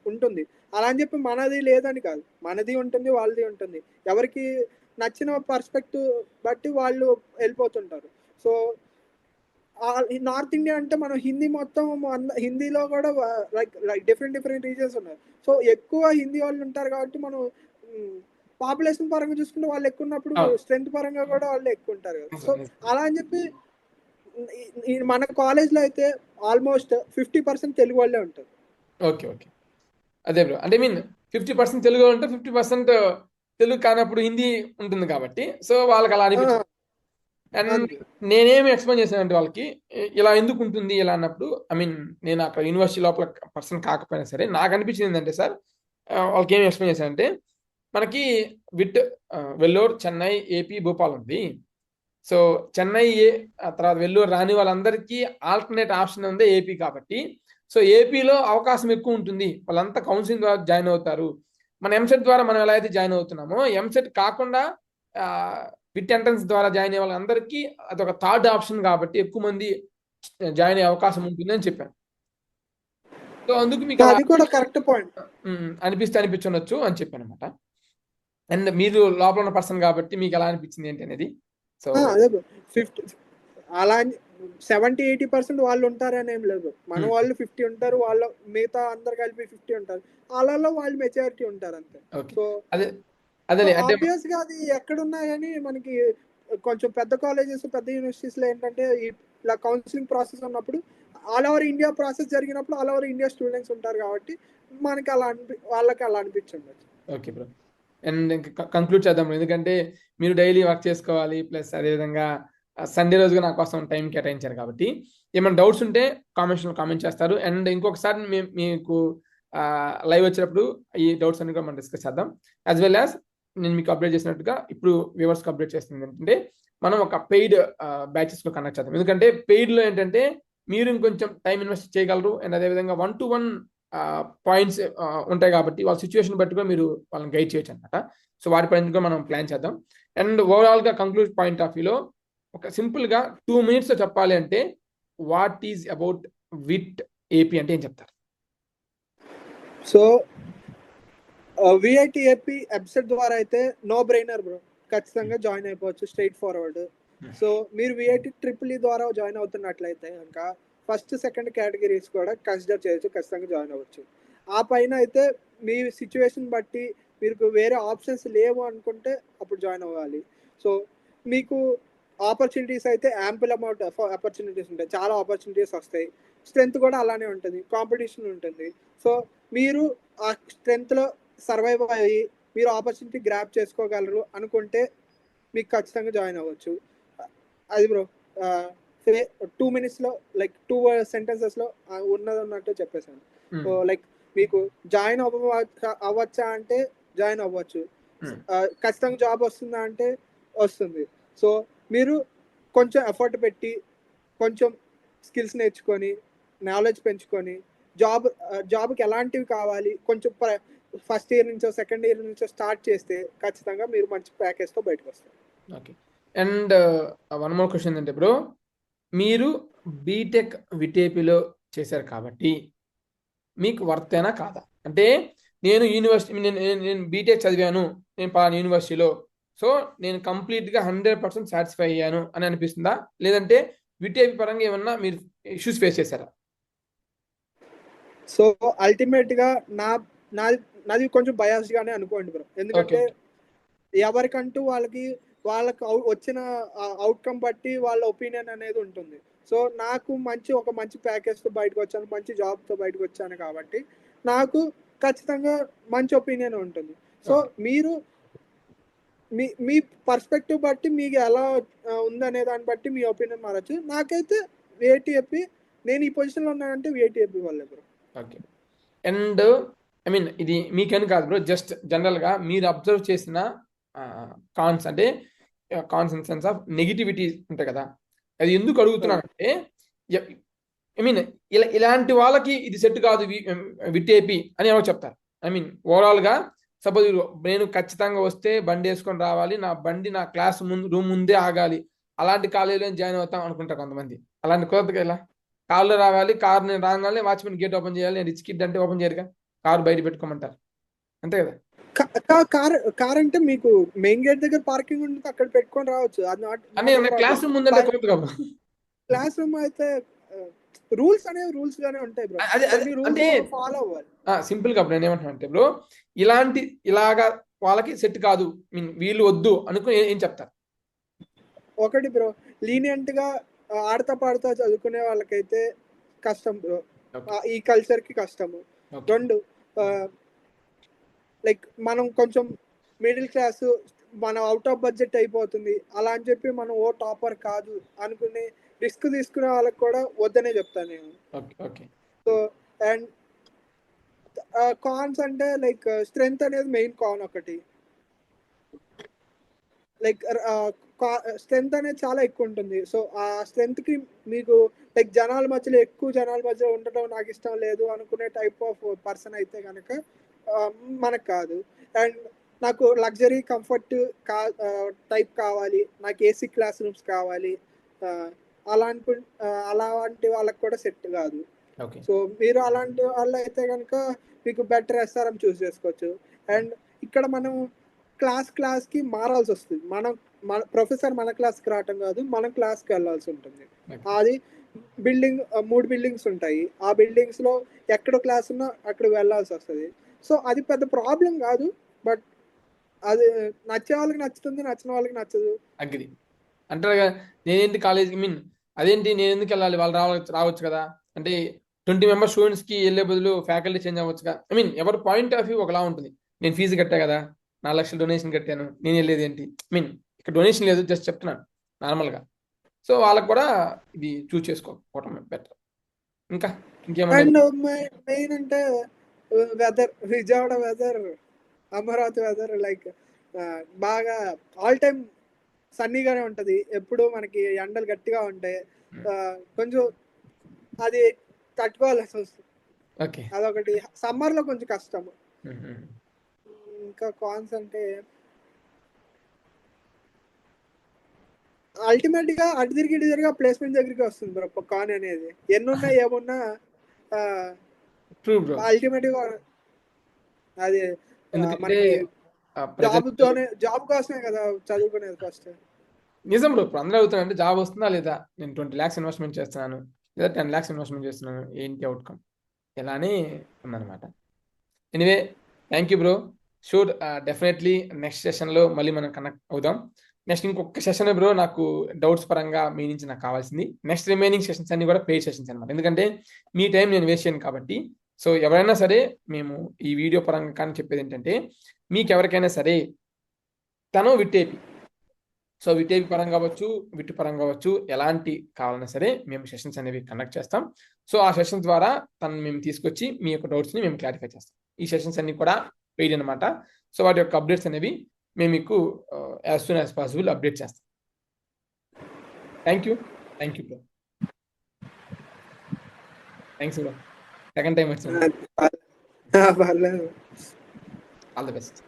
ఉంటుంది. అలా అని చెప్పి మనది లేదని కాదు. మనది ఉంటుంది, వాళ్ళది ఉంటుంది. ఎవరికి నచ్చిన పర్స్పెక్టివ్ బట్టి వాళ్ళు వెళ్ళిపోతుంటారు. సో ఈ నార్త్ ఇండియా అంటే మనం హిందీ మొత్తం హిందీలో కూడా like like different different reasons ఉన్నాయి. సో ఎక్కువ హిందీ వాళ్ళు ఉంటారు కాబట్టి మనం పాపులేషన్ పరంగా చూసుకుంటే వాళ్ళు ఎక్కువ ఉన్నప్పుడు అవును. స్ట్రెంత్ పరంగా కూడా వాళ్ళు ఎక్కువ ఉంటారు కదా. సో నిజం. అలా అని చెప్పి మన కాలేజ్లో అయితే ఆల్మోస్ట్ 50% తెలుగు వాళ్ళే ఉంటారు. Okay, okay. అదే బ్రో. అంటే మీన్ 50% తెలుగు ఉంటే 50% తెలుగు కానప్పుడు హిందీ ఉంటుంది కాబట్టి సో వాళ్ళకి అలా ఆ, అనిపించింది. అండ్ అంతే. నేనేమి ఎక్స్ప్లెయిన్ చేశానంటే వాళ్ళకి ఇలా ఎందుకు ఉంటుంది ఇలా అన్నప్పుడు ఐ మీన్ నేను అక్కడ యూనివర్సిటీ లోపల పర్సన్ కాకపోయినా సరే నాకు అనిపించింది ఏంటంటే సార్ వాళ్ళకి ఏమి ఎక్స్ప్లెయిన్ చేశానంటే మనకి విట్ వెల్లూరు, చెన్నై, ఏపీ, భోపాల్ ఉంది. సో చెన్నై ఆ తర్వాత వెల్లూరు రాని వాళ్ళందరికీ ఆల్టర్నేట్ ఆప్షన్ ఉంది ఏపీ కాబట్టి సో ఏపీలో అవకాశం ఎక్కువ ఉంటుంది. వాళ్ళంతా కౌన్సిలింగ్ ద్వారా జాయిన్ అవుతారు. మన ఎంసెట్ ద్వారా మనం ఎలా అయితే జాయిన్ అవుతున్నామో ఎంసెట్ కాకుండా విట్ ఎంట్రన్స్ ద్వారా జాయిన్ అయ్యే వాళ్ళందరికీ అదొక థర్డ్ ఆప్షన్ కాబట్టి ఎక్కువ మంది జాయిన్ అయ్యే అవకాశం ఉంటుంది అని చెప్పాను. సో అందుకు మీకు అలా అది కూడా కరెక్ట్ పాయింట్. అనిపిస్తే అనిపించవచ్చు అని చెప్పాను అనమాట. అండ్ మీరు లోపల ఉన్న పర్సన్ కాబట్టి మీకు ఎలా అనిపించింది ఏంటి అనేది. సో అదే 50 అలా 70-80% వాళ్ళు ఉంటారని ఏం లేదు. మన వాళ్ళు 50 ఉంటారు, వాళ్ళ మిగతా అందరు కలిపి 50 ఉంటారు. వాళ్ళలో వాళ్ళు మెజారిటీ ఉంటారు అంతే. ఓకే. సో అదే అదేలే అంటే ఆబ్వియస్ గా అది ఎక్కడున్నా కానీ మనకి కొంచెం పెద్ద కాలేజెస్, పెద్ద యూనివర్సిటీస్ లో ఏంటంటే ఇలా కౌన్సిలింగ్ ప్రాసెస్ ఉన్నప్పుడు ఆల్ ఓవర్ ఇండియా ప్రాసెస్ జరిగినప్పుడు ఆల్ ఓవర్ ఇండియా స్టూడెంట్స్ ఉంటారు కాబట్టి మనకి అలా వాళ్ళకి అలా అనిపించండి. Okay bro. అండ్ ఇంకా కంక్లూడ్ చేద్దాం bro. ఎందుకంటే మీరు డైలీ వర్క్ చేసుకోవాలి ప్లస్ అదేవిధంగా సండే రోజుగా నా కోసం టైం కేటాయించారు కాబట్టి ఏమైనా డౌట్స్ ఉంటే కామెంట్స్లో కామెంట్ చేస్తారు. అండ్ ఇంకొకసారి మీకు లైవ్ వచ్చినప్పుడు ఈ డౌట్స్ అన్ని కూడా మనం డిస్కస్ చేద్దాం. యాజ్ వెల్ యాజ్ నేను మీకు అప్డేట్ చేసినట్టుగా ఇప్పుడు వ్యూవర్స్కి అప్డేట్ చేస్తుంది ఏంటంటే మనం ఒక పెయిడ్ బ్యాచెస్లో కండక్ట్ చేద్దాం. ఎందుకంటే పెయిడ్లో ఏంటంటే మీరు ఇంకొంచెం టైం ఇన్వెస్ట్ చేయగలరు. అండ్ అదేవిధంగా 1-to-1 పాయింట్స్ ఉంటాయి కాబట్టి వాళ్ళ సిచ్యువేషన్ బట్టి కూడా మీరు వాళ్ళని గైడ్ చేయొచ్చు అనమాట. సో వాటి పైన కూడా మనం ప్లాన్ చేద్దాం. అండ్ ఓవరాల్గా కంక్లూడ్ పాయింట్ ఆఫ్ వ్యూలో ఒక సింపుల్గా 2 minutes చెప్పాలి అంటే what is about VIT AP అంటే ఏం చెప్తారు? సో విఐటి ఏపీ వెబ్సైట్ ద్వారా అయితే నో బ్రెయినర్ బ్రో, ఖచ్చితంగా జాయిన్ అయిపోవచ్చు, స్ట్రైట్ ఫార్వర్డ్. సో మీరు విఐటి ట్రిపుల్ ద్వారా జాయిన్ అవుతున్నట్లయితే కనుక ఫస్ట్ సెకండ్ కేటగిరీస్ కూడా కన్సిడర్ చేయొచ్చు, ఖచ్చితంగా జాయిన్ అవ్వచ్చు. ఆ పైన అయితే మీ సిచ్యువేషన్ బట్టి మీకు వేరే ఆప్షన్స్ లేవు అనుకుంటే అప్పుడు జాయిన్ అవ్వాలి. సో మీకు ఆపర్చునిటీస్ అయితే యాంపుల్ అమౌంట్ ఆపర్చునిటీస్ ఉంటాయి, చాలా ఆపర్చునిటీస్ వస్తాయి. స్ట్రెంత్ కూడా అలానే ఉంటుంది, కాంపిటీషన్ ఉంటుంది. సో మీరు ఆ స్ట్రెంత్లో సర్వైవ్ అయ్యి మీరు ఆపర్చునిటీ గ్రాప్ చేసుకోగలరు అనుకుంటే మీకు ఖచ్చితంగా జాయిన్ అవ్వచ్చు. అది బ్రో 2 minutesలో లైక్ 2 sentencesలో ఉన్నది ఉన్నట్టు చెప్పేసాను. సో లైక్ మీకు జాయిన్ అవ్వచ్చా అంటే జాయిన్ అవ్వచ్చు, ఖచ్చితంగా జాబ్ వస్తుందా అంటే వస్తుంది. సో మీరు కొంచెం ఎఫర్ట్ పెట్టి కొంచెం స్కిల్స్ నేర్చుకొని నాలెడ్జ్ పెంచుకొని జాబ్కి ఎలాంటివి కావాలి కొంచెం ఫస్ట్ ఇయర్ నుంచో సెకండ్ ఇయర్ నుంచో స్టార్ట్ చేస్తే ఖచ్చితంగా మీరు మంచి ప్యాకేజ్తో బయటకు వస్తారు. Okay. And one more question ఏంటంటే బ్రో, మీరు బీటెక్ విటేపీలో చేశారు కాబట్టి మీకు వర్తేనా కాదా? అంటే నేను యూనివర్సిటీ నేను బీటెక్ చదివాను, నేను పలానా యూనివర్సిటీలో, సో నేను కంప్లీట్గా 100% సాటిస్ఫై అయ్యాను అని అనిపిస్తుందా? లేదంటే విటేపీ పరంగా ఏమన్నా మీరు ఇష్యూస్ ఫేస్ చేశారా? సో అల్టిమేట్గా నాది కొంచెం బయాస్ గానే అనుకోండి బ్రో, ఎందుకంటే ఎవరికంటూ వాళ్ళకి వచ్చిన అవుట్కమ్ బట్టి వాళ్ళ ఒపీనియన్ అనేది ఉంటుంది. సో నాకు ఒక మంచి ప్యాకేజ్తో బయటకు వచ్చాను, మంచి జాబ్తో బయటకు వచ్చాను కాబట్టి నాకు ఖచ్చితంగా మంచి ఒపీనియన్ ఉంటుంది. సో మీరు మీ పర్స్పెక్టివ్ బట్టి మీకు ఎలా ఉందనే దాన్ని బట్టి మీ ఒపీనియన్ మారచ్చు. నాకైతే విఐటి నేను ఈ పొజిషన్లో ఉన్నానంటే విఐటి వల్లే bro. Okay. And I mean ఇది మీకని కాదు బ్రో, జస్ట్ జనరల్గా మీరు అబ్జర్వ్ చేసిన కాన్స్ అంటే cons in sense of negativity ఉంటాయి కదా, అది ఎందుకు అడుగుతున్నానంటే ఐ మీన్ ఇలాంటి వాళ్ళకి ఇది సెట్ కాదు విటేపీ అని ఎవరు చెప్తారు? ఐ మీన్ ఓవరాల్గా సపోజ్ నేను ఖచ్చితంగా వస్తే బండి వేసుకొని రావాలి, నా బండి నా క్లాస్ రూమ్ ముందే ఆగాలి, అలాంటి కాలేజీలో జాయిన్ అవుతాం అనుకుంటారు కొంతమంది. అలాంటి కుదరదుగా, ఇలా కార్లో రావాలి, కార్ నేను రాగానే వాచ్మెన్ గేట్ ఓపెన్ చేయాలి, నేను రిచ్ కిడ్ అంటే ఓపెన్ చేయరుగా. కారు బయట పెట్టుకోమంటారు, అంతే కదా? కార్ అంటే మీకు మెయిన్ గేట్ దగ్గర పార్కింగ్ ఉంటుంది, అక్కడ పెట్టుకొని రావచ్చు. అది అని క్లాస్ రూమ్ ముందంటే కుదరదు కదా. క్లాస్ రూమ్ అయితే రూల్స్ అనేవి రూల్స్ గానే ఉంటాయి బ్రో. అదే కొన్ని రూల్స్ అంటే మనం ఫాలో అవ్వాలి. సింపుల్ గా నేను ఏమంటున్నా అంటే బ్రో, ఇలాగా వాళ్ళకి సెట్ కాదు, మీన్ వీళ్ళు వద్దు అనుకుని ఏం చెప్తారు? ఒకటి బ్రో, లీనియంట్ గా ఆడతా పాడుతా చదువుకునే వాళ్ళకైతే కష్టం బ్రో, ఈ కల్చర్ కి కష్టము. రెండు, లైక్ మనం కొంచెం మిడిల్ క్లాస్, మనం అవుట్ ఆఫ్ బడ్జెట్ అయిపోతుంది అలా అని చెప్పి మనం ఓ టాపర్ కాదు అనుకుని రిస్క్ తీసుకునే వాళ్ళకి కూడా వద్దనే చెప్తాను నేను. సో అండ్ కాన్స్ అంటే లైక్ స్ట్రెంగ్త్ అనేది మెయిన్ కాన్ ఒకటి. లైక్ స్ట్రెంగ్త్ అనేది చాలా ఎక్కువ ఉంటుంది. సో ఆ స్ట్రెంగ్త్ కి మీకు లైక్ ఎక్కువ జనాల మధ్యలో ఉండటం నాకు ఇష్టం లేదు అనుకునే టైప్ ఆఫ్ పర్సన్ అయితే కనుక మనకు కాదు. అండ్ నాకు లగ్జరీ కంఫర్ట్ టైప్ కావాలి, నాకు ఏసీ క్లాస్ రూమ్స్ కావాలి, అలాంటి వాళ్ళకి కూడా సెట్ కాదు. సో మీరు అలాంటి వాళ్ళు అయితే కనుక మీకు బెటర్ ఎస్ఆర్ఎం చూస్ చేసుకోవచ్చు. అండ్ ఇక్కడ మనం క్లాస్ కి మారాల్సి వస్తుంది. మన ప్రొఫెసర్ మన క్లాస్కి రావటం కాదు, మన క్లాస్కి వెళ్ళాల్సి ఉంటుంది. అది బిల్డింగ్ 3 బిల్డింగ్స్ ఉంటాయి, ఆ బిల్డింగ్స్ లో ఎక్కడ క్లాస్ ఉన్నా అక్కడికి వెళ్ళాల్సి వస్తుంది. సో అది పెద్ద ప్రాబ్లం కాదు, బట్ అది నచ్చే వాళ్ళకి నచ్చుతుంది, నచ్చిన వాళ్ళకి నచ్చదు. అగ్రి అంటారు కదా, నేనేంటి కాలేజీకి మీన్ అదేంటి నేను ఎందుకు వెళ్ళాలి, వాళ్ళు రావచ్చు కదా అంటే 20 మెంబర్స్ స్టూడెంట్స్కి వెళ్ళే బదులు ఫ్యాకల్టీ చేంజ్ అవ్వచ్చుగా. ఐ మీన్ ఎవరి పాయింట్ ఆఫ్ వ్యూ ఒకలా ఉంటుంది. నేను ఫీజు కట్టా కదా, 4 లక్షలు డొనేషన్ కట్టాను, నేను వెళ్ళేది ఏంటి, మీన్ ఇక్కడ డొనేషన్ లేదు, జస్ట్ చెప్తున్నాను నార్మల్గా. సో వాళ్ళకు కూడా ఇది చూస్ చేసుకోవటం బెటర్. ఇంకేమన్నా? మెయిన్ అంటే weather, Vijayawada weather, Amaravati weather like బాగా ఆల్ టైమ్ సన్నీగానే ఉంటది, ఎప్పుడు మనకి ఎండలు గట్టిగా ఉంటాయి. కొంచెం అది తట్టుకోవాల్సి వస్తుంది. అదొకటి సమ్మర్ లో కొంచెం కష్టము. ఇంకా కాన్స్ అంటే అల్టిమేట్ గా అటు తిరిగి ఇటు తిరిగి ప్లేస్మెంట్ దగ్గరికి వస్తుంది బ్రో కాన్ అనేది. ఎన్నున్నా ఏమున్నా అల్టిమేట్ గా అది మనకి జాబ్ కోసమే కదా చదువుకునేది ఫస్ట్. నిజం బ్రో, ఇప్పుడు అందరూ అవుతున్నా అంటే జాబ్ వస్తుందా లేదా, నేను 20 lakhs ఇన్వెస్ట్మెంట్ చేస్తున్నాను లేదా 10 lakhs ఇన్వెస్ట్మెంట్ చేస్తున్నాను, ఏంటి అవుట్కమ్, ఇలానే ఉందన్నమాట. Anyway, thank you bro. Sure, definitely next సెషన్లో మళ్ళీ మనం కనెక్ట్ అవుదాం. నెక్స్ట్ ఇంకొక సెషన్ బ్రో, నాకు డౌట్స్ పరంగా మీ నుంచి నాకు కావాల్సింది. నెక్స్ట్ రిమైనింగ్ సెషన్స్ అన్ని కూడా పెయిడ్ సెషన్స్ అనమాట, ఎందుకంటే మీ టైం నేను వేస్ట్ చేయను కాబట్టి. సో ఎవరైనా సరే మేము ఈ వీడియో పరంగా కానీ చెప్పేది ఏంటంటే, మీకు ఎవరికైనా సరే తను విట్టేపి, సో విటేపి పరంగా కావచ్చు, విట్టు పరంగా కావచ్చు, ఎలాంటి కావాలన్నా సరే మేము సెషన్స్ అనేవి కండక్ట్ చేస్తాం. సో ఆ సెషన్స్ ద్వారా తను మేము తీసుకొచ్చి మీ యొక్క డౌట్స్ని మేము క్లారిఫై చేస్తాం. ఈ సెషన్స్ అన్ని కూడా పెయిడ్ అనమాట. సో వాటి యొక్క అప్డేట్స్ అనేవి మేము మీకు as soon as possible update చేస్తాం. Thank you bro. Thanks bro, second time వచ్చింది. పర్లేదు. All the best.